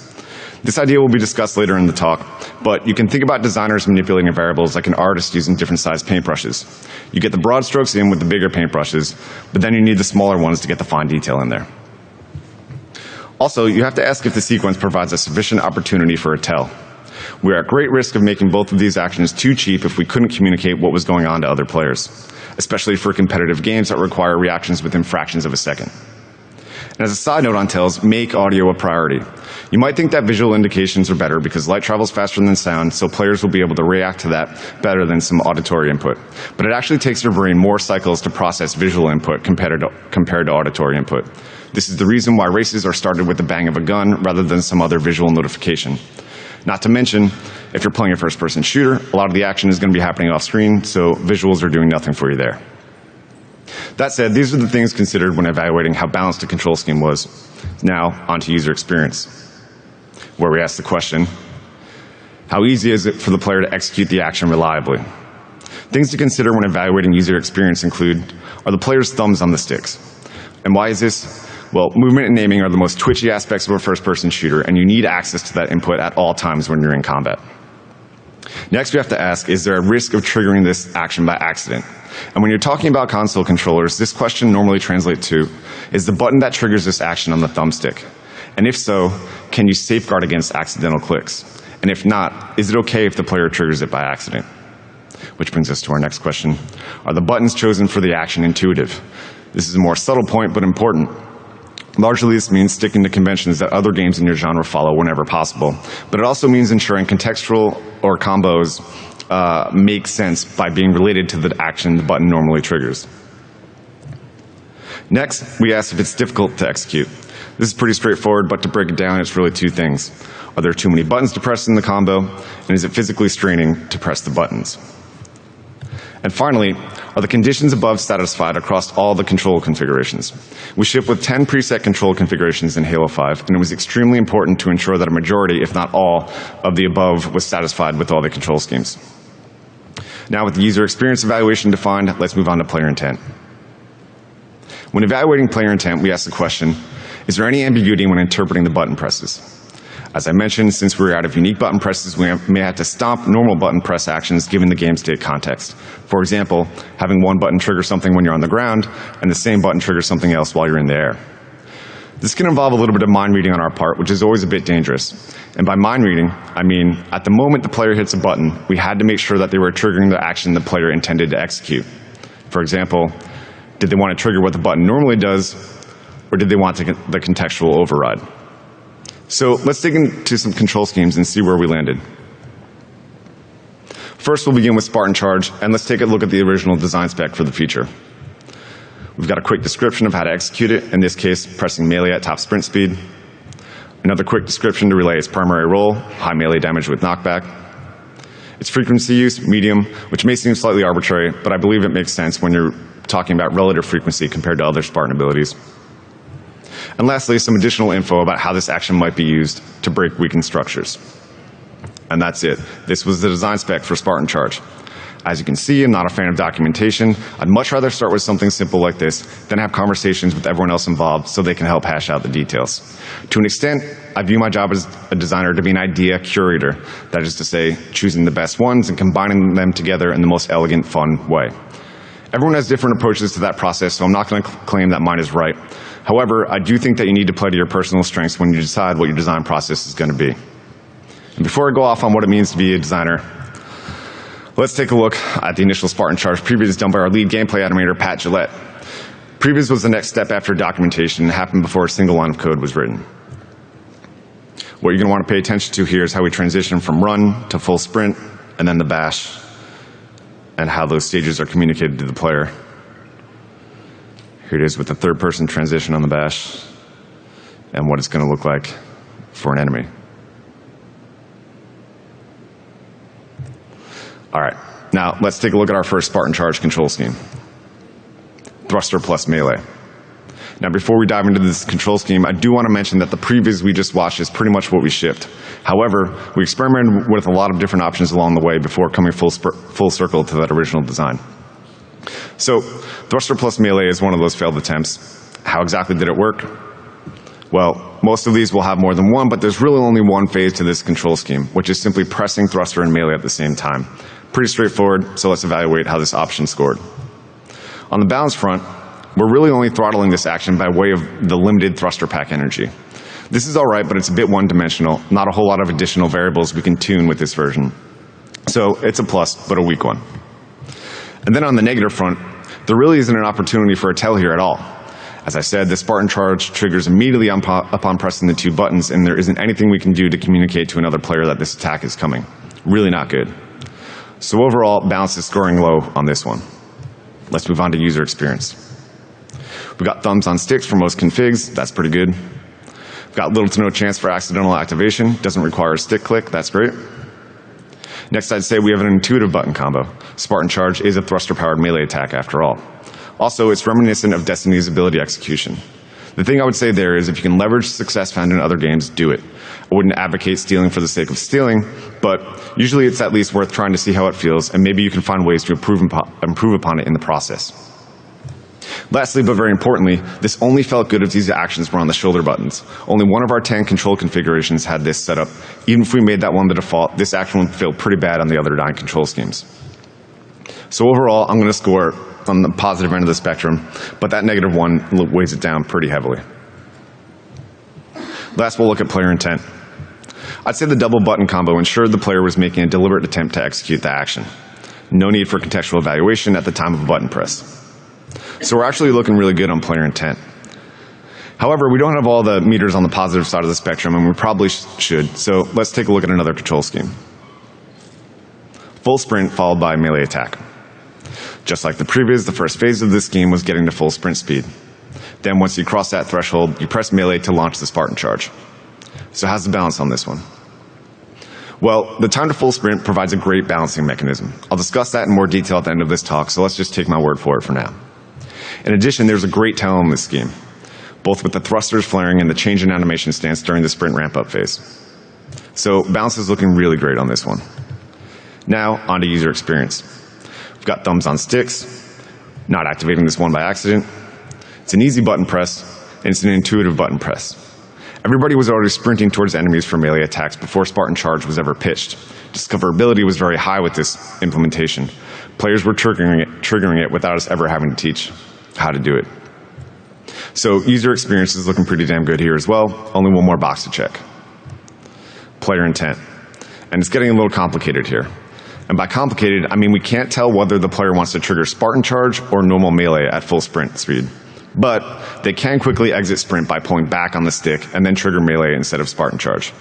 This idea will be discussed later in the talk, but you can think about designers manipulating variables like an artist using different sized paintbrushes. You get the broad strokes in with the bigger paintbrushes, but then you need the smaller ones to get the fine detail in there. Also, you have to ask if the sequence provides a sufficient opportunity for a tell. We are at great risk of making both of these actions too cheap if we couldn't communicate what was going on to other players, especially for competitive games that require reactions within fractions of a second. And as a side note on Tails, make audio a priority. You might think that visual indications are better because light travels faster than sound, so players will be able to react to that better than some auditory input. But it actually takes your brain more cycles to process visual input compared to auditory input. This is the reason why races are started with the bang of a gun rather than some other visual notification. Not to mention, if you're playing a first-person shooter, a lot of the action is going to be happening off-screen, so visuals are doing nothing for you there. That said, these are the things considered when evaluating how balanced a control scheme was. Now, onto user experience, where we ask the question, how easy is it for the player to execute the action reliably? Things to consider when evaluating user experience include, are the player's thumbs on the sticks? And why is this? Well, movement and aiming are the most twitchy aspects of a first-person shooter, and you need access to that input at all times when you're in combat. Next, we have to ask, is there a risk of triggering this action by accident? And when you're talking about console controllers, this question normally translates to, is the button that triggers this action on the thumbstick? And if so, can you safeguard against accidental clicks? And if not, is it okay if the player triggers it by accident? Which brings us to our next question. Are the buttons chosen for the action intuitive? This is a more subtle point, but important. Largely, this means sticking to conventions that other games in your genre follow whenever possible. But it also means ensuring contextual or combos make sense by being related to the action the button normally triggers. Next, we ask if it's difficult to execute. This is pretty straightforward, but to break it down, it's really two things. Are there too many buttons to press in the combo? And is it physically straining to press the buttons? And finally, are the conditions above satisfied across all the control configurations? We ship with 10 preset control configurations in Halo 5, and it was extremely important to ensure that a majority, if not all, of the above was satisfied with all the control schemes. Now with the user experience evaluation defined, let's move on to player intent. When evaluating player intent, we ask the question, is there any ambiguity when interpreting the button presses? As I mentioned, since we're out of unique button presses, we may have to stomp normal button press actions given the game state context. For example, having one button trigger something when you're on the ground, and the same button trigger something else while you're in the air. This can involve a little bit of mind reading on our part, which is always a bit dangerous. And by mind reading, I mean, at the moment the player hits a button, we had to make sure that they were triggering the action the player intended to execute. For example, did they want to trigger what the button normally does, or did they want the contextual override? So let's dig into some control schemes and see where we landed. First, we'll begin with Spartan Charge, and let's take a look at the original design spec for the feature. We've got a quick description of how to execute it, in this case, pressing melee at top sprint speed. Another quick description to relay its primary role, high melee damage with knockback. Its frequency use, medium, which may seem slightly arbitrary, but I believe it makes sense when you're talking about relative frequency compared to other Spartan abilities. And lastly, some additional info about how this action might be used to break weakened structures. And that's it. This was the design spec for Spartan Charge. As you can see, I'm not a fan of documentation. I'd much rather start with something simple like this than have conversations with everyone else involved so they can help hash out the details. To an extent, I view my job as a designer to be an idea curator. That is to say, choosing the best ones and combining them together in the most elegant, fun way. Everyone has different approaches to that process, so I'm not going to claim that mine is right. However, I do think that you need to play to your personal strengths when you decide what your design process is going to be. And before I go off on what it means to be a designer, let's take a look at the initial Spartan Charge previews done by our lead gameplay animator, Pat Gillette. Previews was the next step after documentation and happened before a single line of code was written. What you're going to want to pay attention to here is how we transition from run to full sprint, and then the bash, and how those stages are communicated to the player. Here it is with the third-person transition on the bash, and what it's going to look like for an enemy. All right, now let's take a look at our first Spartan Charge control scheme. Thruster plus melee. Now before we dive into this control scheme, I do want to mention that the previews we just watched is pretty much what we shipped. However, we experimented with a lot of different options along the way before coming full circle to that original design. So, Thruster plus melee is one of those failed attempts. How exactly did it work? Well, most of these will have more than one, but there's really only one phase to this control scheme, which is simply pressing thruster and melee at the same time. Pretty straightforward, so let's evaluate how this option scored. On the balance front, we're really only throttling this action by way of the limited thruster pack energy. This is alright, but it's a bit one-dimensional, not a whole lot of additional variables we can tune with this version. So it's a plus, but a weak one. And then on the negative front, there really isn't an opportunity for a tell here at all. As I said, the Spartan charge triggers immediately upon pressing the 2 buttons, and there isn't anything we can do to communicate to another player that this attack is coming. Really not good. So overall, balance is scoring low on this one. Let's move on to user experience. We've got thumbs on sticks for most configs. That's pretty good. We've got little to no chance for accidental activation. Doesn't require a stick click. That's great. Next, I'd say we have an intuitive button combo. Spartan Charge is a thruster-powered melee attack after all. Also, it's reminiscent of Destiny's ability execution. The thing I would say there is if you can leverage success found in other games, do it. I wouldn't advocate stealing for the sake of stealing, but usually it's at least worth trying to see how it feels, and maybe you can find ways to improve upon it in the process. Lastly, but very importantly, this only felt good if these actions were on the shoulder buttons. Only one of our 10 control configurations had this set up. Even if we made that one the default, this action would feel pretty bad on the other 9 control schemes. So overall, I'm going to score on the positive end of the spectrum, but that -1 weighs it down pretty heavily. Last, we'll look at player intent. I'd say the double button combo ensured the player was making a deliberate attempt to execute the action. No need for contextual evaluation at the time of a button press. So we're actually looking really good on player intent. However, we don't have all the meters on the positive side of the spectrum, and we probably should, so let's take a look at another control scheme. Full sprint followed by melee attack. Just like the previous, the first phase of this scheme was getting to full sprint speed. Then once you cross that threshold, you press melee to launch the Spartan charge. So how's the balance on this one? Well, the time to full sprint provides a great balancing mechanism. I'll discuss that in more detail at the end of this talk, so let's just take my word for it for now. In addition, there's a great tail in this scheme, both with the thrusters flaring and the change in animation stance during the sprint ramp-up phase. So balance is looking really great on this one. Now, on to user experience. We've got thumbs on sticks, not activating this one by accident. It's an easy button press, and it's an intuitive button press. Everybody was already sprinting towards enemies for melee attacks before Spartan Charge was ever pitched. Discoverability was very high with this implementation. Players were triggering it without us ever having to teach how to do it. So user experience is looking pretty damn good here as well. Only one more box to check. Player intent. And it's getting a little complicated here. And by complicated, I mean we can't tell whether the player wants to trigger Spartan Charge or normal melee at full sprint speed. But they can quickly exit sprint by pulling back on the stick and then trigger melee instead of Spartan Charge.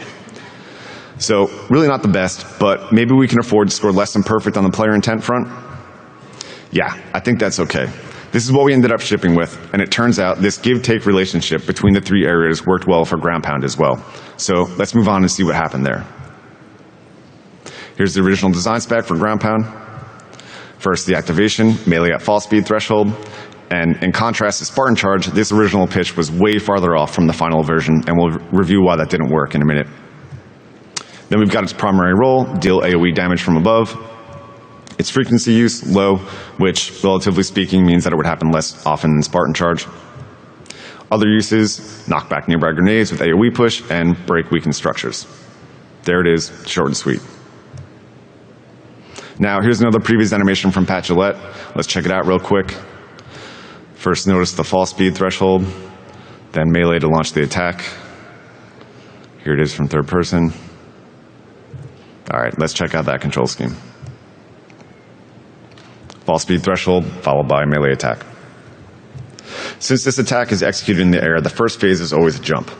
So really not the best, but maybe we can afford to score less than perfect on the player intent front? Yeah, I think that's okay. This is what we ended up shipping with, and it turns out this give-take relationship between the 3 areas worked well for ground pound as well. So let's move on and see what happened there. Here's the original design spec for ground pound. First, the activation, melee at fall speed threshold. And in contrast to Spartan Charge, this original pitch was way farther off from the final version, and we'll review why that didn't work in a minute. Then we've got its primary role, deal AoE damage from above. Its frequency use, low, which, relatively speaking, means that it would happen less often than Spartan Charge. Other uses, knock back nearby grenades with AoE push, and break weakened structures. There it is, short and sweet. Now, here's another previous animation from Pat Gillette. Let's check it out real quick. First, notice the fall speed threshold, then melee to launch the attack. Here it is from third person. All right, let's check out that control scheme. Fall speed threshold, followed by melee attack. Since this attack is executed in the air, the first phase is always a jump.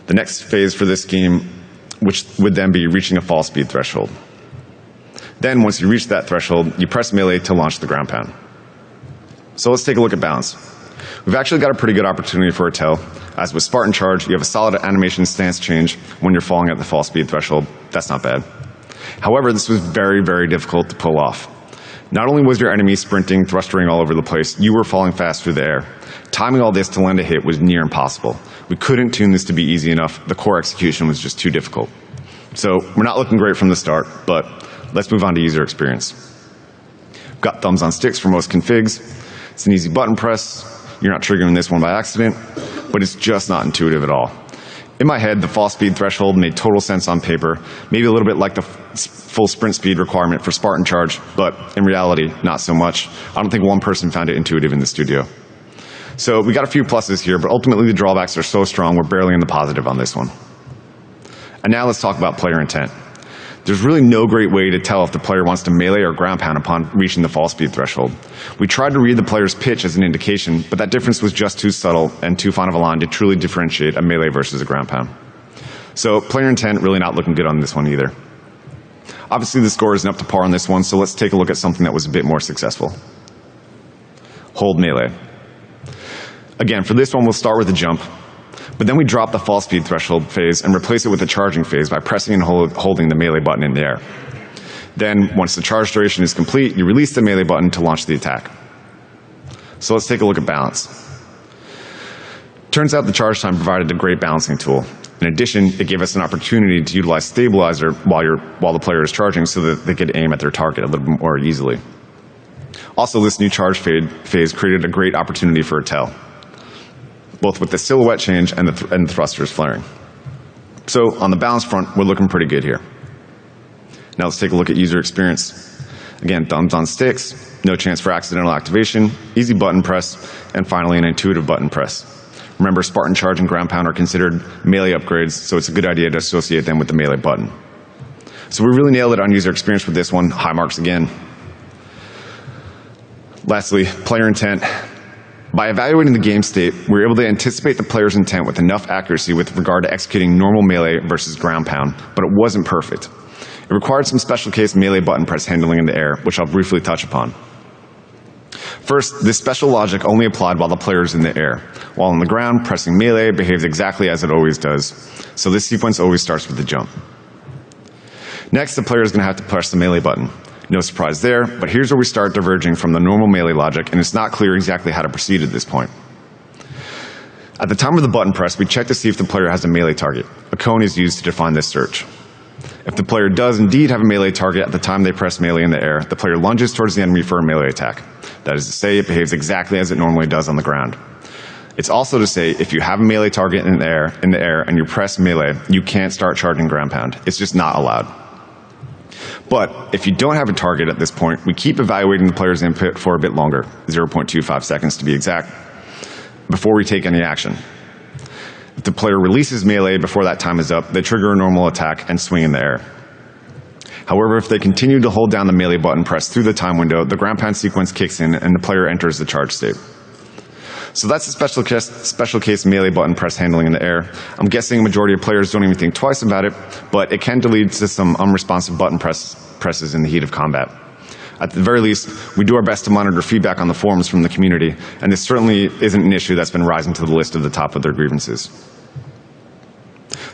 The next phase for this scheme, which would then be reaching a fall speed threshold. Then, once you reach that threshold, you press melee to launch the ground pound. So let's take a look at balance. We've actually got a pretty good opportunity for a tell. As with Spartan Charge, you have a solid animation stance change when you're falling at the fall speed threshold. That's not bad. However, this was very, very difficult to pull off. Not only was your enemy sprinting, thrustering all over the place, you were falling fast through the air. Timing all this to land a hit was near impossible. We couldn't tune this to be easy enough. The core execution was just too difficult. So we're not looking great from the start, but let's move on to user experience. We've got thumbs on sticks for most configs. It's an easy button press. You're not triggering this one by accident, but it's just not intuitive at all. In my head, the fall speed threshold made total sense on paper, maybe a little bit like the full sprint speed requirement for Spartan Charge, but in reality, not so much. I don't think one person found it intuitive in the studio. So we got a few pluses here, but ultimately the drawbacks are so strong we're barely in the positive on this one. And now let's talk about player intent. There's really no great way to tell if the player wants to melee or ground pound upon reaching the fall speed threshold. We tried to read the player's pitch as an indication, but that difference was just too subtle and too fine of a line to truly differentiate a melee versus a ground pound. So player intent really not looking good on this one either. Obviously the score isn't up to par on this one, so let's take a look at something that was a bit more successful. Hold melee. Again, for this one we'll start with a jump, but then we drop the fall speed threshold phase and replace it with a charging phase by pressing and holding the melee button in the air. Then, once the charge duration is complete, you release the melee button to launch the attack. So let's take a look at balance. Turns out the charge time provided a great balancing tool. In addition, it gave us an opportunity to utilize stabilizer while the player is charging so that they could aim at their target a little bit more easily. Also, this new charge phase created a great opportunity for a tell, both with the silhouette change and the thrusters flaring. So on the balance front, we're looking pretty good here. Now let's take a look at user experience. Again, thumbs on sticks, no chance for accidental activation, easy button press, and finally an intuitive button press. Remember, Spartan Charge and Ground Pound are considered melee upgrades, so it's a good idea to associate them with the melee button. So we really nailed it on user experience with this one, high marks again. Lastly, player intent. By evaluating the game state, we were able to anticipate the player's intent with enough accuracy with regard to executing normal melee versus ground pound, but it wasn't perfect. It required some special case melee button press handling in the air, which I'll briefly touch upon. First, this special logic only applied while the player is in the air. While on the ground, pressing melee behaves exactly as it always does. So this sequence always starts with the jump. Next, the player is going to have to press the melee button. No surprise there, but here's where we start diverging from the normal melee logic, and it's not clear exactly how to proceed at this point. At the time of the button press, we check to see if the player has a melee target. A cone is used to define this search. If the player does indeed have a melee target at the time they press melee in the air, the player lunges towards the enemy for a melee attack. That is to say, it behaves exactly as it normally does on the ground. It's also to say, if you have a melee target in the air and you press melee, you can't start charging ground pound. It's just not allowed. But if you don't have a target at this point, we keep evaluating the player's input for a bit longer, 0.25 seconds to be exact, before we take any action. If the player releases melee before that time is up, they trigger a normal attack and swing in the air. However, if they continue to hold down the melee button press through the time window, the ground pound sequence kicks in and the player enters the charge state. So that's the special case melee button press handling in the air. I'm guessing a majority of players don't even think twice about it, but it can lead to some unresponsive button presses in the heat of combat. At the very least, we do our best to monitor feedback on the forums from the community, and this certainly isn't an issue that's been rising to the list of the top of their grievances.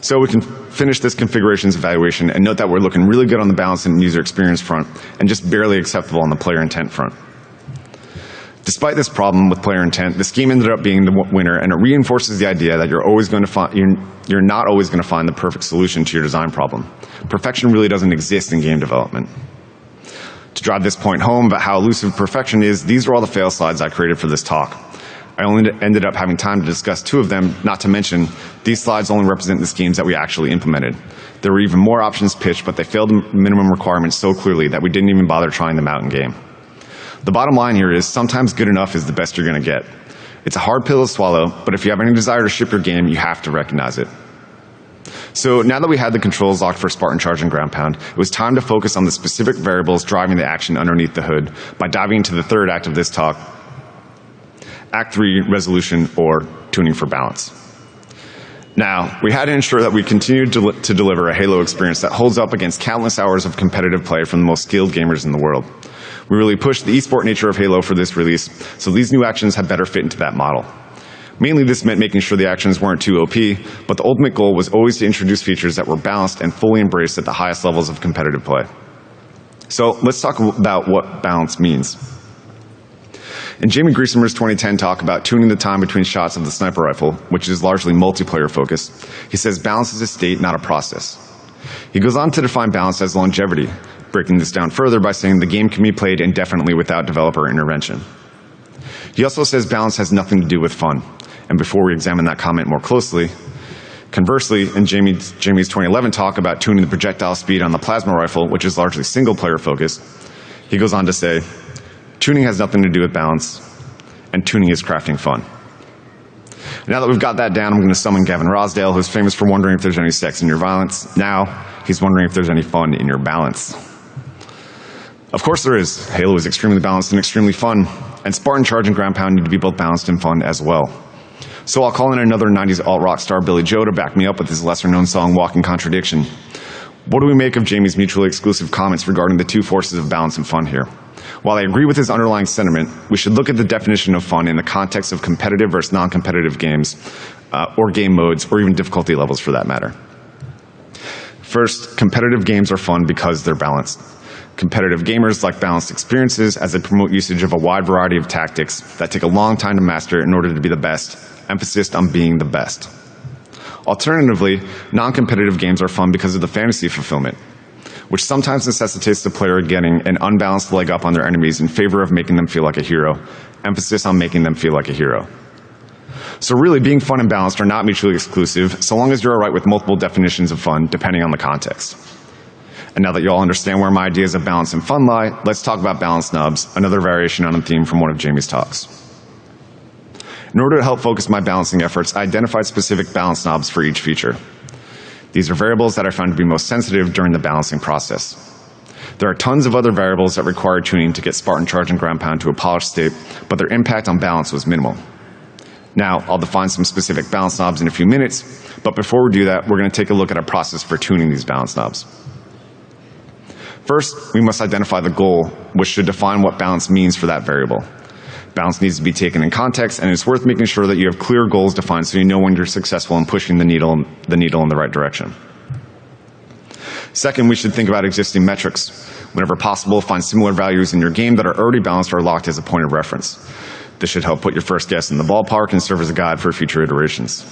So we can finish this configurations evaluation and note that we're looking really good on the balance and user experience front, and just barely acceptable on the player intent front. Despite this problem with player intent, the scheme ended up being the winner, and it reinforces the idea that you're not always going to find the perfect solution to your design problem. Perfection really doesn't exist in game development. To drive this point home about how elusive perfection is, these are all the fail slides I created for this talk. I only ended up having time to discuss 2 of them, not to mention these slides only represent the schemes that we actually implemented. There were even more options pitched, but they failed the minimum requirements so clearly that we didn't even bother trying them out in game. The bottom line here is sometimes good enough is the best you're going to get. It's a hard pill to swallow, but if you have any desire to ship your game, you have to recognize it. So now that we had the controls locked for Spartan Charge and Ground Pound, it was time to focus on the specific variables driving the action underneath the hood by diving into the third act of this talk, Act 3, Resolution, or Tuning for Balance. Now, we had to ensure that we continued to deliver a Halo experience that holds up against countless hours of competitive play from the most skilled gamers in the world. We really pushed the esport nature of Halo for this release, so these new actions had better fit into that model. Mainly this meant making sure the actions weren't too OP, but the ultimate goal was always to introduce features that were balanced and fully embraced at the highest levels of competitive play. So let's talk about what balance means. In Jamie Griesemer's 2010 talk about tuning the time between shots of the sniper rifle, which is largely multiplayer focused, he says balance is a state, not a process. He goes on to define balance as longevity, breaking this down further by saying the game can be played indefinitely without developer intervention. He also says balance has nothing to do with fun. And before we examine that comment more closely, conversely, in Jamie's 2011 talk about tuning the projectile speed on the plasma rifle, which is largely single-player focused, he goes on to say, tuning has nothing to do with balance, and tuning is crafting fun. Now that we've got that down, I'm going to summon Gavin Rosdale, who's famous for wondering if there's any sex in your violence. Now, he's wondering if there's any fun in your balance. Of course there is. Halo is extremely balanced and extremely fun, and Spartan Charge and Ground Pound need to be both balanced and fun as well. So I'll call in another 90s alt-rock star Billy Joe to back me up with his lesser-known song, Walking Contradiction. What do we make of Jamie's mutually exclusive comments regarding the two forces of balance and fun here? While I agree with his underlying sentiment, we should look at the definition of fun in the context of competitive versus non-competitive games, or game modes, or even difficulty levels for that matter. First, competitive games are fun because they're balanced. Competitive gamers like balanced experiences as they promote usage of a wide variety of tactics that take a long time to master in order to be the best, emphasis on being the best. Alternatively, non-competitive games are fun because of the fantasy fulfillment, which sometimes necessitates the player getting an unbalanced leg up on their enemies in favor of making them feel like a hero, emphasis on making them feel like a hero. So really, being fun and balanced are not mutually exclusive, so long as you're all right with multiple definitions of fun, depending on the context. And now that you all understand where my ideas of balance and fun lie, let's talk about balance knobs, another variation on a theme from one of Jamie's talks. In order to help focus my balancing efforts, I identified specific balance knobs for each feature. These are variables that I found to be most sensitive during the balancing process. There are tons of other variables that require tuning to get Spartan Charge and Ground Pound to a polished state, but their impact on balance was minimal. Now, I'll define some specific balance knobs in a few minutes, but before we do that, we're going to take a look at a process for tuning these balance knobs. First, we must identify the goal, which should define what balance means for that variable. Balance needs to be taken in context, and it's worth making sure that you have clear goals defined so you know when you're successful in pushing the needle in the right direction. Second, we should think about existing metrics. Whenever possible, find similar values in your game that are already balanced or locked as a point of reference. This should help put your first guess in the ballpark and serve as a guide for future iterations.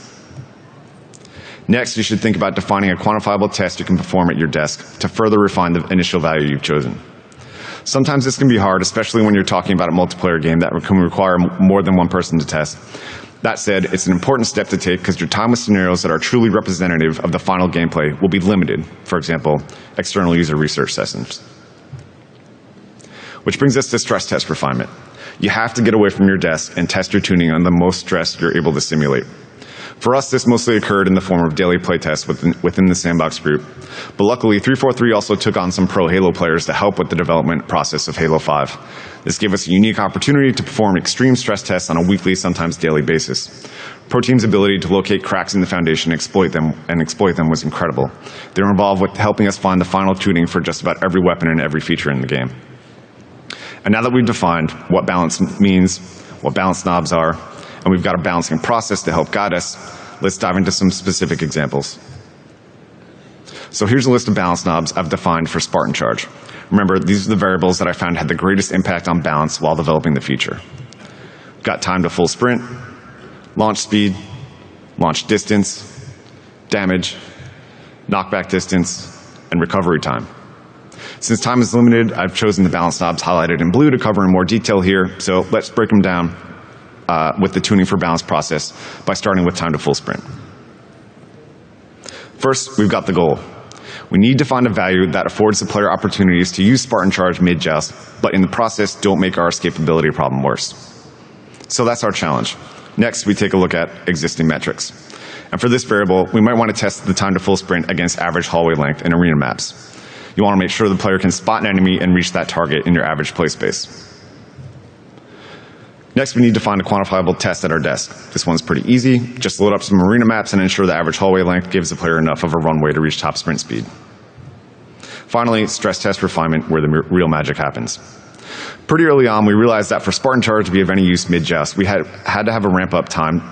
Next, you should think about defining a quantifiable test you can perform at your desk to further refine the initial value you've chosen. Sometimes this can be hard, especially when you're talking about a multiplayer game that can require more than one person to test. That said, it's an important step to take because your time with scenarios that are truly representative of the final gameplay will be limited, for example, external user research sessions. Which brings us to stress test refinement. You have to get away from your desk and test your tuning on the most stress you're able to simulate. For us, this mostly occurred in the form of daily playtests within the Sandbox group. But luckily, 343 also took on some pro Halo players to help with the development process of Halo 5. This gave us a unique opportunity to perform extreme stress tests on a weekly, sometimes daily basis. Pro Team's ability to locate cracks in the foundation and exploit them was incredible. They were involved with helping us find the final tuning for just about every weapon and every feature in the game. And now that we've defined what balance means, what balance knobs are, and we've got a balancing process to help guide us, let's dive into some specific examples. So here's a list of balance knobs I've defined for Spartan Charge. Remember, these are the variables that I found had the greatest impact on balance while developing the feature. We've got time to full sprint, launch speed, launch distance, damage, knockback distance, and recovery time. Since time is limited, I've chosen the balance knobs highlighted in blue to cover in more detail here, so let's break them down with the tuning for balance process by starting with time to full sprint. First, we've got the goal. We need to find a value that affords the player opportunities to use Spartan Charge mid-joust, but in the process don't make our escapability problem worse. So that's our challenge. Next, we take a look at existing metrics. And for this variable, we might want to test the time to full sprint against average hallway length in arena maps. You want to make sure the player can spot an enemy and reach that target in your average play space. Next, we need to find a quantifiable test at our desk. This one's pretty easy. Just load up some arena maps and ensure the average hallway length gives the player enough of a runway to reach top sprint speed. Finally, stress test refinement, where the real magic happens. Pretty early on, we realized that for Spartan Charge to be of any use mid-joust, we had to have a ramp-up time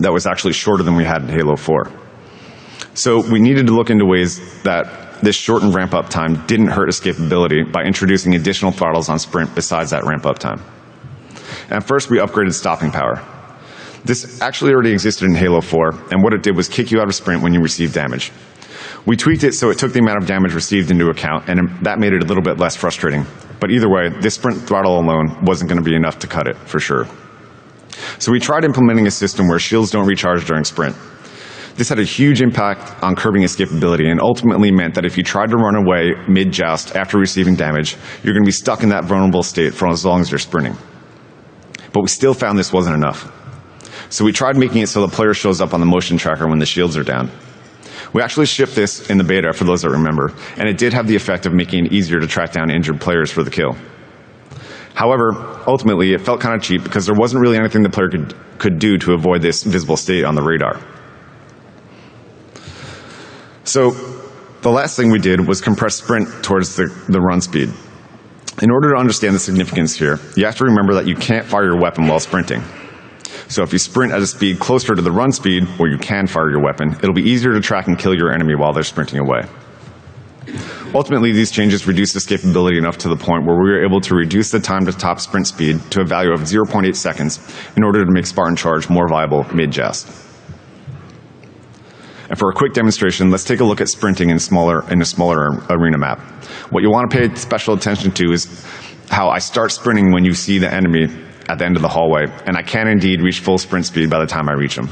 that was actually shorter than we had in Halo 4. So we needed to look into ways that this shortened ramp-up time didn't hurt escapability by introducing additional throttles on sprint besides that ramp-up time. And first, we upgraded stopping power. This actually already existed in Halo 4, and what it did was kick you out of sprint when you received damage. We tweaked it so it took the amount of damage received into account, and that made it a little bit less frustrating. But either way, this sprint throttle alone wasn't going to be enough to cut it, for sure. So we tried implementing a system where shields don't recharge during sprint. This had a huge impact on curbing escapability and ultimately meant that if you tried to run away mid-joust after receiving damage, you're going to be stuck in that vulnerable state for as long as you're sprinting. But we still found this wasn't enough. So we tried making it so the player shows up on the motion tracker when the shields are down. We actually shipped this in the beta for those that remember, and it did have the effect of making it easier to track down injured players for the kill. However, ultimately, it felt kind of cheap because there wasn't really anything the player could do to avoid this visible state on the radar. So the last thing we did was compress sprint towards the run speed. In order to understand the significance here, you have to remember that you can't fire your weapon while sprinting. So if you sprint at a speed closer to the run speed, where you can fire your weapon, it'll be easier to track and kill your enemy while they're sprinting away. Ultimately, these changes reduced escapability enough to the point where we were able to reduce the time to top sprint speed to a value of 0.8 seconds in order to make Spartan Charge more viable mid-joust. And for a quick demonstration, let's take a look at sprinting in a smaller arena map. What you want to pay special attention to is how I start sprinting when you see the enemy at the end of the hallway, and I can indeed reach full sprint speed by the time I reach them.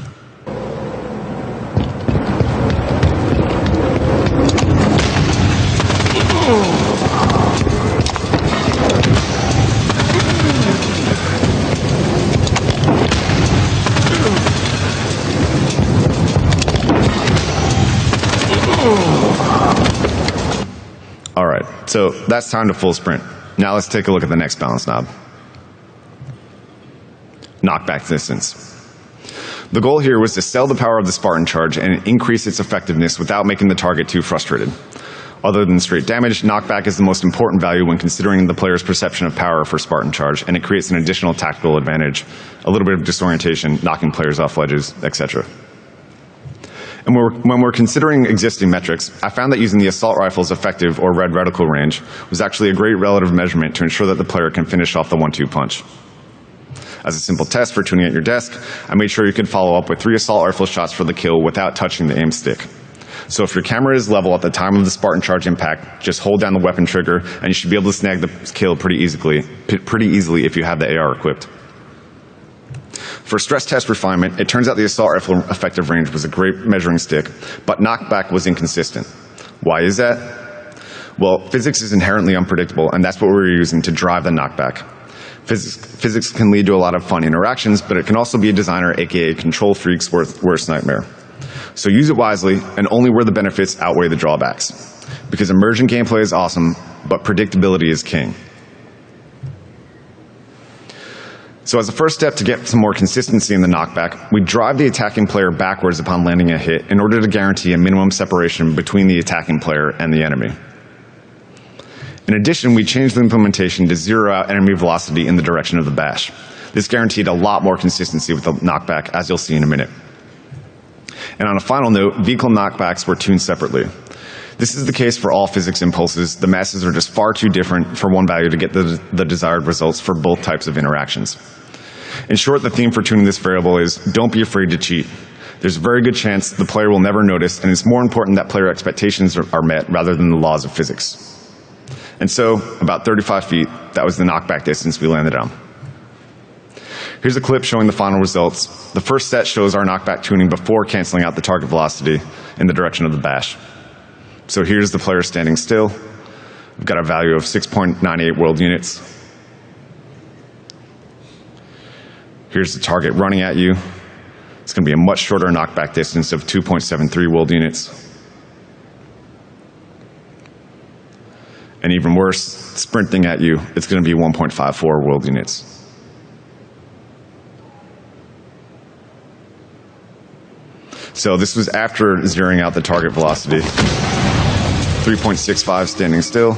All right, so that's time to full sprint. Now let's take a look at the next balance knob. Knockback distance. The goal here was to sell the power of the Spartan Charge and increase its effectiveness without making the target too frustrated. Other than straight damage, knockback is the most important value when considering the player's perception of power for Spartan Charge, and it creates an additional tactical advantage, a little bit of disorientation, knocking players off ledges, etc. And when we're considering existing metrics, I found that using the assault rifle's effective or red reticle range was actually a great relative measurement to ensure that the player can finish off the 1-2 punch. As a simple test for tuning at your desk, I made sure you could follow up with 3 assault rifle shots for the kill without touching the aim stick. So if your camera is level at the time of the Spartan Charge impact, just hold down the weapon trigger and you should be able to snag the kill pretty easily if you have the AR equipped. For stress test refinement, it turns out the assault rifle effective range was a great measuring stick, but knockback was inconsistent. Why is that? Well, physics is inherently unpredictable, and that's what we were using to drive the knockback. Physics can lead to a lot of fun interactions, but it can also be a designer, aka control freak's worst nightmare. So use it wisely, and only where the benefits outweigh the drawbacks. Because emergent gameplay is awesome, but predictability is king. So as a first step to get some more consistency in the knockback, we drive the attacking player backwards upon landing a hit in order to guarantee a minimum separation between the attacking player and the enemy. In addition, we changed the implementation to zero out enemy velocity in the direction of the bash. This guaranteed a lot more consistency with the knockback, as you'll see in a minute. And on a final note, vehicle knockbacks were tuned separately. This is the case for all physics impulses. The masses are just far too different for one value to get the desired results for both types of interactions. In short, the theme for tuning this variable is don't be afraid to cheat. There's a very good chance the player will never notice, and it's more important that player expectations are met rather than the laws of physics. And so, about 35 feet, that was the knockback distance we landed on. Here's a clip showing the final results. The first set shows our knockback tuning before canceling out the target velocity in the direction of the bash. So here's the player standing still. We've got a value of 6.98 world units. Here's the target running at you. It's going to be a much shorter knockback distance of 2.73 world units. And even worse, sprinting at you, it's going to be 1.54 world units. So this was after zeroing out the target velocity. 3.65 standing still.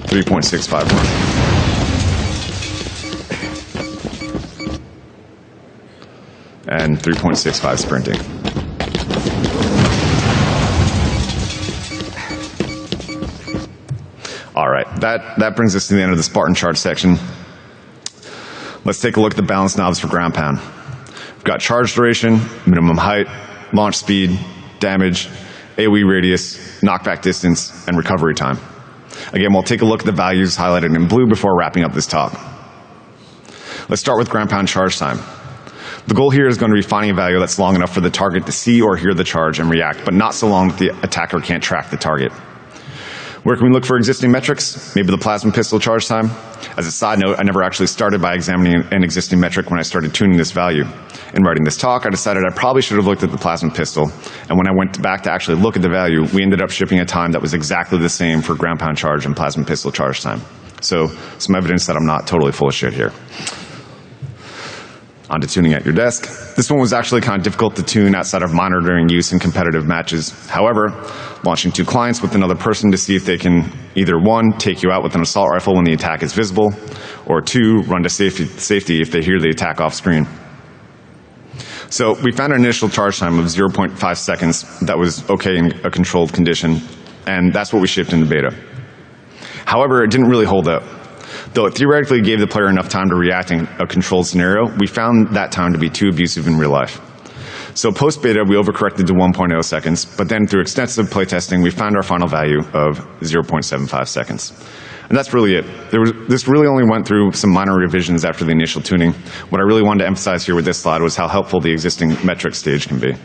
3.65 running. And 3.65 sprinting. All right, that brings us to the end of the Spartan Charge section. Let's take a look at the balance knobs for ground pound. We've got charge duration, minimum height, launch speed, damage, AoE radius, knockback distance, and recovery time. Again, we'll take a look at the values highlighted in blue before wrapping up this talk. Let's start with ground pound charge time. The goal here is going to be finding a value that's long enough for the target to see or hear the charge and react, but not so long that the attacker can't track the target. Where can we look for existing metrics? Maybe the plasma pistol charge time. As a side note, I never actually started by examining an existing metric when I started tuning this value. In writing this talk, I decided I probably should have looked at the plasma pistol, and when I went back to actually look at the value, we ended up shipping a time that was exactly the same for ground pound charge and plasma pistol charge time. So, some evidence that I'm not totally full of shit here. On to tuning at your desk. This one was actually kind of difficult to tune outside of monitoring use in competitive matches. However, launching 2 clients with another person to see if they can either 1, take you out with an assault rifle when the attack is visible, or 2, run to safety if they hear the attack off screen. So we found an initial charge time of 0.5 seconds that was okay in a controlled condition, and that's what we shipped into beta. However, it didn't really hold up. Though it theoretically gave the player enough time to react in a controlled scenario, we found that time to be too abusive in real life. So post-beta, we overcorrected to 1.0 seconds, but then through extensive playtesting, we found our final value of 0.75 seconds. And that's really it. This really only went through some minor revisions after the initial tuning. What I really wanted to emphasize here with this slide was how helpful the existing metric stage can be. And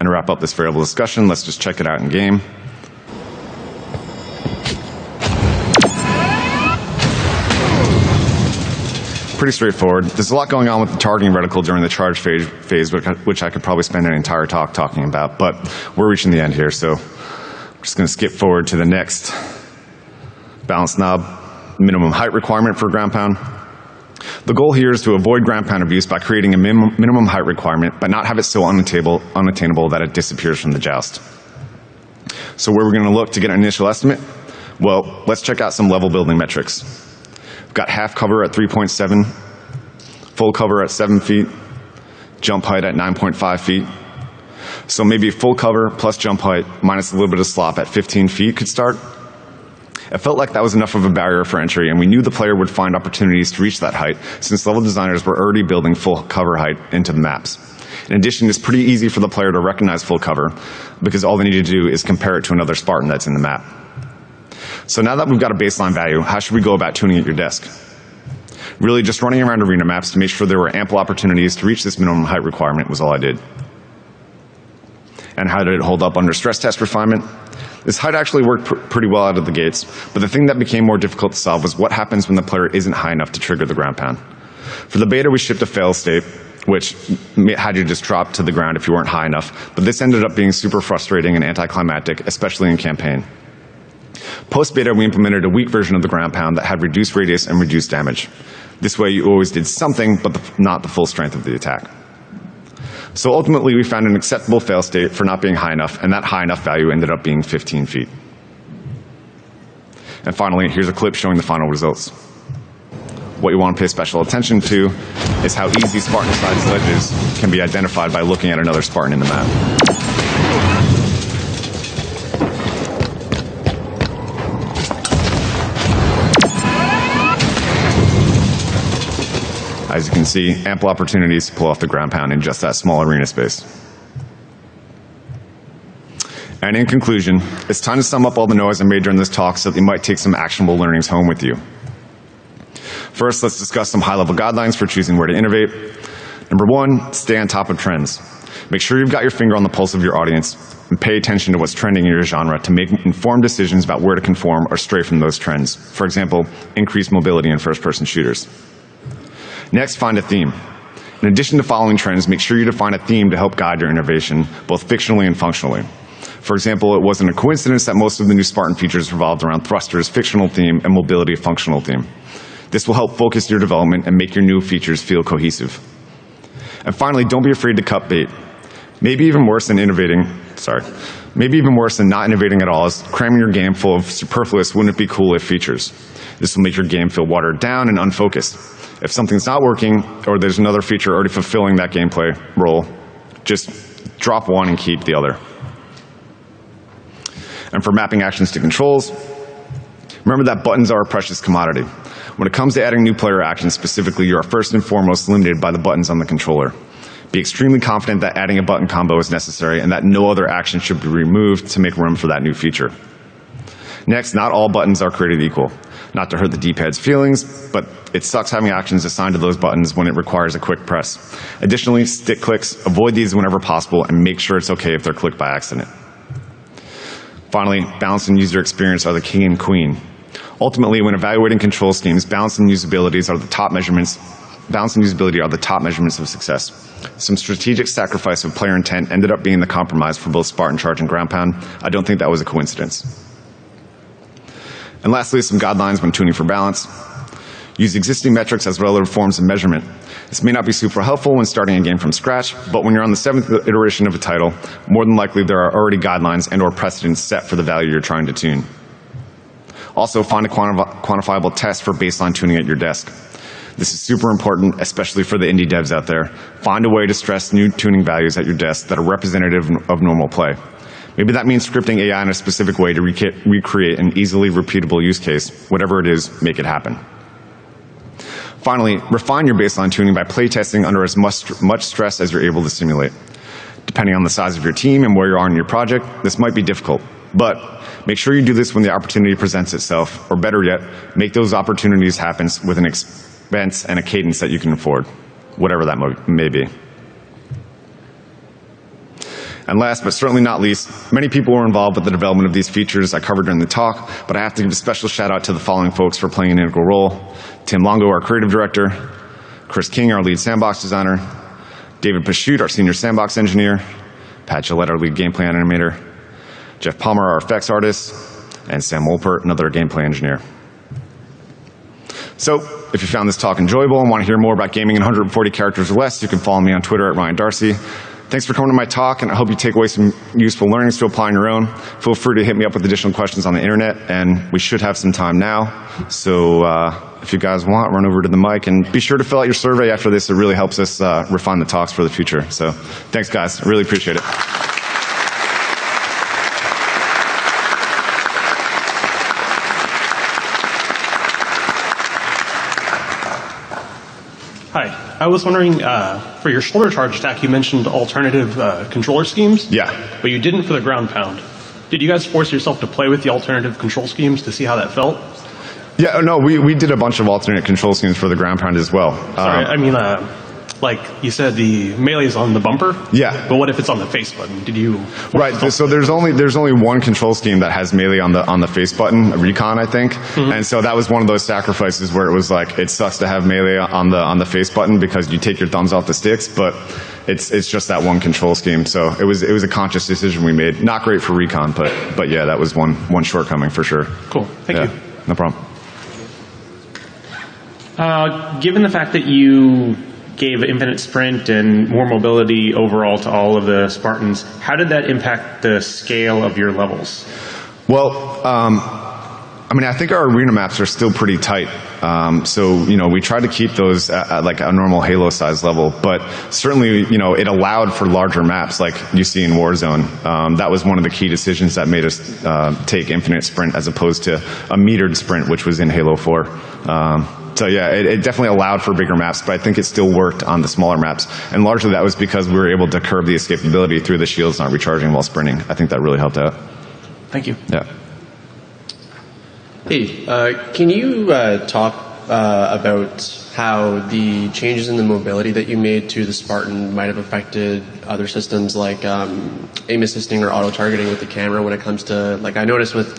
to wrap up this variable discussion, let's just check it out in game. Pretty straightforward. There's a lot going on with the targeting reticle during the charge phase, which I could probably spend an entire talk talking about, but we're reaching the end here, so I'm just going to skip forward to the next balance knob, minimum height requirement for ground pound. The goal here is to avoid ground pound abuse by creating a minimum height requirement, but not have it so unattainable that it disappears from the joust. So where are we going to look to get an initial estimate? Well, let's check out some level building metrics. Got half cover at 3.7, full cover at 7 feet, jump height at 9.5 feet. So maybe full cover plus jump height minus a little bit of slop at 15 feet could start. It felt like that was enough of a barrier for entry, and we knew the player would find opportunities to reach that height since level designers were already building full cover height into the maps. In addition, it's pretty easy for the player to recognize full cover because all they need to do is compare it to another Spartan that's in the map. So now that we've got a baseline value, how should we go about tuning at your desk? Really, just running around arena maps to make sure there were ample opportunities to reach this minimum height requirement was all I did. And how did it hold up under stress test refinement? This height actually worked pretty well out of the gates, but the thing that became more difficult to solve was what happens when the player isn't high enough to trigger the ground pound. For the beta, we shipped a fail state, which had you just drop to the ground if you weren't high enough, but this ended up being super frustrating and anticlimactic, especially in campaign. Post-beta, we implemented a weak version of the ground pound that had reduced radius and reduced damage. This way, you always did something, but not the full strength of the attack. So ultimately, we found an acceptable fail state for not being high enough, and that high enough value ended up being 15 feet. And finally, here's a clip showing the final results. What you want to pay special attention to is how easy Spartan-sized ledges can be identified by looking at another Spartan in the map. As you can see, ample opportunities to pull off the ground pound in just that small arena space. And in conclusion, it's time to sum up all the noise I made during this talk so that you might take some actionable learnings home with you. First, let's discuss some high-level guidelines for choosing where to innovate. Number 1, stay on top of trends. Make sure you've got your finger on the pulse of your audience and pay attention to what's trending in your genre to make informed decisions about where to conform or stray from those trends. For example, increased mobility in first-person shooters. Next, find a theme. In addition to following trends, make sure you define a theme to help guide your innovation, both fictionally and functionally. For example, it wasn't a coincidence that most of the new Spartan features revolved around thrusters, fictional theme, and mobility, functional theme. This will help focus your development and make your new features feel cohesive. And finally, don't be afraid to cut bait. Maybe even worse than not innovating at all is cramming your game full of superfluous wouldn't it be cool if features. This will make your game feel watered down and unfocused. If something's not working, or there's another feature already fulfilling that gameplay role, just drop one and keep the other. And for mapping actions to controls, remember that buttons are a precious commodity. When it comes to adding new player actions specifically, you are first and foremost limited by the buttons on the controller. Be extremely confident that adding a button combo is necessary and that no other action should be removed to make room for that new feature. Next, not all buttons are created equal. Not to hurt the D-pad's feelings, but it sucks having actions assigned to those buttons when it requires a quick press. Additionally, stick clicks, avoid these whenever possible and make sure it's okay if they're clicked by accident. Finally, balance and user experience are the king and queen. Ultimately, when evaluating control schemes, balance and usability are the top measurements of success. Some strategic sacrifice of player intent ended up being the compromise for both Spartan Charge and Ground Pound. I don't think that was a coincidence. And lastly, some guidelines when tuning for balance. Use existing metrics as relative forms of measurement. This may not be super helpful when starting a game from scratch, but when you're on the 7th iteration of a title, more than likely there are already guidelines and or precedents set for the value you're trying to tune. Also, find a quantifiable test for baseline tuning at your desk. This is super important, especially for the indie devs out there. Find a way to stress new tuning values at your desk that are representative of normal play. Maybe that means scripting AI in a specific way to recreate an easily repeatable use case. Whatever it is, make it happen. Finally, refine your baseline tuning by playtesting under as much stress as you're able to simulate. Depending on the size of your team and where you are in your project, this might be difficult. But make sure you do this when the opportunity presents itself, or better yet, make those opportunities happen with an expense and a cadence that you can afford, whatever that may be. And last but certainly not least, many people were involved with the development of these features I covered during the talk, but I have to give a special shout out to the following folks for playing an integral role. Tim Longo, our creative director, Chris King, our lead sandbox designer, David Pashut, our senior sandbox engineer, Pat Gillette, our lead gameplay animator, Jeff Palmer, our effects artist, and Sam Wolpert, another gameplay engineer. So, if you found this talk enjoyable and want to hear more about gaming in 140 characters or less, you can follow me on Twitter at Ryan Darcy. Thanks for coming to my talk, and I hope you take away some useful learnings to apply on your own. Feel free to hit me up with additional questions on the internet, and we should have some time now. So if you guys want, run over to the mic, and be sure to fill out your survey after this. It really helps us refine the talks for the future. So thanks, guys. I really appreciate it. Hi. I was wondering, for your shoulder charge stack, you mentioned alternative controller schemes. Yeah. But you didn't for the ground pound. Did you guys force yourself to play with the alternative control schemes to see how that felt? Yeah, no, we did a bunch of alternate control schemes for the ground pound as well. Sorry, I mean, like you said, the melee's on the bumper. Yeah. But what if it's on the face button? Did you? Right. So there's only one control scheme that has melee on the face button, recon, I think. Mm-hmm. And so that was one of those sacrifices where it was like, it sucks to have melee on the face button because you take your thumbs off the sticks, but it's just that one control scheme. So it was a conscious decision we made. Not great for recon, but yeah, that was one shortcoming for sure. Cool. Thank you. No problem. Given the fact that you gave infinite sprint and more mobility overall to all of the Spartans, how did that impact the scale of your levels? Well, I mean, I think our arena maps are still pretty tight. So, we try to keep those at like a normal Halo size level, but certainly, it allowed for larger maps like you see in Warzone. That was one of the key decisions that made us take infinite sprint as opposed to a metered sprint, which was in Halo 4. So yeah, it definitely allowed for bigger maps, but I think it still worked on the smaller maps. And largely that was because we were able to curb the escapability through the shields not recharging while sprinting. I think that really helped out. Thank you. Yeah. Hey, can you talk about how the changes in the mobility that you made to the Spartan might have affected other systems like aim assisting or auto-targeting with the camera when it comes to, like I noticed with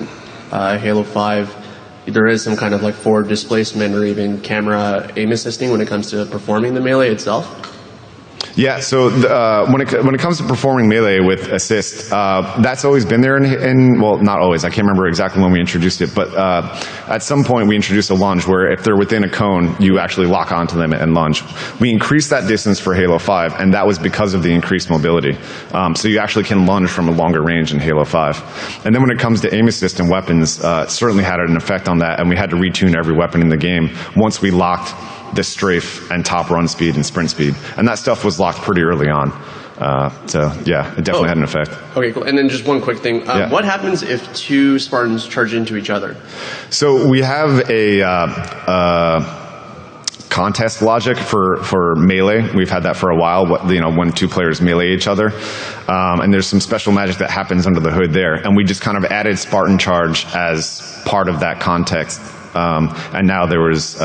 Halo 5, there is some kind of like forward displacement or even camera aim assisting when it comes to performing the melee itself? Yeah, so when it comes to performing melee with assist, that's always been there well, not always, I can't remember exactly when we introduced it, but at some point we introduced a lunge where if they're within a cone, you actually lock onto them and lunge. We increased that distance for Halo 5, and that was because of the increased mobility. So you actually can lunge from a longer range in Halo 5. And then when it comes to aim assist and weapons, it certainly had an effect on that, and we had to retune every weapon in the game once we locked the strafe and top run speed and sprint speed. And that stuff was locked pretty early on. So yeah, it definitely had an effect. Okay, cool. And then just one quick thing. What happens if two Spartans charge into each other? So we have a contest logic for melee. We've had that for a while, when two players melee each other. And there's some special magic that happens under the hood there. And we just kind of added Spartan charge as part of that context. And now there was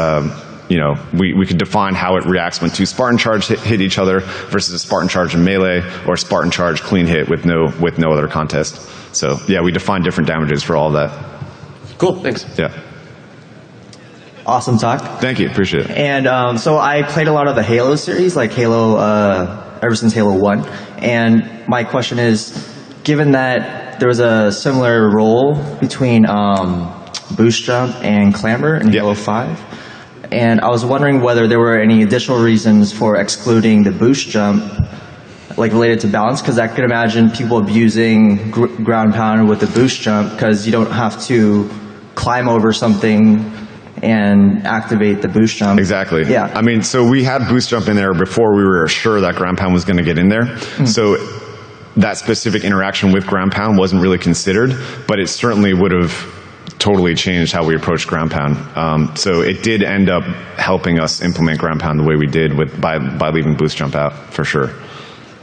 we could define how it reacts when two Spartan charge hit each other versus a Spartan charge in melee or a Spartan charge clean hit with no other contest. So yeah, we define different damages for all of that. Cool, thanks. Yeah. Awesome talk. Thank you, appreciate it. And so I played a lot of the Halo series, like Halo, ever since Halo 1. And my question is, given that there was a similar role between boost jump and clamber in Halo 5, and I was wondering whether there were any additional reasons for excluding the boost jump, like related to balance, because I could imagine people abusing ground pound with the boost jump because you don't have to climb over something and activate the boost jump. Exactly. Yeah. I mean, so we had boost jump in there before we were sure that ground pound was going to get in there. So that specific interaction with ground pound wasn't really considered, but it certainly would have totally changed how we approached ground pound. So it did end up helping us implement ground pound the way we did by leaving boost jump out, for sure.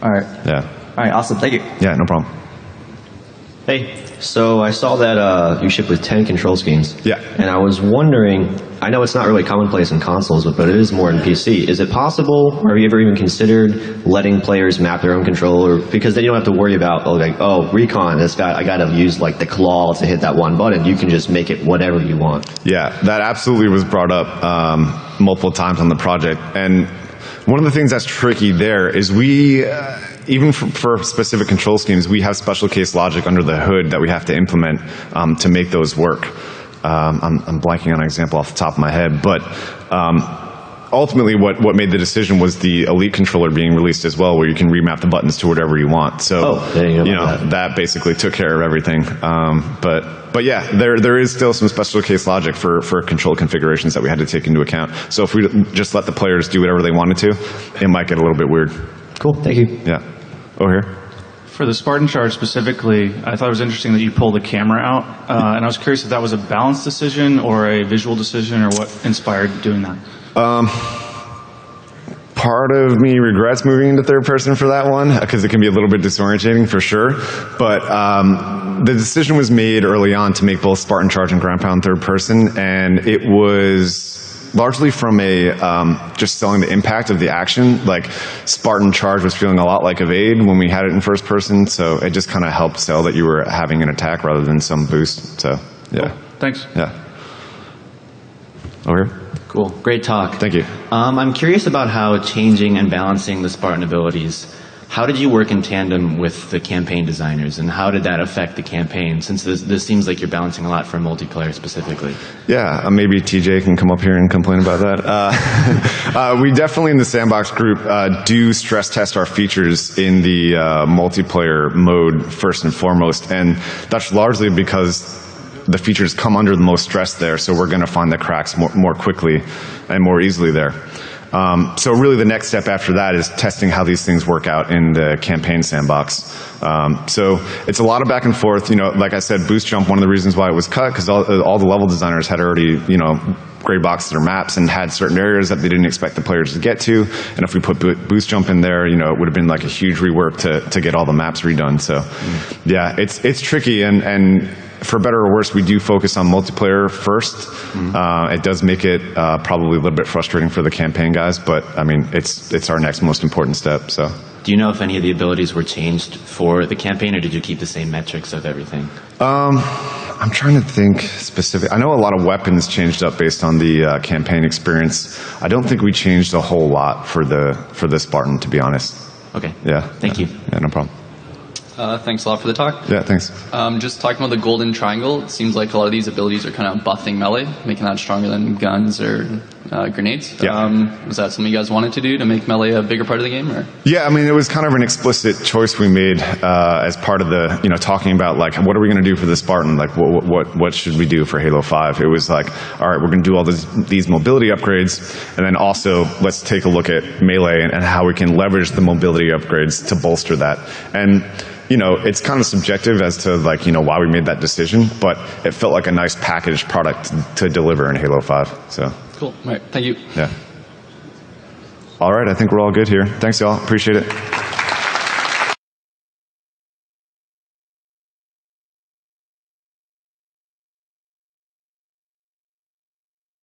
All right. Yeah. All right, awesome. Thank you. Yeah, no problem. Hey, so I saw that you ship with 10 control schemes. Yeah. And I was wondering, I know it's not really commonplace in consoles, but it is more in PC. Is it possible, or have you ever even considered letting players map their own controller? Because then you don't have to worry about, recon, I got to use like the claw to hit that one button. You can just make it whatever you want. Yeah, that absolutely was brought up multiple times on the project. And one of the things that's tricky there is we, even for specific control schemes, we have special case logic under the hood that we have to implement to make those work. I'm blanking on an example off the top of my head, but ultimately what made the decision was the Elite controller being released as well, where you can remap the buttons to whatever you want. So that basically took care of everything. But yeah, there is still some special case logic for control configurations that we had to take into account. So if we just let the players do whatever they wanted to, it might get a little bit weird. Cool, thank you. Yeah. Over here. For the Spartan charge specifically, I thought it was interesting that you pulled the camera out, and I was curious if that was a balance decision or a visual decision, or what inspired doing that. Part of me regrets moving into third person for that one, because it can be a little bit disorientating for sure. But the decision was made early on to make both Spartan Charge and Ground Pound third person, and it was largely from just selling the impact of the action. Like Spartan Charge was feeling a lot like Evade when we had it in first person, so it just kind of helped sell that you were having an attack rather than some boost. So yeah. Cool. Thanks. Yeah. Over here. Cool. Great talk. Thank you. I'm curious about how changing and balancing the Spartan abilities, how did you work in tandem with the campaign designers, and how did that affect the campaign, since this seems like you're balancing a lot for multiplayer specifically? Yeah, maybe TJ can come up here and complain about that. We definitely in the Sandbox group do stress test our features in the multiplayer mode first and foremost, and that's largely because the features come under the most stress there, so we're going to find the cracks more quickly and more easily there. So really the next step after that is testing how these things work out in the campaign sandbox. So it's a lot of back and forth. Like I said, boost jump, one of the reasons why it was cut, because all the level designers had already, gray boxed their maps and had certain areas that they didn't expect the players to get to. And if we put boost jump in there, it would have been like a huge rework to get all the maps redone. So yeah, it's tricky, and for better or worse, we do focus on multiplayer first. It does make it probably a little bit frustrating for the campaign guys, but I mean, it's our next most important step. So, do you know if any of the abilities were changed for the campaign, or did you keep the same metrics of everything? I'm trying to think specific. I know a lot of weapons changed up based on the campaign experience. I don't think we changed a whole lot for the Spartan, to be honest. Okay. Yeah. Thank you. Yeah, no problem. Thanks a lot for the talk. Yeah, thanks. Just talking about the golden triangle, it seems like a lot of these abilities are kind of buffing melee, making that stronger than guns or grenades. Yeah. Was that something you guys wanted to do to make melee a bigger part of the game? Or? Yeah, I mean, it was kind of an explicit choice we made as part of the, talking about like, what are we going to do for the Spartan? Like, what should we do for Halo 5? It was like, all right, we're going to do all these mobility upgrades, and then also let's take a look at melee and how we can leverage the mobility upgrades to bolster that. And it's kind of subjective as to like, why we made that decision, but it felt like a nice packaged product to deliver in Halo 5. So cool. All right. Thank you. Yeah. All right. I think we're all good here. Thanks, y'all. Appreciate it.